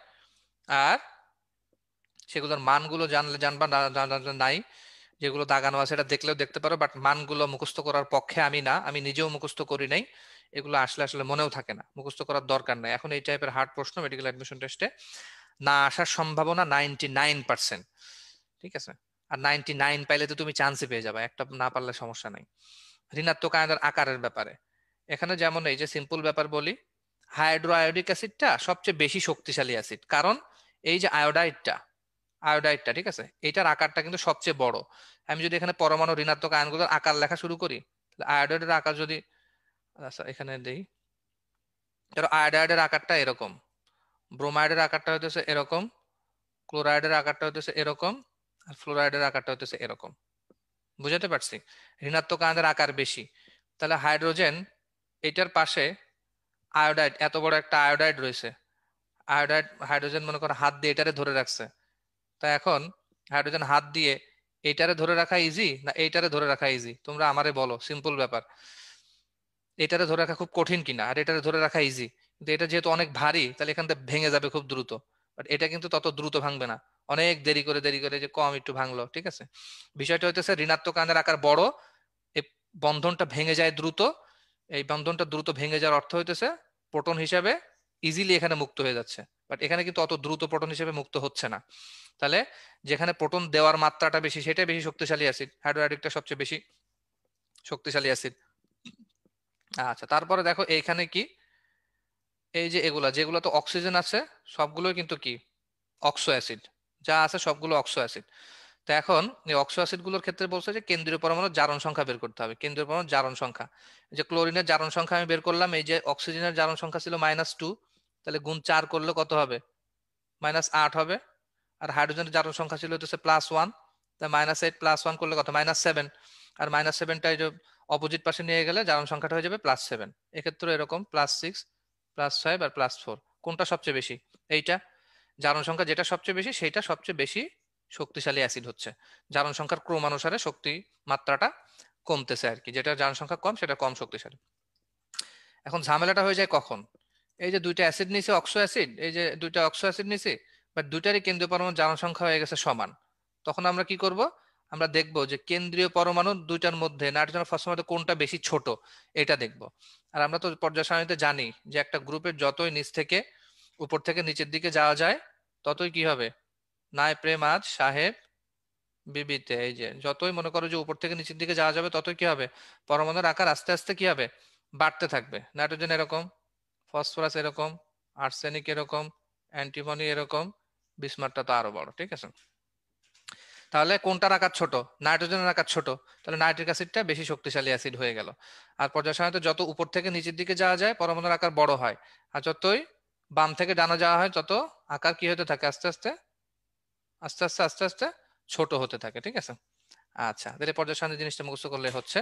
আর সেগুলোর মানগুলো জানলে জানবা, না জানলে নাই। যেগুলো দাগানো আছে এটা দেখলেও দেখতে পারো, বাট মানগুলো মুখস্থ করার পক্ষে আমি না, আমি নিজেও মুখস্থ করি নাই। এগুলো আসলে আসলে মনেও থাকে না, মুখস্থ করার দরকার নাই। এখন এই টাইপের হার্ড প্রশ্ন মেডিকেল অ্যাডমিশন টেস্টে না আসার সম্ভাবনা 99%, ঠিক আছে। আর 99 পাইলে তো তুমি চান্সই পেয়ে যাবে, একটা না পারলে সমস্যা নাই। ঋণাত্মক আয়নের আকারের ব্যাপারে এখানে যেমন এই যে সিম্পল ব্যাপার বলি, হাইড্রো আয়োডিক অ্যাসিডটা সবচেয়ে বেশি শক্তিশালী অ্যাসিড, কারণ এই যে আয়োডাইডটা, ঠিক আছে, এটার আকারটা কিন্তু সবচেয়ে বড়। আমি যদি এখানে পরমাণু ঋণাত্মক আয়নগুলোর আকার লেখা শুরু করি, তাহলে আয়োডাইডের আকার যদি, আচ্ছা এখানে দেই, ধরো আয়োডাইডের আকারটা এরকম, ব্রোমাইডের আকারটা হইতেছে এরকম, ক্লোরাইডের আকারটা হইতেছে এরকম, আর ফ্লোরাইডের আকারটা হইতেছে এরকম। বুঝাতে পারছি, ঋণাত্মক আয়নের আকার বেশি। তাহলে হাইড্রোজেন, এটার পাশে আয়োডাইড, এত বড় একটা আয়োডাইড রয়েছে, আয়োডাইড হাইড্রোজেন মনে করো হাত দিয়ে এটারে ধরে রাখছে। তা এখন হাইড্রোজেন হাত দিয়ে এইটারে ধরে রাখা ইজি না এইটারে ধরে রাখা ইজি, তোমরা আমারে বলো, সিম্পল ব্যাপার। এটারে ধরে রাখা খুব কঠিন কিনা, আর এটারে ধরে রাখা ইজি? কিন্তু এটা যেহেতু অনেক ভারী, তাহলে এখান থেকে ভেঙে যাবে খুব দ্রুত। বাট এটা কিন্তু তত দ্রুত ভাঙবে না, অনেক দেরি করে দেরি করে, যে কম একটু ভাঙলো, ঠিক আছে। বিষয়টা হইতেছে ঋণাত্মক আয়নের আকার বড়, এই বন্ধনটা ভেঙে যায় দ্রুত। এই বন্ধনটা দ্রুত ভেঙে যাওয়ার অর্থ হইতেছে প্রোটন হিসাবে ইজিলি এখানে মুক্ত হয়ে যাচ্ছে, বাট এখানে কিন্তু অত দ্রুত প্রোটন হিসেবে মুক্ত হচ্ছে না। তাহলে যেখানে প্রোটন দেওয়ার মাত্রাটা বেশি সেটাই বেশি শক্তিশালী অ্যাসিড, হাইড্রোআইডিকটা সবচেয়ে বেশি শক্তিশালী অ্যাসিড। আচ্ছা, তারপরে দেখো এইখানে কি, এই যে এগুলা যেগুলো তো অক্সিজেন আছে, সবগুলোই কিন্তু কি অক্সো অ্যাসিড, যা আছে সবগুলো অক্সো অ্যাসিড। তো এখন এই অক্সো অ্যাসিড গুলোর ক্ষেত্রে বলছে যে কেন্দ্রীয় পরমাণুর জারণ সংখ্যা বের করতে হবে, কেন্দ্রীয় পরমাণুর জারণ সংখ্যা। এই যে ক্লোরিনের জারণ সংখ্যা আমি বের করলাম, এই যে অক্সিজেনের জারণ সংখ্যা ছিল -2, তাহলে গুণ 4 করলে কত হবে, -8 হবে। আর হাইড্রোজেনের জারণ সংখ্যা ছিল হচ্ছে +1, তাই -8 +1 করলে কত, -7। আর -7টা এই যে অপোজিট পাশে নিয়ে গেলে জারণ সংখ্যাটা হয়ে যাবে +7। এক্ষেত্রে এরকম +6 +5 আর +4, কোনটা সবচেয়ে বেশি, এইটা। জারণ সংখ্যা যেটা সবচেয়ে বেশি সেটা সবচেয়ে বেশি শক্তিশালী অ্যাসিড হচ্ছে। জারণ সংখ্যার ক্রমানুসারে শক্তি মাত্রাটা কমতেছে আর কি, যেটা জারণ সংখ্যা কম সেটা কম শক্তিশালী। এখন ঝামেলাটা হয়ে যায় কখন, এই যে দুইটা অ্যাসিড নিছে অক্সো অ্যাসিড, এই যে দুইটা অক্সো অ্যাসিড নিছে, বাট দুইটারই কেন্দ্রীয় পরমাণুর জারণ সংখ্যা হয়ে গেছে সমান। তখন আমরা কি করব, আমরা দেখব যে কেন্দ্রীয় পরমাণু দুইটার মধ্যে নাইট্রোজেন আর ফসফরাস মধ্যে কোনটা বেশি ছোট, এটা দেখব। আর আমরা তো পর্যায় সারণীতে জানি যে একটা গ্রুপের যতই নিচ থেকে উপর থেকে নিচের দিকে যাওয়া যায়, ততই কি হবে, নাই প্রেম আজ সাহেব বিবিতে, এই যে যতই মনে করো যে উপর থেকে নিচের দিকে যাওয়া যাবে, ততই কি হবে, পরমাণুর আকার আস্তে আস্তে কি হবে, বাড়তে থাকবে। নাইট্রোজেন এরকম, ফসফরাস এরকম, আর্সেনিক এরকম, অ্যান্টিমনি এরকম, বিসমাথটা তো আরো বড়, ঠিক আছে। তাহলে কোনটার আকার ছোট? নাইট্রোজেনের আকার ছোট, তাহলে নাইট্রিক অ্যাসিডটা বেশি শক্তিশালী অ্যাসিড হয়ে গেল। আর পর্যায় সারণীতে যত উপর থেকে নিচের দিকে যাওয়া যায় পরমাণুর আকার বড় হয়, আর যতই বাম থেকে ডানা যাওয়া হয় তত আকার কি হতে থাকে, আস্তে আস্তে আস্তে আস্তে আস্তে আস্তে ছোট হতে থাকে। ঠিক আছে, আচ্ছা, তাহলে পর্যায় সারণী জিনিসটা মুখস্থ করলে হচ্ছে।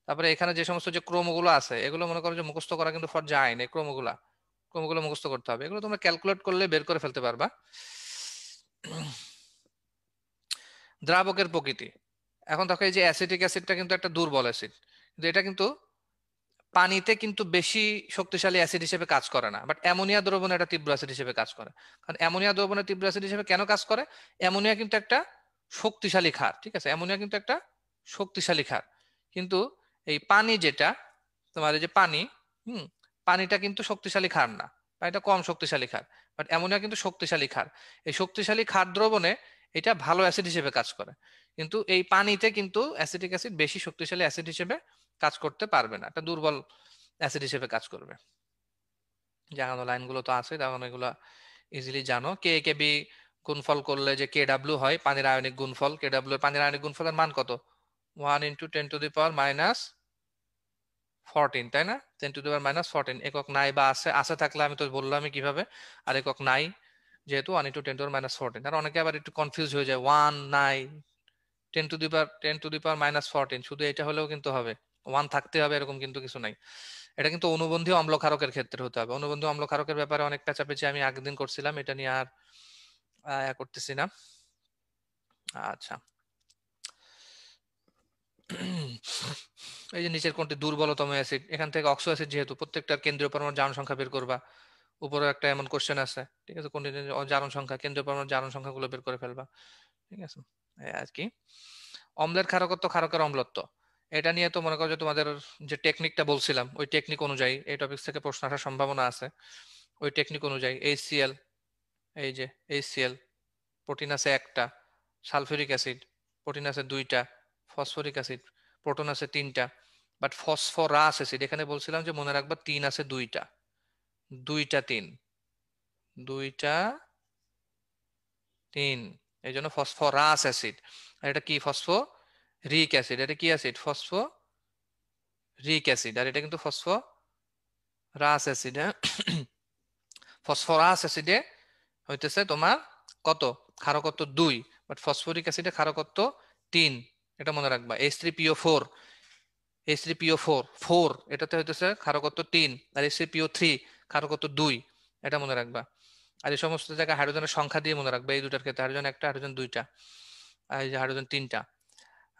তারপরে এখানে যে সমস্ত যে ক্রমগুলো আছে এগুলো মনে করো যে মুখস্থ করা কিন্তু ফর যায় না, ক্রমগুলো মুখস্থ করতে হবে, এগুলো তোমরা ক্যালকুলেট করলে বের করে ফেলতে পারবা। দ্রাবকের প্রকৃতি, এখন দেখো এই যে অ্যাসিটিক অ্যাসিডটা কিন্তু একটা দুর্বল অ্যাসিড, কিন্তু এটা কিন্তু পানিতে কিন্তু বেশি শক্তিশালী অ্যাসিড হিসেবে কাজ করে না, বাট অ্যামোনিয়া দ্রবণে এটা তীব্র অ্যাসিড হিসেবে কাজ করে। কারণ অ্যামোনিয়া দ্রবণে তীব্র অ্যাসিড হিসেবে কেন কাজ করে? অ্যামোনিয়া কিন্তু একটা শক্তিশালী ক্ষার, ঠিক আছে, অ্যামোনিয়া কিন্তু একটা শক্তিশালী ক্ষার, কিন্তু এই পানি যেটা তোমার এই যে পানি, হুম, পানিটা কিন্তু শক্তিশালী ক্ষার না, পানিটা কম শক্তিশালী ক্ষার, বাট অ্যামোনিয়া কিন্তু শক্তিশালী ক্ষার। এই শক্তিশালী ক্ষার দ্রবণে এটা ভালো অ্যাসিড হিসেবে কাজ করে, কিন্তু এই পানিতে কিন্তু অ্যাসিটিক অ্যাসিড বেশি শক্তিশালী অ্যাসিড হিসেবে কাজ করতে পারবে না, একটা দুর্বল অ্যাসিড হিসেবে কাজ করবে। জানানো লাইনগুলো তো আছে, তখন এগুলো ইজিলি জানো। কে কে বি গুণফল করলে যে কে ডাব্লিউ হয় পানির আয়নিক গুণফল, কে ডাব্লিউ এর পানির আয়নিক গুণফলের মান কত? 1 × 10⁻14, তাই না? 10⁻14 একক নাই বা আছে, আছে থাকলে আমি তো বললামই কিভাবে, আর একক নাই যেহেতু 1 × 10⁻14। আর অনেকে আবার একটু কনফিউজ হয়ে যায়, 1 নাই, 10⁻14, শুধু এটা হলেও কিন্তু হবে, 1 থাকতে হবে এরকম কিন্তু কিছু নাই। এটা কিন্তু অনুবন্ধী অম্লক্ষারকের ক্ষেত্রে হতে হবে। অনুবন্ধী অম্লক্ষারকের ব্যাপারে অনেক পেঁচাপেচি আমি আগের দিন করছিলাম, এটা নিয়ে আর করতেছি না। আচ্ছা, এই যে নিচের কোনটি দুর্বলতম অ্যাসিড, এখান থেকে অক্সো অ্যাসিড, যেহেতু প্রত্যেকটার কেন্দ্রীয় পরমাণুর জারণ সংখ্যা বের করবা, উপরে একটা এমন কোশ্চেন আছে, ঠিক আছে, কোনটি জারণ সংখ্যা, কেন্দ্রীয় পরমাণুর জারণ সংখ্যাগুলো বের করে ফেলবা, ঠিক আছে, এই আর কি। অম্লের ক্ষারকত্ব, ক্ষারকের অম্লত্ব, এটা নিয়ে তো মনে করো যে তোমাদের যে টেকনিকটা বলছিলাম ওই টেকনিক অনুযায়ী এই টপিক থেকে প্রশ্ন আসার সম্ভাবনা আছে। ওই টেকনিক অনুযায়ী HCl, এই যে HCl, প্রোটিন আছে একটা, সালফিউরিক অ্যাসিড প্রোটিন আছে দুইটা, ফসফরিক অ্যাসিড প্রোটন আছে তিনটা, বাট ফসফরাস অ্যাসিড এখানে বলছিলাম যে মনে রাখবা তিন আছে দুইটা, দুইটা তিন, দুইটা তিন, এই জন্য ফসফরাস অ্যাসিড। আর এটা কি? Phosphoric acid. এটা কি অ্যাসিড? Phosphoric acid. আর এটা কিন্তু ফসফরাস অ্যাসিড। হ্যাঁ, ফসফরাস অ্যাসিডে হইতেছে তোমার কত? ক্ষারকত্ব 2, বাট ফসফরিক অ্যাসিডে ক্ষারকত্ব 3, এটা মনে রাখবা। H3PO4, H3PO4 4, এটাতে হইতেছে ক্ষারকত্ব 3, আর H3PO3 ক্ষারকত্ব 2, এটা মনে রাখবা। আর এই সমস্ত জায়গায় হাইড্রোজেনের সংখ্যা দিয়ে মনে রাখবা, এই দুটার ক্ষেত্রে হাইড্রোজেন একটা, হাইড্রোজেন দুইটা, আর এই যে হাইড্রোজেন তিনটা।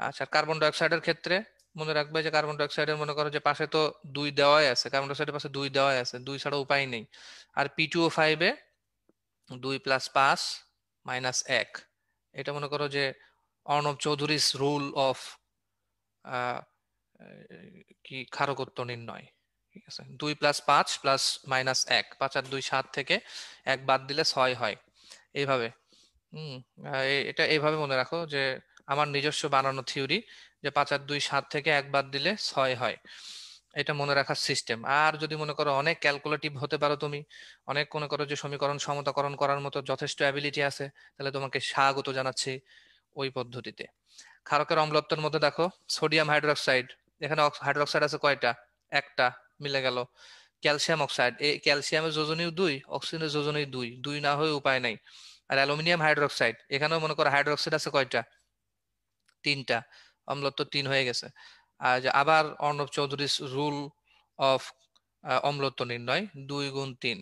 আচ্ছা, কার্বন ডাইঅক্সাইডের ক্ষেত্রে মনে রাখবে যে কার্বন ডাইঅক্সাইডের মনে করো যে পাশে তো 2 দেওয়াই আছে, কার্বন ডাইঅক্সাইডের পাশে 2 দেওয়াই আছে, 2 ছাড়া উপায় নেই। আর P2O5 এ 2 + 5 - 1, এটা মনে করো যে অর্ণব চৌধুরীর রুল অফ কি ক্ষারকত্ব নির্ণয়, ঠিক আছে। 2 + 5 + -1, 5 আর 2 7 থেকে 1 বাদ দিলে 6 হয়, এইভাবে। হুম, এটা এইভাবে মনে রাখো যে আমার নিজস্ব বানানো থিওরি, যে 5 আর 2 7 থেকে 1 বাদ দিলে 6 হয়, এটা মনে রাখার সিস্টেম। আর যদি মনে করো অনেক ক্যালকুলেটিভ হতে পারো তুমি, অনেক মনে করো যে সমীকরণ সমতাকরণ করার মতো যথেষ্ট অ্যাবিলিটি আছে, তাহলে তোমাকে স্বাগত জানাচ্ছি ওই পদ্ধতিতে। ক্ষারকের অম্লত্বের মধ্যে দেখো সোডিয়াম হাইড্রোক্সাইড, এখানে হাইড্রোক্সাইড আছে কয়টা? একটা, মিলে গেল। ক্যালসিয়াম অক্সাইড, এই ক্যালসিয়ামের যোজনীয় 2, অক্সিজেনের যোজনীয় 2, 2 না হয়ে উপায় নাই। আর অ্যালুমিনিয়াম হাইড্রোক্সাইড, এখানেও মনে করো হাইড্রোক্সাইড আছে কয়টা? 3টা, অম্লত্ব 3 হয়ে গেছে। আর যে আবার অর্ণব চৌধুরীর রুল অফ অম্লত্ব নির্ণয়, 2 × 3,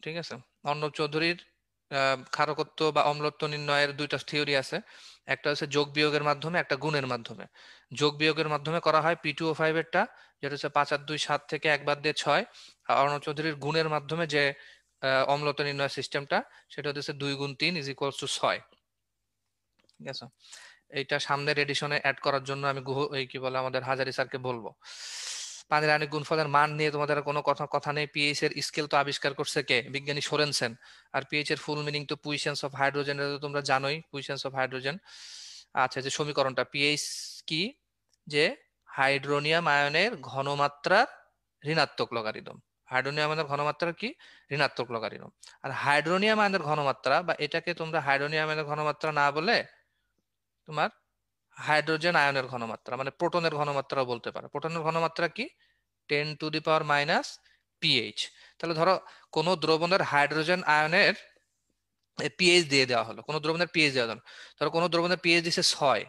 ঠিক আছে। অর্ণব চৌধুরীর ক্ষারকত্ব বা অম্লত্ব নির্ণয়ের দুইটা থিওরি আছে, একটা হচ্ছে যোগ বিয়োগের মাধ্যমে, একটা গুণের মাধ্যমে। যোগ বিয়োগের মাধ্যমে করা হয় P2O5 এরটা, যেটা হচ্ছে 5 আর 2 7 থেকে 1 বাদ দিয়ে 6। আর অর্ণব চৌধুরীর গুণের মাধ্যমে যে অম্লত্ব নির্ণয় সিস্টেমটা, সেটা হচ্ছে 2 × 3 = 6, ঠিক আছে। এইটা সামনের এডিশনে অ্যাড করার জন্য আমি এই কি বলে আমাদের হাজারি স্যারকে বলবো। পানির আয়নিক গুণফলের মান নিয়ে তোমাদের কোনো কথা নেই। পিএইচ এর স্কেল তো আবিষ্কার করছে কে? বিজ্ঞানী সোরেনসেন। আর পিএইচ এর ফুল মিনিং তো পুইসেন্স অফ হাইড্রোজেন, এটা তো তোমরা জানোই, পুইসেন্স অফ হাইড্রোজেন। আচ্ছা, যে সমীকরণটা পিএইচ কি? যে হাইড্রোনিয়াম আয়নের ঘনমাত্রার ঋণাত্মক লগারিদম, হাইড্রোনিয়াম আয়নের ঘনমাত্রা কি ঋণাত্মক লগারিদম। আর হাইড্রোনিয়াম আয়নের ঘনমাত্রা বা এটাকে তোমরা হাইড্রোনিয়াম আয়নের ঘনমাত্রা না বলে তোমার হাইড্রোজেন আয়নের ঘনমাত্রা মানে প্রোটনের ঘনমাত্রাও বলতে পারো। প্রোটনের ঘনমাত্রা কি 10⁻⁻⁻, পিএইচ। তাহলে ধরো কোনো দ্রবণের হাইড্রোজেন আয়নের পিএইচ দিয়ে দেওয়া হলো, কোনো দ্রবণের পিএইচ দেওয়া হলো, ধরো কোনো দ্রবণের পিএইচ দিছে 6,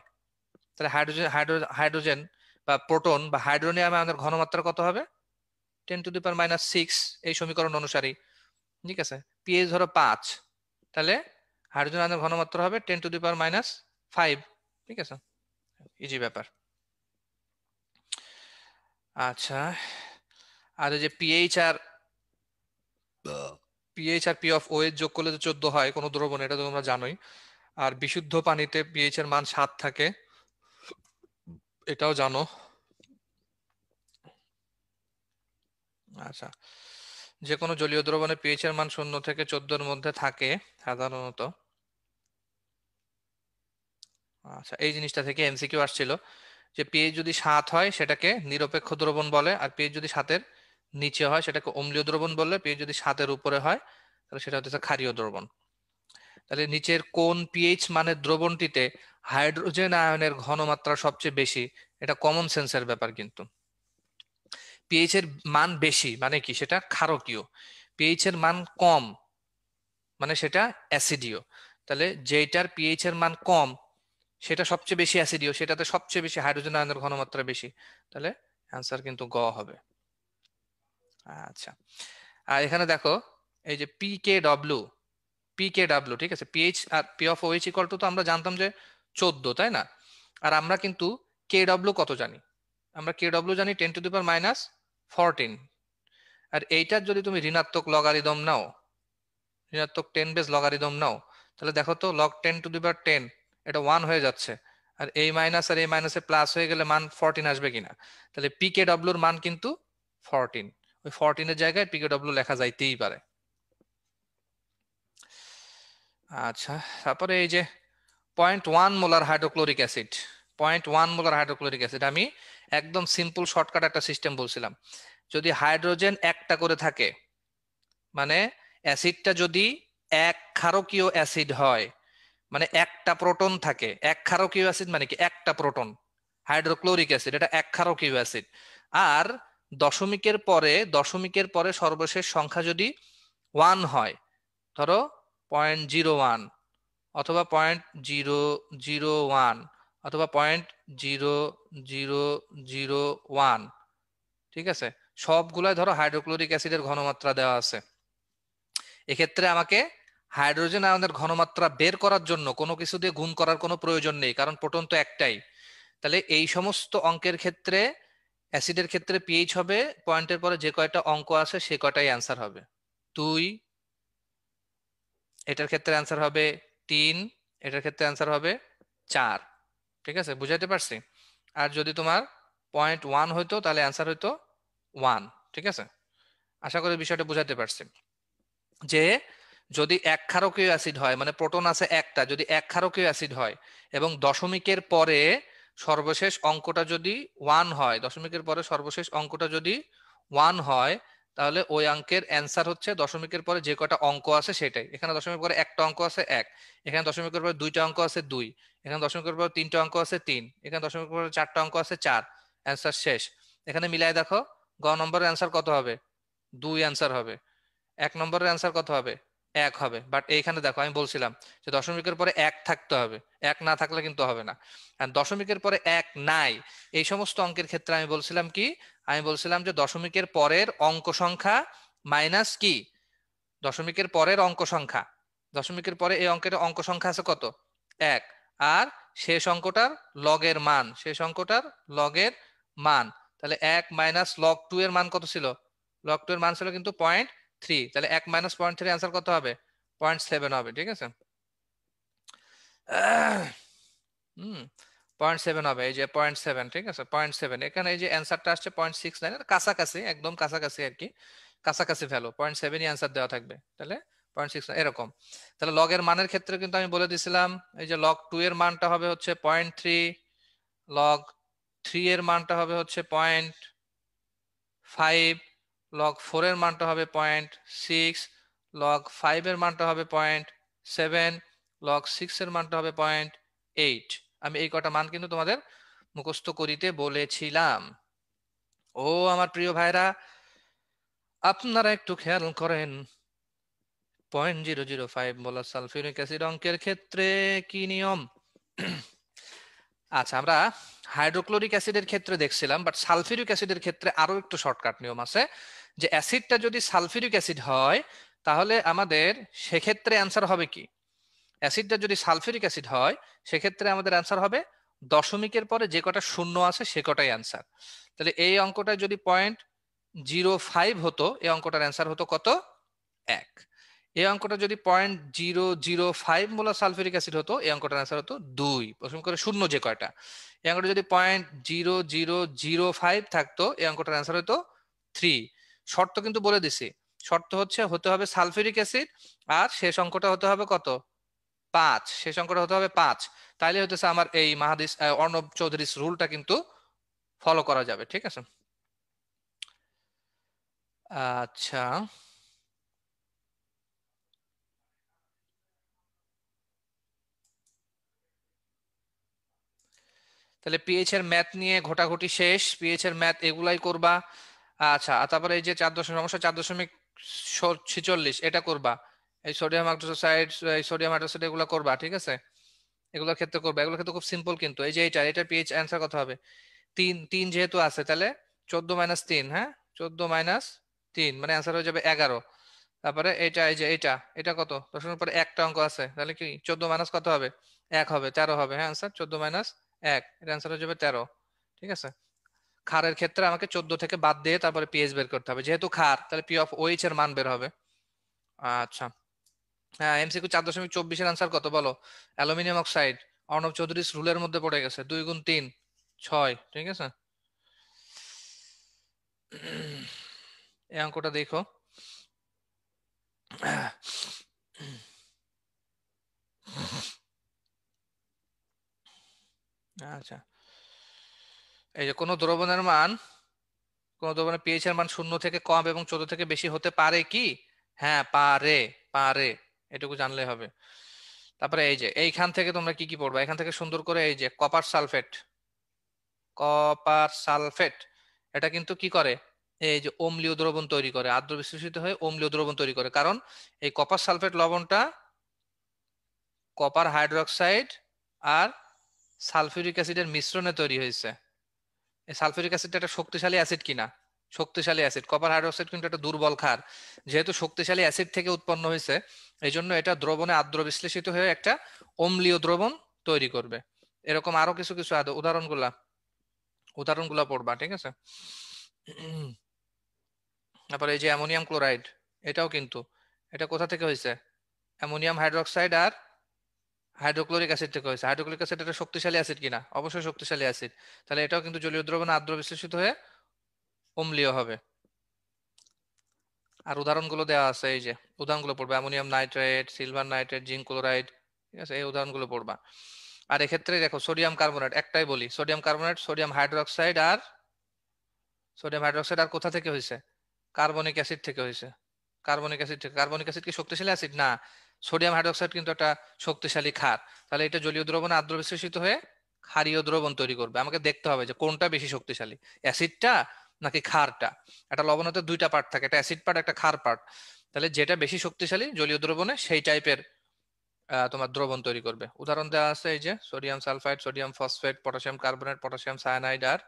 তাহলে হাইড্রোজেন হাইড্রোজেন বা প্রোটন বা হাইড্রোনিয়াম আয়নের ঘনমাত্রা কত হবে 10⁻⁻6 এই সমীকরণ অনুসারে, ঠিক আছে। পিএইচ ধরো 5, তাহলে হাইড্রোজেন আয়নের ঘনমাত্রা হবে 10⁻⁵, ঠিক আছে, ইজি ব্যাপার। আচ্ছা, আর এই যে পিএইচ আর পি অফ ও এর যোগ করলে তো 14 হয় কোনো দ্রবণ, এটা তো তোমরা জানোই। আর বিশুদ্ধ পানিতে পিএইচ এর মান 7 থাকে, এটাও জানো। আচ্ছা, যে কোনো জলীয় দ্রবণে পিএইচ এর মান 0 থেকে 14 এর মধ্যে থাকে সাধারণত। আচ্ছা, এই জিনিসটা থেকে এমসিকিউ আসছিল যে পিএইচ যদি 7 হয় সেটাকে নিরপেক্ষ দ্রবণ বলে, আর পিএইচ যদি 7 এর নিচে হয় সেটাকে অম্লীয় দ্রবণ বলে, পিএইচ যদি 7 এর উপরে হয় তাহলে সেটা হচ্ছে ক্ষারীয় দ্রবণ। তাহলে নিচের কোন পিএইচ মানের দ্রবণটিতে হাইড্রোজেন আয়নের ঘনমাত্রা সবচেয়ে বেশি? এটা কমন সেন্সের ব্যাপার, কিন্তু পিএইচ এর মান বেশি মানে কি সেটা ক্ষারকীয়, পিএইচ এর মান কম মানে সেটা অ্যাসিডীয়। তাহলে যেটার পিএইচ এর মান কম সেটা সবচেয়ে বেশি অ্যাসিডীয়, সেটাতে সবচেয়ে বেশি হাইড্রোজেন আয়নের ঘনমাত্রা বেশি, তাহলে অ্যান্সার কিন্তু গ হবে। আচ্ছা, আর এখানে দেখো এই যে পিকে ডব্লিউ, ঠিক আছে, পিএইচ আর P of OH equal to তো আমরা জানতাম যে 14, তাই না? আর আমরা কিন্তু কে ডব্লিউ কত জানি? আমরা কে ডব্লিউ জানি 10⁻14। আর এইটার যদি তুমি ঋণাত্মক লগারিদম নাও, ঋণাত্মক 10 বেস লগারিদম নাও, তাহলে দেখো তো লগ 10⁻10 এটা 1 হয়ে যাচ্ছে, আর এই মাইনাস আর এই মাইনাসে প্লাস হয়ে গেলে মান 14 আসবে কিনা? তাহলে পিকে ডব্লিউর মান কিন্তু 14, ওই 14 এর জায়গায় পিকে ডব্লিউ লেখা যাইতেই পারে। আচ্ছা, তারপরে এই যে 0.1 molar hydrochloric acid, 0.1 molar hydrochloric acid আমি একদম সিম্পল শর্টকাট একটা সিস্টেম বলছিলাম। যদি হাইড্রোজেন একটা করে থাকে, মানে অ্যাসিডটা যদি এক ক্ষারকীয় অ্যাসিড হয়, মানে একটা প্রোটন থাকে, এক ক্ষারকীয় অ্যাসিড মানে কি একটা প্রোটন, হাইড্রোক্লোরিক অ্যাসিড এটা এক ক্ষারকীয় অ্যাসিড। আর দশমিকের পরে সর্বশেষ সংখ্যা যদি 1 হয়, ধরো 0.01 অথবা 0.001 অথবা 0.0001, ঠিক আছে, সবগুলাই ধরো হাইড্রোক্লোরিক অ্যাসিডের ঘনমাত্রা দেওয়া আছে। এক্ষেত্রে আমাকে হাইড্রোজেন আয়নের ঘনমাত্রা বের করার জন্য কোনো কিছু দিয়ে গুণ করার কোনো প্রয়োজন নেই, কারণ প্রোটন তো একটাই। তাহলে এই সমস্ত অঙ্কের ক্ষেত্রে, অ্যাসিডের ক্ষেত্রে পিএইচ হবে পয়েন্টের পরে যে কয়টা অঙ্ক আছে সে কয়টাই অ্যান্সার হবে। 2, এটার ক্ষেত্রে অ্যান্সার হবে 3, এটার ক্ষেত্রে অ্যান্সার হবে 4, ঠিক আছে, বুঝাইতে পারছি? আর যদি তোমার 0.1 হইতো তাহলে অ্যান্সার হইতো 1, ঠিক আছে। আশা করি বিষয়টা বুঝাতে পারছি যে যদি এক ক্ষারকীয় অ্যাসিড হয়, মানে প্রোটন আছে একটা, যদি এক ক্ষারকীয় অ্যাসিড হয় এবং দশমিকের পরে সর্বশেষ অঙ্কটা যদি 1 হয়, দশমিকের পরে সর্বশেষ অঙ্কটা যদি 1 হয়, তাহলে ওই অঙ্কের অ্যান্সার হচ্ছে দশমিকের পরে যে কটা অঙ্ক আছে সেটাই। এখানে দশমিকের পরে একটা অঙ্ক আছে 1, এখানে দশমিকের পরে দুইটা অঙ্ক আছে 2, এখানে দশমিকের পরে তিনটা অঙ্ক আছে 3, এখানে দশমিকের পরে চারটা অঙ্ক আছে 4, অ্যান্সার শেষ। এখানে মিলাই দেখো গ নম্বরের অ্যান্সার কত হবে? 2 অ্যান্সার হবে। 1 নম্বরের অ্যান্সার কত হবে? 1 হবে। বাট এইখানে দেখো আমি বলছিলাম যে দশমিকের পরে 1 থাকতে হবে, 1 না থাকলে কিন্তু হবে না। আর দশমিকের পরে 1 নাই, এই সমস্ত অঙ্কের ক্ষেত্রে আমি বলছিলাম কি, আমি বলছিলাম যে দশমিকের পরের অঙ্ক সংখ্যা মাইনাস কি, দশমিকের পরের অঙ্ক সংখ্যা, দশমিকের পরে এই অঙ্কের অঙ্ক সংখ্যা আছে কত? 1, আর শেষ অঙ্কটার লগের মান, শেষ অঙ্কটার লগের মান। তাহলে 1 মাইনাস লগ 2 এর মান কত ছিল? লগ 2 এর মান ছিল কিন্তু 0.3, তাহলে 1 মাইনাস 0.3 অ্যান্সার কত হবে? 0.7 হবে, ঠিক আছে। হুম, 0.7 হবে, এই যে 0.7, ঠিক আছে, 0.7। এখানে এই যে অ্যান্সারটা আসছে 0.69, কাছাকাছি, একদম কাছাকাছি আর কি, কাছাকাছি ভ্যালু 0.7ই অ্যান্সার দেওয়া থাকবে, তাহলে 0.6 এরকম। তাহলে লগের মানের ক্ষেত্রে কিন্তু আমি বলে দিছিলাম এই যে লগ 2 এর মানটা হবে হচ্ছে 0.3, লগ 3 এর মানটা হবে হচ্ছে 0.5, লগ 4 এর মানটা হবে 0.6, লগ 5 এর মানটা হবে 0.7, লগ 6 এর মানটা হবে 0.8। আমি এই কটা মান কিন্তু তোমাদের মুখস্থ করিতে বলেছিলাম। ও আমার প্রিয় ভাইরা, আপনারা একটু খেয়াল করেন 0.005 বলা সালফিউরিক অ্যাসিড অঙ্কের ক্ষেত্রে কি নিয়ম। আচ্ছা, আমরা হাইড্রোক্লোরিক অ্যাসিডের ক্ষেত্রে দেখছিলাম, বাট সালফিউরিক অ্যাসিডের ক্ষেত্রে আরো একটু শর্টকাট নিয়ম আছে, যে অ্যাসিডটা যদি সালফিউরিক অ্যাসিড হয় তাহলে আমাদের সেক্ষেত্রে অ্যান্সার হবে কি, অ্যাসিডটা যদি সালফিউরিক অ্যাসিড হয় সেক্ষেত্রে আমাদের অ্যান্সার হবে দশমিকের পরে যে কটা শূন্য আছে সে কটাই অ্যান্সার। তাহলে এই অঙ্কটা যদি 0.05 হতো, এই অঙ্কটার অ্যান্সার হতো কত, 1। এই অঙ্কটা যদি 0.005 মোলার সালফিউরিক অ্যাসিড হতো, এই অঙ্কটার অ্যান্সার হতো 2, প্রথম করে শূন্য যে কয়টা। এই অঙ্কটা যদি 0.0005 থাকতো, এই অঙ্কটার অ্যান্সার হতো 3। শর্ত কিন্তু বলে দিছি, শর্ত হচ্ছে হতে হবে সালফিউরিক অ্যাসিড, আর শেষ অঙ্কটা হতে হবে কত, 5, শেষ অঙ্কটা হতে হবে 5। তাইলে হতেছে আমার এই মাহাদিস অর্ণব চৌধুরীর রুলটা কিন্তু ফলো করা যাবে, ঠিক আছে। আচ্ছা, তাহলে পিএইচ এর ম্যাথ নিয়ে ঘোটাঘুটি শেষ, পিএইচ এর ম্যাথ এগুলাই করবা। আচ্ছা, আর তারপরে এই যে 4.46 এটা করবা, এই সোডিয়াম হাইড্রোক্সাইড, এই সোডিয়াম হাইড্রোক্সাইড এগুলো করবা, ঠিক আছে, এগুলোর ক্ষেত্রে করবা। এগুলোর ক্ষেত্রে খুব সিম্পল, কিন্তু এই যে এটার পিএইচ অ্যান্সার কত হবে, 3 3 যেহেতু আছে তাহলে 14 - 3, হ্যাঁ 14 - 3 মানে অ্যান্সার হয়ে যাবে 11। তারপরে এটা, এই যে এটা কত, দশের পরে একটা অঙ্ক আছে, তাহলে কি 14 মাইনাস কত হবে, 1 হবে, 13 হবে, হ্যাঁ অ্যান্সার 14 - 1, এর অ্যান্সার হয়ে যাবে 13, ঠিক আছে। ক্ষারের ক্ষেত্রে আমাকে 14 থেকে বাদ দিয়ে তারপরে পিএইচ বের করতে হবে, যেহেতু ক্ষার তাহলে পি অফ ওএইচ এর মান বের হবে। আচ্ছা, হ্যাঁ এমসিকিউ 4.24 এর আনসার কত বলো, অ্যালুমিনিয়াম অক্সাইড, অর্ণব চৌধুরীর রুলের মধ্যে পড়ে গেছে, 2 গুণ 3 6, ঠিক আছে। এই অঙ্কটা দেখো। আচ্ছা, এই যে কোন দ্রবণের পিএইচ এর মান 0 থেকে কম এবং 14 থেকে বেশি হতে পারে কি, হ্যাঁ পারে, পারে, এটুকু জানলে হবে। তারপরে এই যে এইখান থেকে তোমরা কি কি পড়বা, এখান থেকে সুন্দর করে এই যে কপার সালফেট, কপার সালফেট এটা কিন্তু কি করে, এই যে অম্লীয় দ্রবণ তৈরি করে, আদ্র বিশ্লেষিত হয়ে অম্লীয় দ্রবণ তৈরি করে, কারণ এই কপার সালফেট লবণটা কপার হাইড্রোক্সাইড আর সালফিউরিক অ্যাসিডের মিশ্রণে তৈরি হয়েছে। এই সালফিউরিক অ্যাসিডটা একটা শক্তিশালী অ্যাসিড কিনা, শক্তিশালী অ্যাসিড, কপার হাইড্রোক্সাইড কিন্তু একটা দুর্বল ক্ষার, যেহেতু শক্তিশালী অ্যাসিড থেকে উৎপন্ন হয়েছে এই জন্য এটা দ্রবণে আদ্র বিশ্লেষিত হয়ে একটা অম্লীয় দ্রবণ তৈরি করবে। এরকম আরো কিছু কিছু উদাহরণগুলা পড়বা, ঠিক আছে। তারপরে এই যে অ্যামোনিয়াম ক্লোরাইড, এটাও কিন্তু, এটা কোথা থেকে হয়েছে, অ্যামোনিয়াম হাইড্রোক্সাইড আর হাইড্রোক্লোরিক অ্যাসিড থেকে হয়েছে। হাইড্রোক্লোরিক অ্যাসিড একটা শক্তিশালী অ্যাসিড কিনা, অবশ্যই শক্তিশালী অ্যাসিড, তাহলে এটাও কিন্তু জলীয় দ্রবণে আদ্র বিশ্লেষিত হয়ে অম্লীয় হবে। আর উদাহরণগুলো দেওয়া আছে, এই যে উদাহরণগুলো পড়বে, ammonium nitrate, silver nitrate, zinc chloride, ঠিক আছে, এই উদাহরণগুলো পড়বা। আর এক্ষেত্রে দেখো সোডিয়াম কার্বনেট, একটাই বলি, সোডিয়াম কার্বনেট, সোডিয়াম হাইড্রোক্সাইড আর কোথা থেকে হয়েছে, কার্বনিক অ্যাসিড থেকে হয়েছে, কার্বনিক অ্যাসিড থেকে। কার্বনিক অ্যাসিড কি শক্তিশালী অ্যাসিড না, সোডিয়াম হাইড্রোক্সাইড কিন্তু একটা শক্তিশালী ক্ষার, তাহলে এটা জলীয় দ্রবণে আদ্র বিশ্লেষিত হয়ে ক্ষারীয় দ্রবণ তৈরি করবে। আমাকে দেখতে হবে যে কোনটা বেশি শক্তিশালী, অ্যাসিডটা নাকি ক্ষারটা। একটা লবণাতে দুইটা পার্ট থাকে, একটা অ্যাসিড পার্ট একটা ক্ষার পার্ট, তাহলে যেটা বেশি শক্তিশালী জলীয় দ্রবণে সেই টাইপের তোমার দ্রবণ তৈরি করবে। উদাহরণ দেওয়া আছে এই যে sodium sulphide, sodium phosphate, potassium carbonate, potassium cyanide আর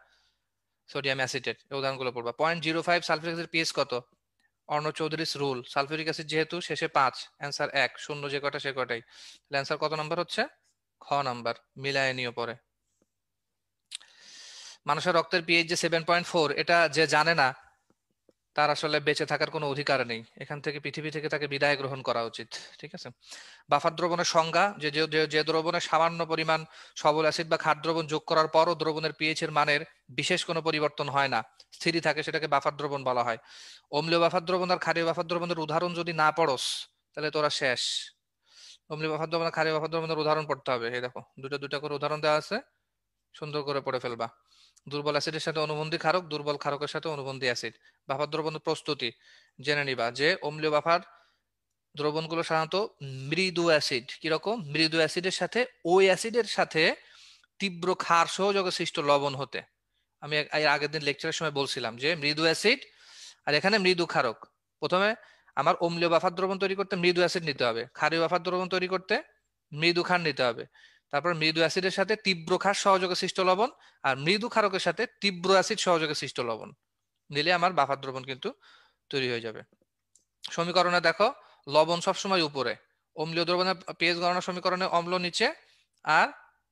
সোডিয়াম অ্যাসিটেট, এই উদাহরণগুলো পড়বা। 0.05 সালফিউরিক অ্যাসিড পিএইচ কত, অর্ণব চৌধুরীর রুল, সালফিউরিক অ্যাসিড যেহেতু শেষে 5, অ্যান্সার 1, শূন্য যে কটা সে কটাই, তাহলে অ্যান্সার কত নাম্বার হচ্ছে, খ নাম্বার, মিলায় নিও পরে। মানুষের রক্তের পিএইচ যে 7.4, এটা যে জানে না তার আসলে বেঁচে থাকার কোনো অধিকার নেই, এখান থেকে পৃথিবী থেকে তাকে বিদায় গ্রহণ করা উচিত, ঠিক আছে। বাফার দ্রবণের সংজ্ঞা, যে দ্রবণে সামান্য পরিমাণ সবল অ্যাসিড বা ক্ষার দ্রবণ যোগ করার পরও দ্রবণের পিএইচ এর মানের বিশেষ কোনো পরিবর্তন হয় না, স্থিরই থাকে, সেটাকে বাফার দ্রবণ বলা হয়। অম্লীয় বাফার দ্রবণ আর ক্ষারীয় বাফার দ্রবণের উদাহরণ যদি না পড়স তাহলে তোরা শেষ। অম্লীয় বাফার দ্রবণ আর ক্ষারীয় বাফার দ্রবণের উদাহরণ পড়তে হবে, এই দেখো দুটা দুটা করে উদাহরণ দেওয়া আছে, সুন্দর করে পড়ে ফেলবা। দুর্বল অ্যাসিডের সাথে অনুবন্ধী ক্ষারক, দুর্বল ক্ষারকের সাথে অনুবন্ধী অ্যাসিড। বাফার দ্রবণের প্রস্তুতি জেনে নিবা যে অম্লীয় বাফার দ্রবণগুলো সাধারণত মৃদু অ্যাসিড, কিরকম মৃদু অ্যাসিডের সাথে ওই অ্যাসিডের সাথে তীব্র ক্ষার সহযোগে সৃষ্ট লবণ হতে। আমি এর আগের দিন লেকচারের সময় বলছিলাম যে মৃদু অ্যাসিড আর এখানে মৃদু ক্ষারক। প্রথমে আমার অম্লীয় বাফার দ্রবণ তৈরি করতে মৃদু অ্যাসিড নিতে হবে, ক্ষারীয় বাফার দ্রবণ তৈরি করতে মৃদু ক্ষার নিতে হবে। তারপর মৃদু অ্যাসিডের সাথে তীব্র ক্ষার সহযোগে সৃষ্ট লবণ আর মৃদু ক্ষারকের সাথে তীব্র অ্যাসিড সহযোগে সৃষ্ট লবণ নিলে আমার বাফার দ্রবণ কিন্তু তৈরি হয়ে যাবে। সমীকরণে দেখো লবণ সবসময় উপরে, অম্লীয় দ্রবণের পিএইচ গণনা সমীকরণে অম্ল নিচে, আর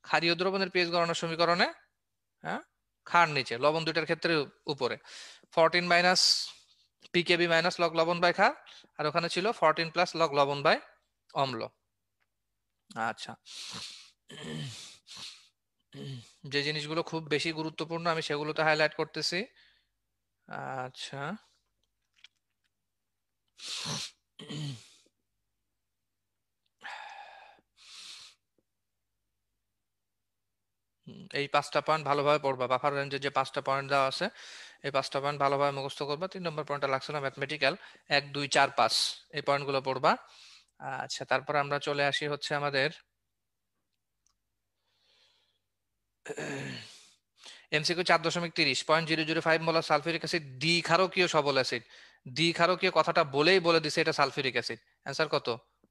ক্ষারীয় দ্রবণের পিএইচ গণনা সমীকরণে হ্যাঁ ক্ষার নিচে, লবণ দুইটার ক্ষেত্রে উপরে। 14 মাইনাস পিকেবি মাইনাস লগ লবণ বাই ক্ষার, আর ওখানে ছিল 14 প্লাস লগ লবণ বাই অম্ল। আচ্ছা, যে জিনিসগুলো খুব বেশি গুরুত্বপূর্ণ আমি সেগুলোতে হাইলাইট করতেছি। আচ্ছা, এই 5টা পয়েন্ট ভালোভাবে পড়বা। বাফার রেঞ্জের যে 5টা পয়েন্ট দেওয়া আছে এই 5টা পয়েন্ট ভালোভাবে মুখস্থ করবা। 3 নম্বর পয়েন্টটা লাগছে না ম্যাথমেটিক্যাল 1 2 4 5, এই পয়েন্টগুলো পড়বা। আচ্ছা, তারপর আমরা চলে আসি হচ্ছে আমাদের এমসিকিউ 4.30 0.005 মোলার সালফিউরিক অ্যাসিড দ্বিক্ষারকীয় সবল অ্যাসিড। দ্বিক্ষারকীয় কথাটা বলেই বলে দিছে এটা সালফিউরিক অ্যাসিড। অ্যান্সার কত?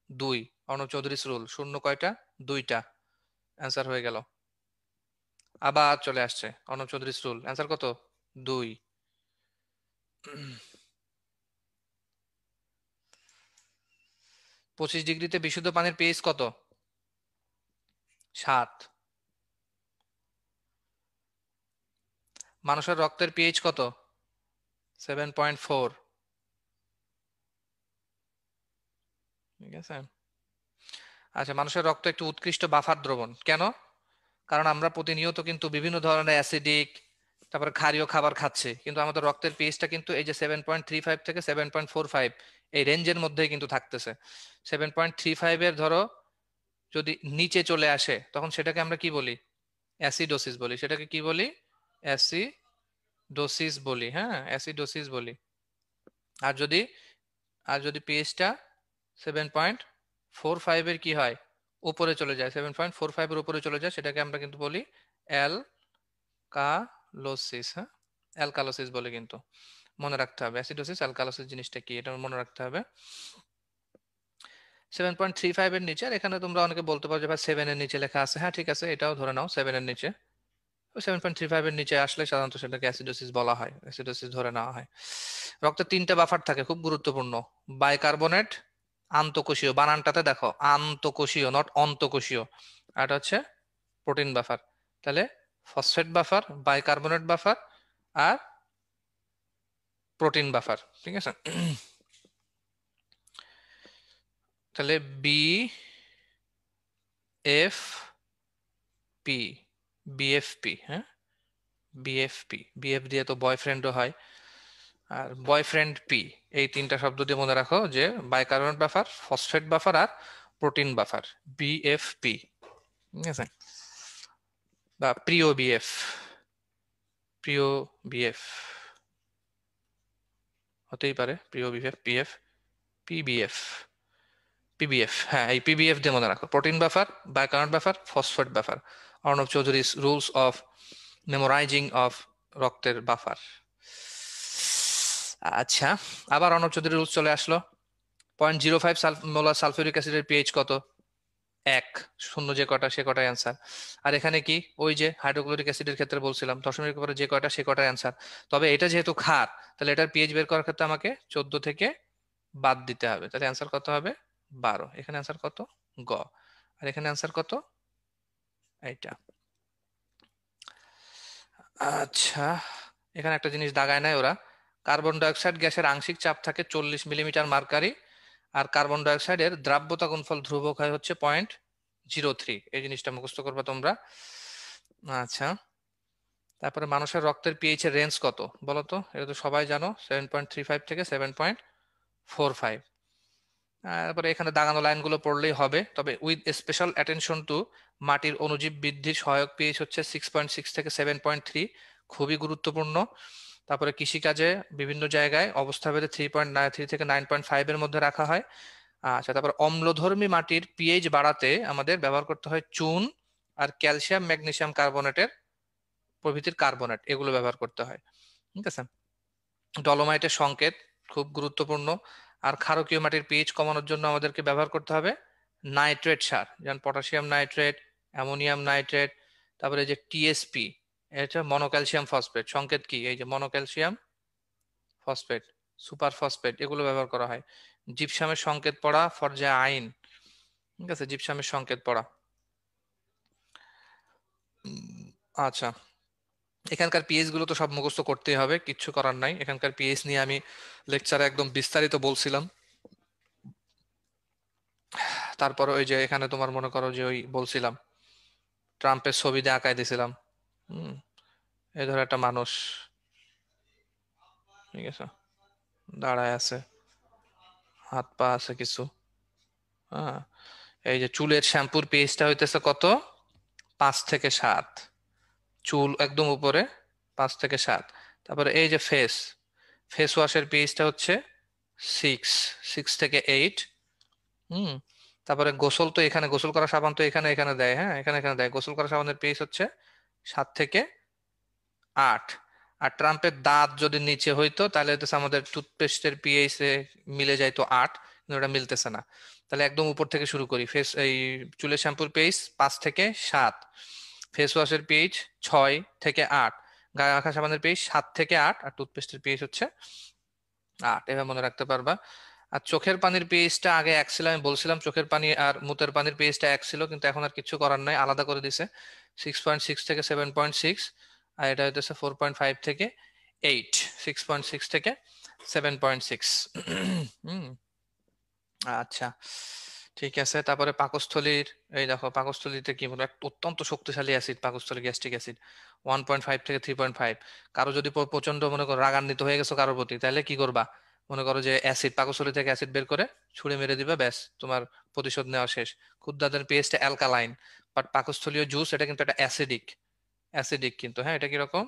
2। অর্ণব চৌধুরীস রুল, শূন্য কয়টা? 2টা। অ্যান্সার হয়ে গেল। আবার চলে আসছে অর্ণব চৌধুরীস রুল, অ্যান্সার কত? 2। 25 ডিগ্রিতে বিশুদ্ধ পানির পিএইচ কত? 7। মানুষের রক্তের পিএইচ কত? 7.4। ঠিক আছে। আচ্ছা, মানুষের রক্ত একটি উৎকৃষ্ট বাফার দ্রবণ কেন? কারণ আমরা প্রতিনিয়ত কিন্তু বিভিন্ন ধরনের অ্যাসিডিক তারপরে ক্ষারীয় খাবার খাচ্ছে, কিন্তু আমাদের রক্তের পিএইচটা কিন্তু এই যে 7.35 থেকে 7.45 এই রেঞ্জের মধ্যেই কিন্তু থাকতেছে। 7.35 এর ধরো যদি নিচে চলে আসে তখন সেটাকে আমরা কি বলি? অ্যাসিডোসিস বলি। সেটাকে কি বলি? অ্যাসিডোসিস বলি। হ্যাঁ, অ্যাসিডোসিস বলি। আর যদি পিএইচটা 7.45 এর কি হয়, উপরে চলে যায়, 7.45 এর উপরে চলে যায়, সেটাকে আমরা কিন্তু বলি অ্যালকালোসিস। হ্যাঁ, অ্যালকালোসিস বলে কিন্তু মনে রাখতে হবে। অ্যাসিডোসিস অ্যালকালোসিস জিনিসটা কি এটা মনে রাখতে হবে। 7.35 এর নিচে, আর এখানে তোমরা অনেকে বলতে পারো যে ভাই 7 এর নিচে লেখা আছে। হ্যাঁ ঠিক আছে, এটাও ধরে নাও 7 এর নিচে। 7.35 এর নিচে আসলে সাধারণত সেটাকে অ্যাসিডোসিস বলা হয়, অ্যাসিডোসিস ধরে নেওয়া হয়। রক্তে 3টা বাফার থাকে, খুব গুরুত্বপূর্ণ। বাইকার্বনেট, আন্তঃকোষীয়, বানানটাতে দেখো আন্তঃকোষীয় নট অন্তঃকোষীয়, আর এটা হচ্ছে প্রোটিন বাফার। তাহলে ফসফেট বাফার, বাইকার্বনেট বাফার আর প্রোটিন বাফার। ঠিক আছে, তাহলে বি এফ পি, বিএফপি। হ্যাঁ, বিএফপি, বিএফ দিয়ে তো বয়ফ্রেন্ডও হয়, আর বয়ফ্রেন্ড পি, এই 3টা শব্দ দিয়ে মনে রাখো যে বাইকার্বনেট বাফার, ফসফেট বাফার আর প্রোটিন বাফার, বিএফপি। ঠিক আছে, বা প্রিয় বিএফ, প্রিয় বিএফ হতেই পারে, প্রিয় বিএফ, পিএফ, পিবিএফ, পিবিএফ। হ্যাঁ, এই পিবিএফ দিয়ে মনে রাখো, protein buffer, bicarbonate buffer, phosphate buffer. Arnab চৌধুরীর রুলস অফ মেমোরাইজিং অফ রক্তের বাফার। আচ্ছা, আবার অর্ণব চৌধুরীর রুলস চলে আসলো। 0.05 মোলার সালফিউরিক অ্যাসিডের পিএইচ কত? 1। শূন্য যে কটা সে কটাই অ্যান্সার। আর এখানে কি ওই যে হাইড্রোক্লোরিক অ্যাসিডের ক্ষেত্রে বলছিলাম দশমিকের পরে যে কয়টা সে কটাই অ্যান্সার। তবে এটা যেহেতু ক্ষার, তাহলে এটার পিএইচ বের করার ক্ষেত্রে আমাকে 14 থেকে বাদ দিতে হবে। তাহলে অ্যান্সার কত হবে? 12। এখানে অ্যান্সার কত? গ। আর এখানে অ্যান্সার কত? এইটা। আচ্ছা, এখানে একটা জিনিস দাগায় নাই ওরা। কার্বন ডাইঅক্সাইড গ্যাসের আংশিক চাপ থাকে 40 মিলিমিটার মার্কারি, আর কার্বন ডাইঅক্সাইডের দ্রাব্যতা গুণফল ধ্রুবক হয় হচ্ছে 0.03। এই জিনিসটা মুখস্থ করবে তোমরা। আচ্ছা, তারপরে মানুষের রক্তের পিএইচ এর রেঞ্জ কত বলো তো? এটা তো সবাই জানো, 7.35 থেকে 7.45। তারপরে এখানে দাগানো লাইনগুলো পড়লেই হবে, তবে উইথ স্পেশাল অ্যাটেনশন টু মাটির অণুজীব বৃদ্ধির সহায়ক পিএইচ হচ্ছে 6.6 থেকে 7.3, খুবই গুরুত্বপূর্ণ। তারপরে কৃষিকাজে বিভিন্ন জায়গায় অবস্থাভেদে 3.3 থেকে 9.5 এর মধ্যে রাখা হয়। আচ্ছা, তারপর অম্লধর্মী মাটির পিএইচ বাড়াতে আমাদের ব্যবহার করতে হয় চুন আর ক্যালসিয়াম ম্যাগনেসিয়াম কার্বনেটের প্রভৃতির কার্বনেট, এগুলো ব্যবহার করতে হয়। ঠিক আছে। ডলোমাইটের সংকেত খুব গুরুত্বপূর্ণ। আর ক্ষারকীয় মাটির পিএইচ কমানোর জন্য আমাদেরকে ব্যবহার করতে হবে নাইট্রেট সার, যেমন পটাশিয়াম নাইট্রেট, অ্যামোনিয়াম নাইট্রেট। তারপরে এই যে টিএসপি, এটা মনোক্যালসিয়াম ফসফেট, সংকেত কি, এই যে মনোক্যালসিয়াম ফসফেট, সুপার ফসফেট, এগুলো ব্যবহার করা হয়। জিপসামের সংকেত পড়া ফর যে আইন। ঠিক আছে, জিপসামের সংকেত পড়া। আচ্ছা, এখানকার পিএইচ গুলো তো সব মুখস্থ করতেই হবে, কিচ্ছু করার নাই। এখানকার পিএইচ নিয়ে আমি লেকচারে একদম বিস্তারিত বলছিলাম। তারপর ওই যে এখানে তোমার মনে করো যে ওই বলছিলাম ট্রাম্পের ছবি দিয়ে আঁকায় দিছিলাম। হম, এই ধরো একটা মানুষ, ঠিক আছে, দাঁড়ায় আছে, হাত পা আছে কিছু। হ্যাঁ, এই যে চুলের শ্যাম্পুর পেস্টটা হইতেছে কত, 5 থেকে 7। চুল একদম উপরে, 5 থেকে 7। তারপরে এই যে ফেস ওয়াশের পেস্টটা হচ্ছে 6 থেকে 8। হুম, তারপরে গোসল তো এখানে, গোসল করা সাবান তো এখানে এখানে দেয়, হ্যাঁ এখানে এখানে দেয়। গোসল করা সাবানের পেস্ট হচ্ছে 7 থেকে 8। আর ট্রাম্পের দাঁত যদি নিচে হইতো তাহলে হইতেছে আমাদের টুথপেস্টের পিএইচ এ মিলে যাইতো 8, কিন্তু ওটা মিলতেছে না। তাহলে একদম উপর থেকে শুরু করি। এই চুলের শ্যাম্পুর পিএইচ 5 থেকে 7, ফেস ওয়াশের পিএইচ 6 থেকে 8, গায়ে মাখা সাবানের পিএইচ 7 থেকে 8, আর টুথপেস্টের পিএইচ হচ্ছে 8। এভাবে মনে রাখতে পারবা। আর চোখের পানির পেজটা আগে এক ছিল, আমি বলছিলাম চোখের পানি আর মুতের পানির পেজটা এক ছিল, কিন্তু এখন আর কিছু করার নাই, আলাদা করে দিছে। 6.6 থেকে 7.6, আর এটা হইতেছে 4.5 থেকে 8। 6.6 থেকে 7.6। হুম, আচ্ছা, ঠিক আছে। তারপরে পাকস্থলীর, এই দেখো পাকস্থলীতে কি বলে, একটা অত্যন্ত শক্তিশালী অ্যাসিড পাকস্থলী, গ্যাস্ট্রিক অ্যাসিড, 1.5 থেকে 3.5। কারো যদি প্রচন্ড মনে করো রাগান্বিত হয়ে গেছো কারোর প্রতি, তাহলে কি করবা, মনে করো যে অ্যাসিড, পাকস্থলী থেকে অ্যাসিড বের করে ছুঁড়ে মেরে দিবা, ব্যাস তোমার প্রতিশোধ নেওয়া শেষ। ক্ষুদ্রাদের পেস্টটা অ্যালকালাইন, বাট পাকস্থলীয় জুস এটা কিন্তু একটা অ্যাসিডিক, অ্যাসিডিক কিন্তু, হ্যাঁ এটা কিরকম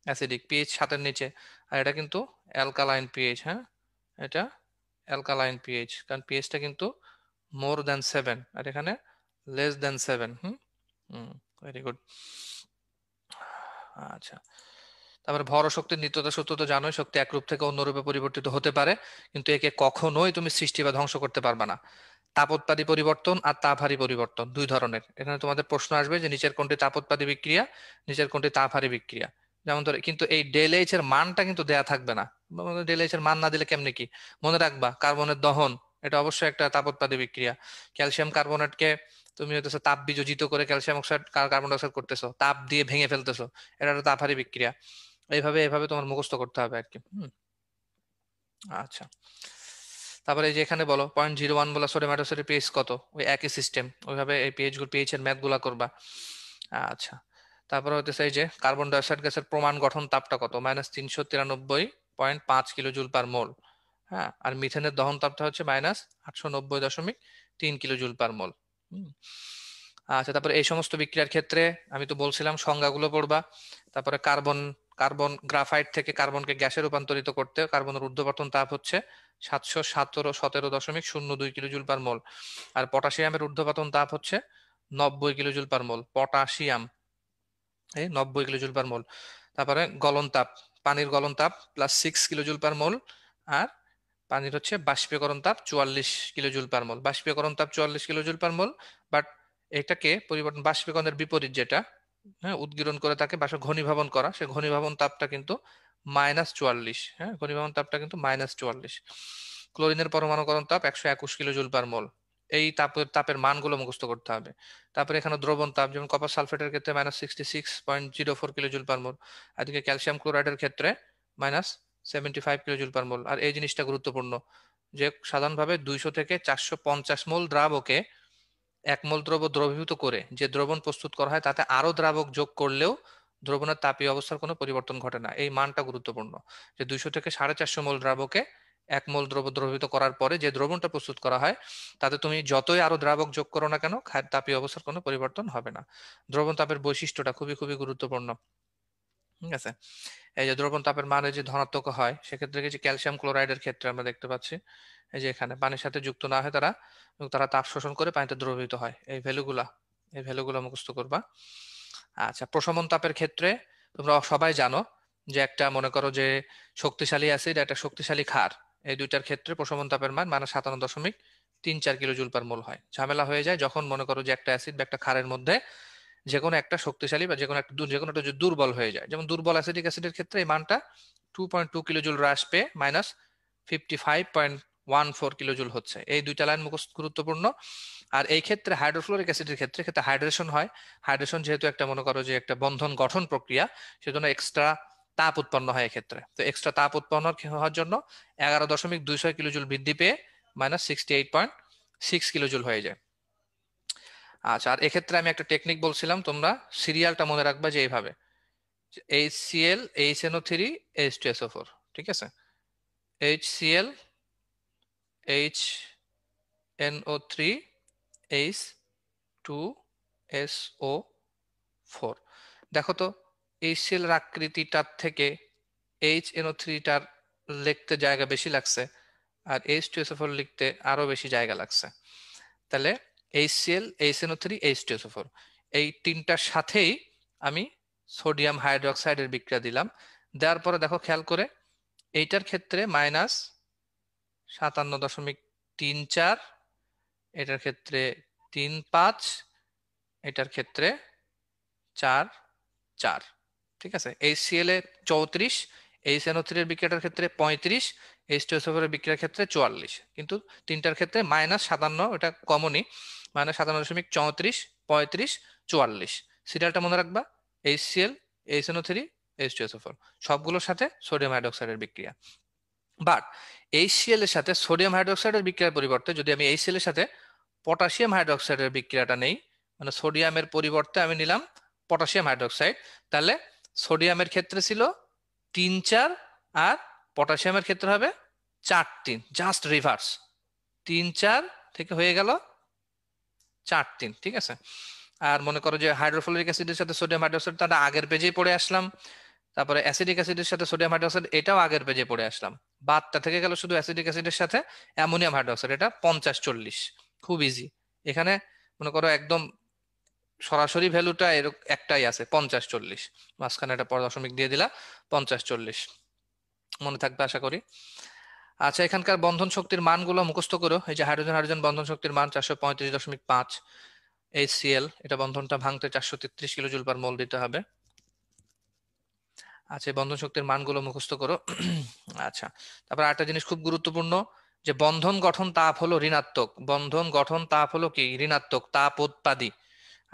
অ্যাসিডিক, পিএইচ 7-এর নিচে। আর এটা কিন্তু অ্যালকালাইন পিএইচ, হ্যাঁ এটা অ্যালকালাইন পিএইচ, কারণ পিএইচটা কিন্তু more than 7, আর এখানে less than 7। হুম হুম, ভেরি গুড। আচ্ছা, তারপরে ভর ও শক্তির নিত্যতা সূত্র তো জানোই, শক্তি এক রূপ থেকে অন্য রূপে পরিবর্তিত হতে পারে, কিন্তু একে কখনোই তুমি সৃষ্টি বা ধ্বংস করতে পারবে না। তাপোৎপাদী পরিবর্তন আর তাপহারী পরিবর্তন দুই ধরনের। এখানে তোমাদের প্রশ্ন আসবে যে নিচের কোনটি তাপোৎপাদী বিক্রিয়া, নিচের কোনটি তাপহারী বিক্রিয়া। যেমন ধরে, কিন্তু এই ডেল এইচ এর মানটা কিন্তু দেয়া থাকবে না। ডেল এইচ এর মান না দিলে কেমনে কি, মনে রাখবা কার্বনের দহন, এটা অবশ্যই একটা তাপোৎপাদী বিক্রিয়া। ক্যালসিয়াম কার্বনেটকে তুমি হইতেছে তাপ বিযোজিত করে ক্যালসিয়াম অক্সাইড কার্বন ডাইঅক্সাইড করতেছো, তাপ দিয়ে ভেঙে ফেলতেছো, এটা একটা তাপহারী বিক্রিয়া। এইভাবে এইভাবে তোমার মুখস্থ করতে হবে আর কি। আচ্ছা, তারপরে এই যে এখানে বলো 0.01 বলা সোডিয়াম হাইড্রোক্সাইডের পিএইচ কত, ওই একই সিস্টেম, ওইভাবে এই পিএইচ এর ম্যাথ গুলা করবা। আচ্ছা, তারপরে হচ্ছে এই যে কার্বন ডাইঅক্সাইড গ্যাসের প্রমাণ গঠন তাপটা কত, -393.5 kJ/mol। হ্যাঁ, আর মিথেনের দহন তাপটা হচ্ছে -890.3 kJ/mol। আচ্ছা, তারপরে এই সমস্ত বিক্রিয়ার ক্ষেত্রে আমি তো বলছিলাম সংজ্ঞাগুলো পড়বা। তারপরে কার্বন, গ্রাফাইট থেকে কার্বনকে গ্যাসে রূপান্তরিত করতে কার্বনের ঊর্ধ্বপতন তাপ হচ্ছে 717.02 kJ/mol। আর পটাশিয়ামের ঊর্ধ্বপতন তাপ হচ্ছে 90 kJ/mol। পটাশিয়াম এই 90 kJ/mol। তারপরে গলন তাপ, পানির গলন তাপ +6 kJ/mol। আর পানির হচ্ছে বাষ্পীয়করণ তাপ 44 kJ/mol। বাষ্পীয়করণ তাপ 44 kJ/mol, বাট এটাকে পরিবর্তন, বাষ্পীকরণের বিপরীত যেটা, হ্যাঁ উদ্গীরণ করে তাকে বাষ্প ঘনীভবন করা, সে ঘনীভবন তাপটা কিন্তু -44। হ্যাঁ, ঘনীভবন তাপটা কিন্তু -44। ক্লোরিনের পরমাণুকরণ তাপ 121 kJ/mol। এই তাপের মানগুলো মুখস্থ করতে হবে। তারপরে এখানে দ্রবণ তাপ, যেমন কপার সালফেটের ক্ষেত্রে -66.04 kJ/mol, আর এদিকে ক্যালসিয়াম ক্লোরাইডের ক্ষেত্রে -75 kJ/mol। আর এই জিনিসটা গুরুত্বপূর্ণ যে সাধারণভাবে 200 থেকে 450 মোল দ্রাবকে 1 মোল দ্রব্য দ্রবীভূত করে যে দ্রবণ প্রস্তুত করা হয়, তাতে আরো দ্রাবক যোগ করলেও দ্রবণের তাপীয় অবস্থার কোনো পরিবর্তন ঘটে না। এই মানটা গুরুত্বপূর্ণ, যে 200 থেকে 450 মোল দ্রাবকে 1 মোল দ্রব্য দ্রবীভূত করার পরে যে দ্রবণটা প্রস্তুত করা হয়, তাতে তুমি যতই আরো দ্রাবক যোগ করো না কেন, তাপীয় অবস্থার কোনো পরিবর্তন হবে না। দ্রবণ তাপের বৈশিষ্ট্যটা খুবই খুবই গুরুত্বপূর্ণ। ঠিক আছে। এই যে দ্রবণ তাপের মান যে ধনাত্মক হয় সেক্ষেত্রে যে ক্যালসিয়াম ক্লোরাইডের ক্ষেত্রে আমরা দেখতে পাচ্ছি এই যে এখানে পানির সাথে যুক্ত না হয় তারা, তারা তাপ শোষণ করে পানিতে দ্রবীভূত হয়। এই ভ্যালুগুলা মুখস্থ করবা। আচ্ছা, প্রশমন তাপের ক্ষেত্রে তোমরা সবাই জানো যে একটা মনে করো যে শক্তিশালী অ্যাসিড একটা শক্তিশালী ক্ষার, এই দুইটার ক্ষেত্রে প্রশমন তাপের মান মানে 57.34 কিলো জুল পার মোল হয়। ঝামেলা হয়ে যায় যখন মনে করো যে একটা অ্যাসিড বা একটা ক্ষারের মধ্যে যে কোনো একটা শক্তিশালী বা যে কোনো একটা যদি দুর্বল হয়ে যায়, যেমন দুর্বল অ্যাসিডিক অ্যাসিডের ক্ষেত্রে এই মানটা 2.2 কিলো জুল হ্রাস পেয়ে -55.14 কিলো জুল হচ্ছে। এই দুইটা লাইন মুখস্থ গুরুত্বপূর্ণ। আর এই ক্ষেত্রে হাইড্রোফ্লোরিক অ্যাসিডের ক্ষেত্রে হাইড্রেশন হয়। হাইড্রেশন যেহেতু একটা মনে করো যে একটা বন্ধন গঠন প্রক্রিয়া, সেজন্য এক্সট্রা তাপ উৎপন্ন হয় এক্ষেত্রে। তো এক্সট্রা তাপ উৎপন্ন হওয়ার জন্য 11.26 কিলো জুল বৃদ্ধি পেয়ে -68.6 কিলো জুল হয়ে যায়। আচ্ছা, আর এক্ষেত্রে আমি একটা টেকনিক বলছিলাম, তোমরা সিরিয়ালটা মনে রাখবা যে এইভাবে HCl HNO3 H2SO4, ঠিক আছে? HCl HNO3 H2SO4। দেখো তো HCl এর আকৃতিটার থেকে HNO3টার লিখতে জায়গা বেশি লাগছে, আর H2SO4 লিখতে আরো বেশি জায়গা লাগছে। তাহলে HCl HNO3 H2SO4 এই তিনটার সাথেই আমি সোডিয়াম হাইড্রোক্সাইডের বিক্রিয়া দিলাম। দেওয়ার পরে দেখো খেয়াল করে এইটার ক্ষেত্রে -57.34, এটার ক্ষেত্রে 3.5, এটার ক্ষেত্রে 4.4, ঠিক আছে? HCl এ 34, HNO3 এর বিক্রিয়াটার ক্ষেত্রে 35, H2SO4 এর বিক্রিয়ার ক্ষেত্রে 44, কিন্তু তিনটার ক্ষেত্রে -57, এটা কমনই, -57.34, 35, 44। সিরিয়ালটা মনে রাখবা, HCl HNO3 H2SO4 সবগুলোর সাথে সোডিয়াম হাইড্রোক্সাইডের বিক্রিয়া। বাট HCl এর সাথে সোডিয়াম হাইড্রোক্সাইডের বিক্রিয়ার পরিবর্তে যদি আমি HCl এর সাথে পটাশিয়াম হাইড্রোক্সাইডের বিক্রিয়াটা নেই, মানে সোডিয়ামের পরিবর্তে আমি নিলাম পটাশিয়াম হাইড্রোক্সাইড, তাহলে সোডিয়ামের ক্ষেত্রে ছিল 3.4 আর পটাশিয়ামের ক্ষেত্রে হবে 4.3, জাস্ট রিভার্স। 3.4 থেকে হয়ে গেল 4.3, ঠিক আছে? আর মনে করো যে হাইড্রোফ্লোরিক অ্যাসিডের সাথে সোডিয়াম হাইড্রোক্সাইড, তাটা আগের পেজেই পড়ে আসলাম। তারপরে অ্যাসিডিক অ্যাসিডের সাথে সোডিয়াম হাইড্রোক্সাইড, এটাও আগের পেজে পড়ে আসলাম। বাদটা থেকে গেল শুধু অ্যাসিডিক অ্যাসিডের সাথে অ্যামোনিয়াম হাইড্রোক্সাইড, এটা 50-40, খুব ইজি। এখানে মনে করো একদম সরাসরি ভ্যালুটা এরকম একটাই আছে 50-40, মাঝখানে একটা দশমিক দিয়ে দিলা 50-40, মনে থাকবে আশা করি। আচ্ছা, এখানকার বন্ধন শক্তির মানগুলো মুখস্থ করো। এই যে হাইড্রোজেন হাইড্রোজেন বন্ধন শক্তির মান 435.5 HCl, এটা বন্ধনটা ভাঙতে 433 কিলো জুল পার মোল দিতে হবে। আচ্ছা, বন্ধন শক্তির মানগুলো মুখস্থ করো। আচ্ছা, তারপর আরেকটা জিনিস খুব গুরুত্বপূর্ণ, যে বন্ধন গঠন তাপ হলো ঋণাত্মক, বন্ধন গঠন তাপ হলো কি ঋণাত্মক তাপ উৎপাদী,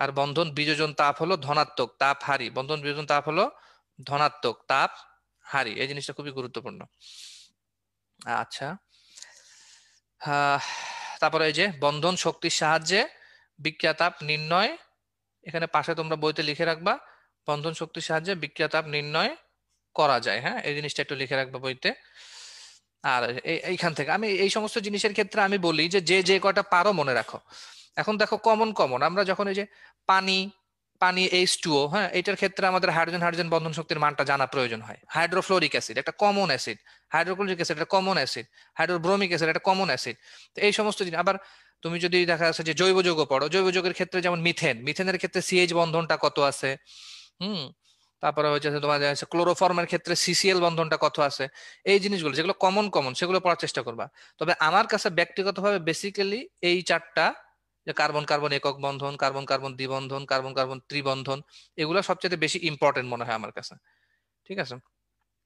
আর বন্ধন বিযোজন তাপ হলো ধনাত্মক তাপ হারি। বন্ধন বিযোজন তাপ হলো ধনাত্মক তাপ হারি, এই জিনিসটা খুবই গুরুত্বপূর্ণ। আচ্ছা, তারপরে এই যে বন্ধন শক্তির সাহায্যে বিক্রিয়া তাপ নির্ণয়, এখানে পাশে তোমরা বইতে লিখে রাখবা বন্ধন শক্তির সাহায্যে বিক্রিয়া তাপ নির্ণয় করা যায়। হ্যাঁ, এই জিনিসটা একটু লিখে রাখবা বইতে। আর এইখান থেকে আমি এই সমস্ত জিনিসের ক্ষেত্রে আমি বলি যে যে যে কয়টা পারো মনে রাখো। এখন দেখো কমন কমন আমরা যখন এই যে পানি পানি H2O, হ্যাঁ, এটার ক্ষেত্রে আমাদের হাইড্রোজেন হাইড্রোজেন বন্ধন শক্তির মানটা জানা প্রয়োজন হয়। হাইড্রোফ্লোরিক অ্যাসিড একটা কমন অ্যাসিড, হাইড্রোক্লোরিক অ্যাসিড একটা কমন অ্যাসিড, হাইড্রোব্রোমিক অ্যাসিড একটা কমন অ্যাসিড। তো এই সমস্ত জিনিস আবার তুমি যদি দেখা যাচ্ছে যে জৈব যৌগ পড়ো, জৈব যৌগের ক্ষেত্রে যেমন মিথেনের ক্ষেত্রে CH বন্ধনটা কত আছে, হুম, তারপরে হচ্ছে তোমার ক্লোরোফর্মের ক্ষেত্রে CCl বন্ধনটা কত আছে। এই জিনিসগুলো যেগুলো কমন কমন সেগুলো পড়ার চেষ্টা করবা। তবে আমার কাছে ব্যক্তিগতভাবে বেসিক্যালি এই চারটা, যে কার্বন কার্বন একক বন্ধন, কার্বন কার্বন দ্বিবন্ধন, কার্বন কার্বন ত্রিবন্ধন, এগুলো সবচেয়ে বেশি ইম্পর্টেন্ট মনে হয় আমার কাছে, ঠিক আছে?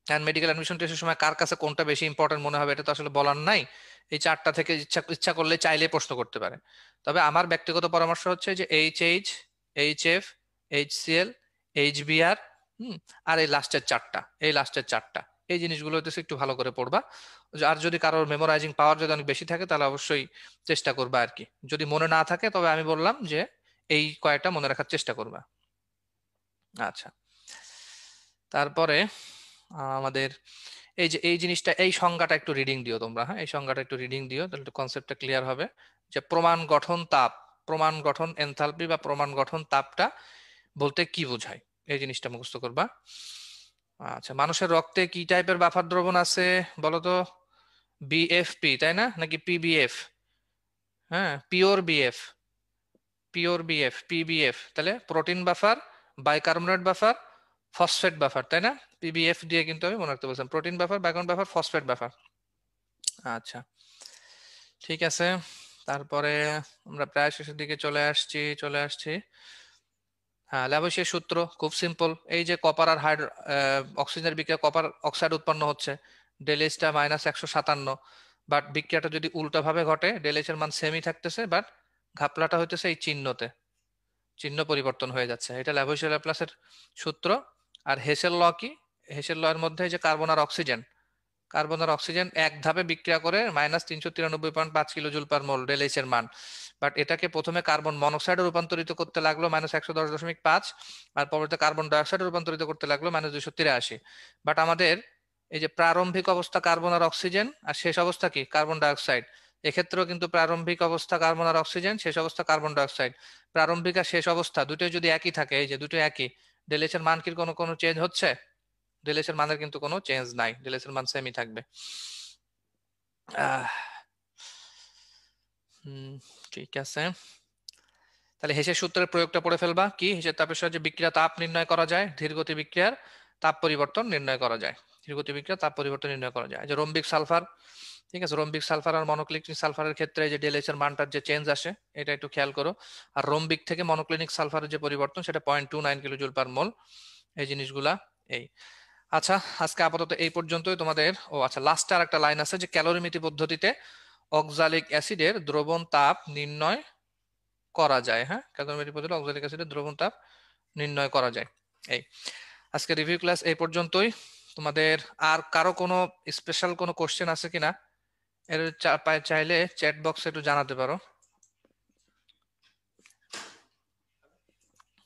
অ্যান্ড মেডিকেল অ্যাডমিশন টেস্টের সময় কার কাছে কোনটা বেশি ইম্পর্টেন্ট মনে হবে এটা তো আসলে বলার নাই। এই চারটা থেকে ইচ্ছা ইচ্ছা করলে চাইলে প্রশ্ন করতে পারে। তবে আমার ব্যক্তিগত পরামর্শ হচ্ছে যে HH, HF, HCl, HBr, আর এই লাস্টের চারটা এই জিনিসগুলো হচ্ছে একটু ভালো করে পড়বা। আর যদি কারোর মেমোরাইজিং পাওয়ার যদি অনেক বেশি থাকে তাহলে অবশ্যই চেষ্টা করবা আর কি। যদি মনে না থাকে তবে আমি বললাম যে এই কয়টা মনে রাখার চেষ্টা করবা। আচ্ছা, তারপরে আমাদের এই যে এই জিনিসটা, এই সংজ্ঞাটা একটু রিডিং দিও তোমরা। হ্যাঁ, এই সংজ্ঞাটা একটু রিডিং দিও, তাহলে কনসেপ্টটা ক্লিয়ার হবে। যে প্রমাণ গঠন তাপ, প্রমাণ গঠন এনথালপি বা প্রমাণ গঠন তাপটা বলতে কি বোঝায়, এই জিনিসটা মুখস্থ করবা। আচ্ছা, মানুষের রক্তে কি টাইপের বাফার দ্রবণ আছে বলো তো? বিএফপি তাই না, নাকি পিবিএফ? হ্যাঁ, পিবিএফ, তাহলে protein buffer, bicarbonate buffer, phosphate buffer, তাই না? পিবিএফ দিয়ে কিন্তু আমি মনে রাখতে বলছিলাম, protein buffer, bicarbonate buffer, phosphate buffer. আচ্ছা, ঠিক আছে। তারপরে আমরা প্রায় শেষের দিকে চলে আসছি। হ্যাঁ, ল্যাভোইসিয়ার সূত্র খুব সিম্পল। এই যে কপার আর অক্সিজেনের বিক্রিয়া, কপার অক্সাইড উৎপন্ন হচ্ছে, ডেলএইচটা -157। বাট বিক্রিয়াটা যদি উল্টো ভাবে ঘটে, ডেলএইচ এর মান সেমই থাকতেছে, বাট ঘাপলাটা হইতেছে এই চিহ্নতে, চিহ্ন পরিবর্তন হয়ে যাচ্ছে। এটা ল্যাভোইসিয়ার ল্যাপ্লাসের সূত্র। আর হেসেল ল কি? হেসেল ল এর মধ্যে যে কার্বন আর অক্সিজেন এক ধাপে বিক্রিয়া করে -393.5 কিলো জুল পার মোল ডেলএইচ এর মান। বাট এটাকে প্রথমে কার্বন মনোক্সাইডে রূপান্তরিত করতে লাগলো -110.5, আর পরবর্তীতে কার্বন ডাইঅক্সাইডে রূপান্তরিত করতে লাগলো -283। বাট আমাদের এই যে প্রারম্ভিক অবস্থা কার্বন আর অক্সিজেন, আর শেষ অবস্থা কি কার্বন ডাইঅক্সাইড, এক্ষেত্রেও কিন্তু প্রারম্ভিক অবস্থা কার্বন আর অক্সিজেন, শেষ অবস্থা কার্বন ডাইঅক্সাইড। প্রারম্ভিক আর শেষ অবস্থা দুটোই যদি একই থাকে, এই যে দুটোই একই, ডেলএইচ এর মান কি কোনো চেঞ্জ হচ্ছে? ডেলএইচ এর মানের কিন্তু কোনো চেঞ্জ নাই, ডেলএইচ এর মান সেমই থাকবে। আহ ঠিক আছে। তাহলে হেসের সূত্রের প্রয়োগটা পড়ে ফেলবা। কি? হেসের তাপের সাহায্যে বিক্রিয়া তাপ নির্ণয় করা যায়, ধীরগতি বিক্রিয়ার তাপ পরিবর্তন নির্ণয় করা যায়, ধীরগতি বিক্রিয়া তাপ পরিবর্তন নির্ণয় করা যায়। যে রোম্বিক সালফার, ঠিক আছে, রোম্বিক সালফার আর মনোক্লিনিক সালফারের ক্ষেত্রে যে ডেলএইচ এর মানটার যে চেঞ্জ আসে, এটা একটু খেয়াল করো। আর রোম্বিক থেকে মনোক্লিনিক সালফারের যে পরিবর্তন, সেটা 0.29 কিলো জুল পার মোল। এই জিনিসগুলা এই। আচ্ছা, আজকে আপাতত এই পর্যন্তই তোমাদের। ও আচ্ছা, লাস্টে আর একটা লাইন আছে যে ক্যালোরিমিতি পদ্ধতিতে অক্সালিক অ্যাসিডের দ্রবণ তাপ নির্ণয় করা যায়। হ্যাঁ, ক্যালোরিমিতি পদ্ধতিতে অক্সালিক অ্যাসিডের দ্রবণ তাপ নির্ণয় করা যায়। এই আজকে রিভিউ ক্লাস এই পর্যন্তই। তোমাদের আর কারো কোনো স্পেশাল কোনো কোশ্চেন আছে কিনা এর চাইলে চ্যাট বক্সে একটু জানাতে পারো।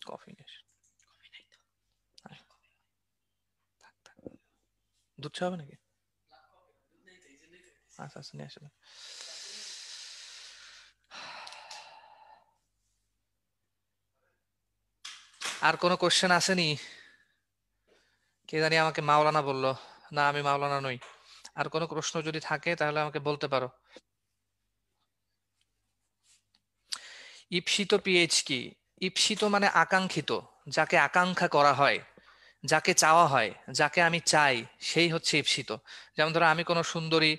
কফি দুধ চা হবে নাকি? আচ্ছা আচ্ছা, নিয়ে আসবেন। আর কোনো কোশ্চেন আসেনি? কে জানি আমাকে মাওলানা বললো, না আমি মাওলানা নই। আর কোনো প্রশ্ন যদি থাকে তাহলে আমাকে বলতে পারো। ঈপ্সিত পিএইচ কি? ঈপ্সিত মানে আকাঙ্ক্ষিত, যাকে আকাঙ্ক্ষা করা হয়, যাকে চাওয়া হয়, যাকে আমি চাই, সেই হচ্ছে ঈপ্সিত। যেমন ধরো আমি কোনো সুন্দরী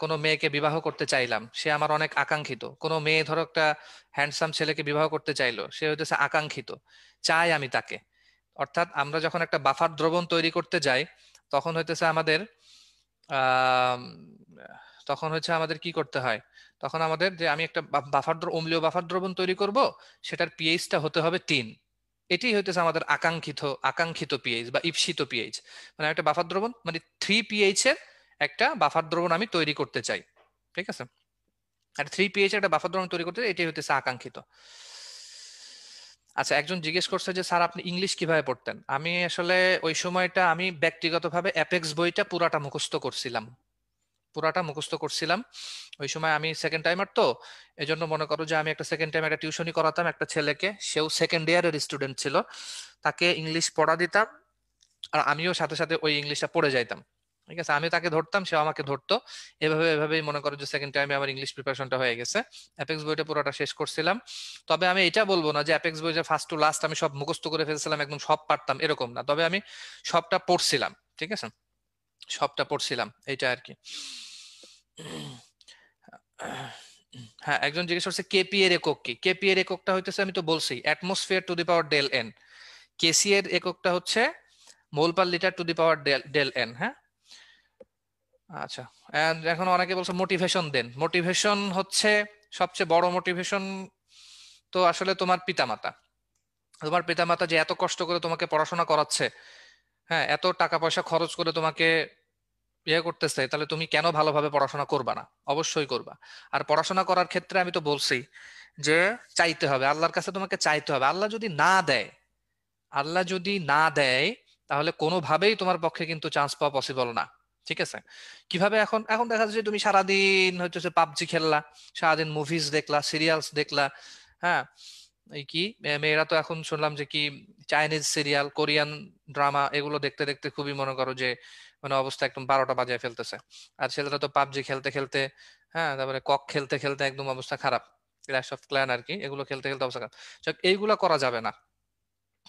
কোনো মেয়েকে বিবাহ করতে চাইলাম, সে আমার অনেক আকাঙ্ক্ষিত। কোনো মেয়ে ধরো একটা হ্যান্ডসাম ছেলেকে বিবাহ করতে চাইলো, সে হইতেছে আকাঙ্ক্ষিত, চাই আমি তাকে। অর্থাৎ আমরা যখন একটা বাফার দ্রবণ তৈরি করতে যাই, তখন হইতেছে আমাদের আহ তখন হচ্ছে আমাদের কি করতে হয়, তখন আমাদের যে আমি একটা অম্লীয় বাফার দ্রবণ তৈরি করব, সেটার পিএইচটা হতে হবে 3। এটি হইতেছে আমাদের আকাঙ্ক্ষিত পিএইচ বা ঈপ্সিত পিএইচ। মানে একটা বাফার দ্রবণ মানে 3 পিএইচ এর একটা বাফার দ্রবণ আমি তৈরি করতে চাই, ঠিক আছে? আর 3 পিএইচ এর একটা বাফার দ্রবণ তৈরি করতে চাই, এটি হইতেছে আকাঙ্ক্ষিত। আচ্ছা, একজন জিজ্ঞেস করছে যে স্যার আপনি ইংলিশ কিভাবে পড়তেন? আমি আসলে ওই সময়টা আমি ব্যক্তিগতভাবে অ্যাপেক্স বইটা পুরাটা মুখস্থ করছিলাম। ওই সময় আমি সেকেন্ড টাইমার, তো এজন্য মনে করো যে আমি একটা সেকেন্ড টাইম একটা টিউশনি করাতাম একটা ছেলেকে, সেও সেকেন্ড ইয়ারের স্টুডেন্ট ছিল, তাকে ইংলিশ পড়া দিতাম, আর আমিও সাথে সাথে ওই ইংলিশটা পড়ে যাইতাম। ঠিক আছে, আমি তাকে ধরতাম, সেও আমাকে ধরতো। এভাবেই মনে করো যে সেকেন্ড টাইমে আমার ইংলিশ প্রিপারেশনটা হয়ে গেছে। অ্যাপেক্স বইটা পুরোটা শেষ করছিলাম। তবে আমি এটা বলবো না যে অ্যাপেক্স বই যে ফার্স্ট টু লাস্ট আমি সব মুখস্থ করে ফেলছিলাম, একদম সব পারতাম, এরকম না। তবে আমি সবটা পড়ছিলাম, ঠিক আছে, সবটা পড়ছিলাম, এইটা আর কি। হ্যাঁ, একজন জিজ্ঞেস করছে কেপি এর একক কি? কেপি এর এককটা হইতেছে, আমি তো বলছি, atmosphere to the power del N. KC এর এককটা হচ্ছে mole per litre to the power del N. হ্যাঁ, আচ্ছা। এখন অনেকে বলছে মোটিভেশন দেন। মোটিভেশন হচ্ছে সবচেয়ে বড় মোটিভেশন তো আসলে তোমার পিতামাতা যে এত কষ্ট করে তোমাকে পড়াশোনা করাচ্ছে, হ্যাঁ, এত টাকা পয়সা খরচ করে তোমাকে করতেছে, তাহলে তুমি কেন ভালোভাবে পড়াশোনা করবা না? অবশ্যই করবা। আর পড়াশোনা করার ক্ষেত্রে আমি তো বলছি যে চাইতে হবে, আল্লাহর কাছে তোমাকে চাইতে হবে। আল্লাহ যদি না দেয় তাহলে কোনোভাবেই তোমার পক্ষে কিন্তু চান্স পাওয়া পসিবল না, ঠিক আছে? কিভাবে? এখন এখন দেখা যাচ্ছে তুমি সারাদিন হচ্ছে পাবজি খেললা, সারাদিন মুভিজ দেখলা, সিরিয়ালস দেখলা, হ্যাঁ, এই কি মেয়েরা তো এখন শুনলাম যে কি চাইনিজ সিরিয়াল, কোরিয়ান ড্রামা এগুলো দেখতে দেখতে খুবই মনে করো যে মানে অবস্থা একদম 12টা বাজায় ফেলতেছে। আর ছেলেরা তো পাবজি খেলতে খেলতে, হ্যাঁ, তারপরে কক খেলতে খেলতে একদম অবস্থা খারাপ, ক্ল্যাশ অফ ক্ল্যান আর কি, এগুলো খেলতে খেলতে অবস্থা খারাপ। এইগুলো করা যাবে না,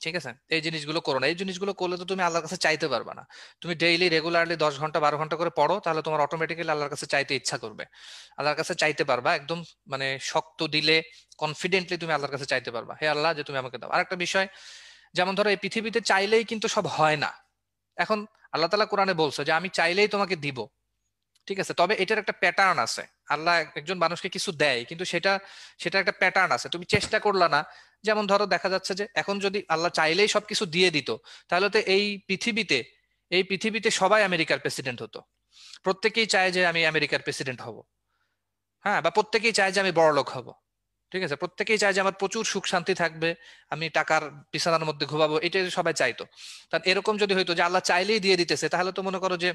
ঠিক আছে? এই জিনিসগুলো করো না। এই জিনিসগুলো করলে তো তুমি আল্লাহর কাছে চাইতে পারবে না। তুমি ডেইলি রেগুলারলি 10 ঘন্টা 12 ঘন্টা করে পড়ো, তাহলে তোমার অটোমেটিক্যালি আল্লাহর কাছে চাইতে ইচ্ছা করবে, আল্লাহর কাছে চাইতে পারবা একদম, মানে শক্ত দিলে কনফিডেন্টলি তুমি আল্লাহর কাছে চাইতে পারবা, হে আল্লাহ যে তুমি আমাকে দাও। আরেকটা বিষয়, যেমন ধরো এই পৃথিবীতে চাইলেই কিন্তু সব হয় না। এখন আল্লাহ তাআলা কোরআনে বলছে যে আমি চাইলেই তোমাকে দিব, ঠিক আছে? তবে এটার একটা প্যাটার্ন আছে। আল্লাহ একজন মানুষকে কিছু দেয়, কিন্তু সেটা সেটা একটা প্যাটার্ন আছে, তুমি চেষ্টা করলা না। যেমন ধরো দেখা যাচ্ছে যে এখন যদি আল্লাহ চাইলেই সবকিছু দিয়ে দিত, তাহলে তো এই পৃথিবীতে সবাই আমেরিকার প্রেসিডেন্ট হতো। প্রত্যেকেই চায় যে আমি আমেরিকার প্রেসিডেন্ট হব, হ্যাঁ, বা প্রত্যেকেই চায় যে আমি বড়লোক হব, ঠিক আছে? প্রত্যেকেই চায় যে আমার প্রচুর সুখ শান্তি থাকবে, আমি টাকার বিছানার মধ্যে ঘুমাবো, এটাই সবাই চাইতো। তার এরকম যদি হইতো যে আল্লাহ চাইলেই দিয়ে দিতেছে, তাহলে তো মনে করো যে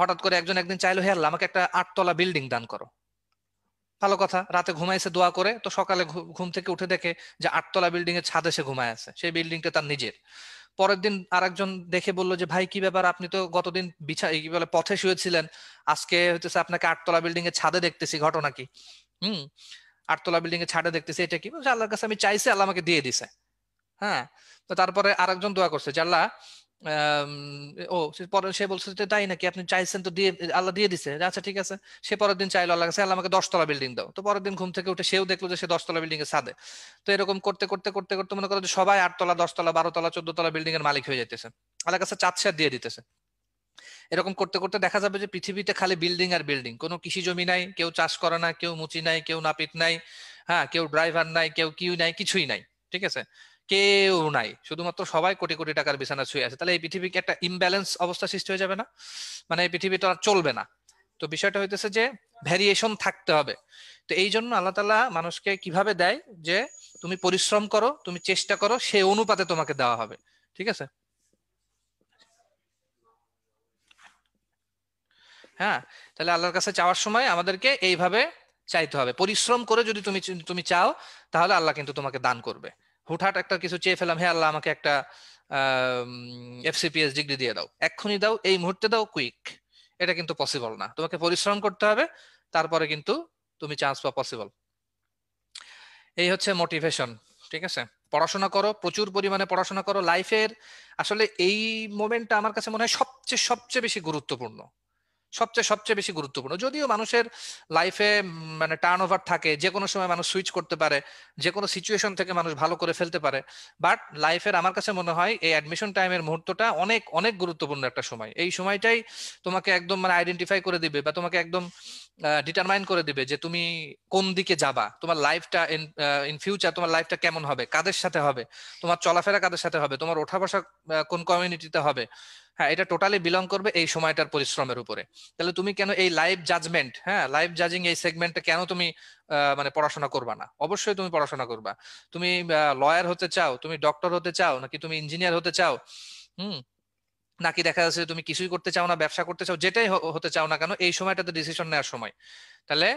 হঠাৎ করে একজন একদিন চাইলো, হে আল্লাহ আমাকে একটা 8 তলা বিল্ডিং দান করো। ভালো কথা, রাতে ঘুমাইছে দোয়া করে, তো সকালে ঘুম থেকে উঠে দেখে যে 8 তলা বিল্ডিং এর ছাদে সে ঘুমায় আছে, সেই বিল্ডিংটা তার নিজের। পরের দিন আরেকজন দেখে বললো যে ভাই কি ব্যাপার, আপনি তো গতদিন কি বলে পথে শুয়েছিলেন, আজকে হচ্ছে আপনাকে 8 তলা বিল্ডিং এর ছাদে দেখতেছি, ঘটনা কি? হুম, 8 তলা বিল্ডিং এর ছাদে দেখতেছি, এটা কি? বলছে আল্লাহর কাছে আমি চাইছি, আল্লাহ আমাকে দিয়ে দিছে। হ্যাঁ, তো তারপরে আরেকজন দোয়া করছে যে আল্লাহ, আম, পরে সে বলছে যে তাই নাকি, আপনি চাইছেন তো দিয়ে, আল্লাহ দিয়ে দিছে, যে আচ্ছা ঠিক আছে। সে পরের দিন চাইলো আল্লাহ কাছে, আল্লাহ আমাকে 10 তলা বিল্ডিং দাও। তো পরের দিন ঘুম থেকে উঠে সেও দেখলো যে সে 10 তলা বিল্ডিং এর ছাদে। তো এরকম করতে করতে করতে করতে মনে করো যে সবাই 8 তলা 10 তলা 12 তলা 14 তলা বিল্ডিং এর মালিক হয়ে যাইতেছে, আল্লাহর কাছে চাচ্ছে আর দিয়ে দিতেছে। এরকম করতে করতে দেখা যাবে যে পৃথিবীতে খালি বিল্ডিং আর বিল্ডিং, কোনো কৃষি জমি নাই, কেউ চাষ করে না, কেউ মুচি নাই, কেউ নাপিত নাই, হ্যাঁ, কেউ ড্রাইভার নাই, কেউ কিউ নাই, কিছুই নাই, ঠিক আছে? কেউ নাই, শুধুমাত্র সবাই কোটি কোটি টাকার বিছানা শুয়ে আছে। তাহলে এই পৃথিবীকে একটা ইমব্যালেন্স অবস্থা সৃষ্টি হয়ে যাবে না? মানে এই পৃথিবী তো আর চলবে না। তো বিষয়টা হইতেছে যে ভ্যারিয়েশন থাকতে হবে। তো এই জন্য আল্লাহ তাআলা মানুষকে কিভাবে দেয়, যে তুমি পরিশ্রম করো, তুমি চেষ্টা করো, সেই অনুপাতে তোমাকে দেওয়া হবে, ঠিক আছে? হ্যাঁ, তাহলে আল্লাহর কাছে চাওয়ার সময় আমাদেরকে এইভাবে চাইতে হবে, পরিশ্রম করে যদি তুমি তুমি চাও, তাহলে আল্লাহ কিন্তু তোমাকে দান করবে। হুটহাট একটা কিছু চেয়ে ফেলাম, হে আল্লাহ আমাকে একটা এফসিপিএস ডিগ্রি দিয়ে দাও, এক্ষুনি দাও, এই মুহূর্তে দাও, কুইক, এটা কিন্তু পসিবল না। তোমাকে পরিশ্রম করতে হবে, তারপরে কিন্তু তুমি চান্স পাওয়া পসিবল। এই হচ্ছে মোটিভেশন, ঠিক আছে? পড়াশোনা করো, প্রচুর পরিমাণে পড়াশোনা করো লাইফের। আসলে এই মোমেন্টটা আমার কাছে মনে হয় সবচেয়ে সবচেয়ে বেশি গুরুত্বপূর্ণ, সবচেয়ে সবচেয়ে বেশি গুরুত্বপূর্ণ। যদিও মানুষের লাইফে মানে টার্ন ওভার থাকে, যে কোনো সময় মানুষ সুইচ করতে পারে, যে কোনো সিচুয়েশন থেকে মানুষ ভালো করে ফেলতে পারে, বাট লাইফের আমার কাছে মনে হয় এই অ্যাডমিশন টাইমের মুহূর্তটা অনেক অনেক গুরুত্বপূর্ণ একটা সময়। এই সময়টাই তোমাকে একদম মানে আইডেন্টিফাই করে দিবে, বা তোমাকে একদম ডিটারমাইন করে দিবে যে তুমি কোন দিকে যাবা, তোমার লাইফটা ইন ফিউচার, তোমার লাইফটা কেমন হবে, কাদের সাথে হবে, তোমার চলাফেরা কাদের সাথে হবে, তোমার ওঠা বসা কোন কমিউনিটিতে হবে। হ্যাঁ, এটা টোটালি বিলং করবে এই সময়টার পরিশ্রমের উপরে। তাহলে তুমি কেন এই লাইফ জাজমেন্ট, হ্যাঁ, লাইফ জাজিং এই সেগমেন্টে কেন তুমি মানে পড়াশোনা করবা না? অবশ্যই তুমি পড়াশোনা করবা। তুমি লয়ার হতে চাও, তুমি ডক্টর হতে চাও, নাকি তুমি ইঞ্জিনিয়ার হতে চাও, হুম, নাকি দেখা যাচ্ছে তুমি কিছুই করতে চাও না, ব্যবসা করতে চাও, যেটাই হতে চাও না কেন, এই সময়টাতে ডিসিশন নেওয়ার সময়। তাহলে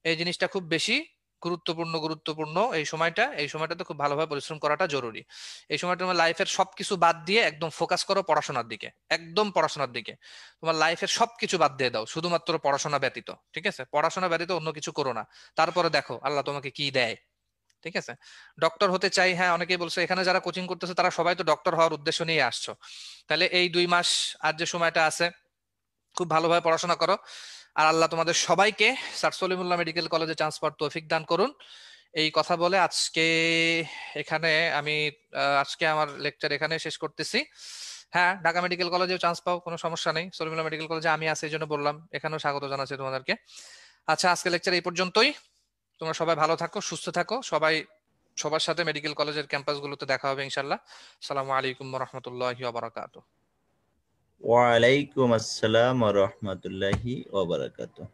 এই জিনিসটা খুব বেশি গুরুত্বপূর্ণ এই সময়টাতে খুব ভালোভাবে পরিশ্রম করাটা জরুরি। এই সময়টা তোমার লাইফের সবকিছু বাদ দিয়ে একদম ফোকাস করো পড়াশোনার দিকে, একদম পড়াশোনার দিকে। তোমার লাইফের সবকিছু বাদ দিয়ে দাও, শুধুমাত্র পড়াশোনা ব্যতীত, ঠিক আছে? পড়াশোনা ব্যতীত অন্য কিছু করো না, তারপরে দেখো আল্লাহ তোমাকে কি দেয়, ঠিক আছে? ডক্টর হতে চাই, হ্যাঁ, অনেকেই বলছে, এখানে যারা কোচিং করতেছে তারা সবাই তো ডক্টর হওয়ার উদ্দেশ্য নিয়ে আসছো। তাহলে এই 2 মাস আর যে সময়টা আছে, খুব ভালোভাবে পড়াশোনা করো। আর আল্লাহ তোমাদের সবাইকে স্যার সলিমুল্লাহ মেডিকেল কলেজে চান্স পাওয়ার তৌফিক দান করুন। এই কথা বলে আজকে এখানে আমি আজকে আমার লেকচার এখানে শেষ করতেছি। হ্যাঁ, ঢাকা মেডিকেল কলেজেও চান্স পাও, কোনো সমস্যা নেই, সলিমুল্লাহ মেডিকেল কলেজে আমি আছি এই জন্য বললাম, এখানেও স্বাগত জানাচ্ছি তোমাদেরকে। আচ্ছা, আজকে লেকচার এই পর্যন্তই। তোমরা সবাই ভালো থাকো, সুস্থ থাকো সবাই। সবার সাথে মেডিকেল কলেজের ক্যাম্পাসগুলোতে দেখা হবে ইনশাল্লাহ। আসসালামু আলাইকুম ওয়া রাহমাতুল্লাহি ওয়া বারাকাতুহু। ওয়ালাইকুম আসসালাম ওয়া রাহমাতুল্লাহি ওয়া বারাকাতুহু।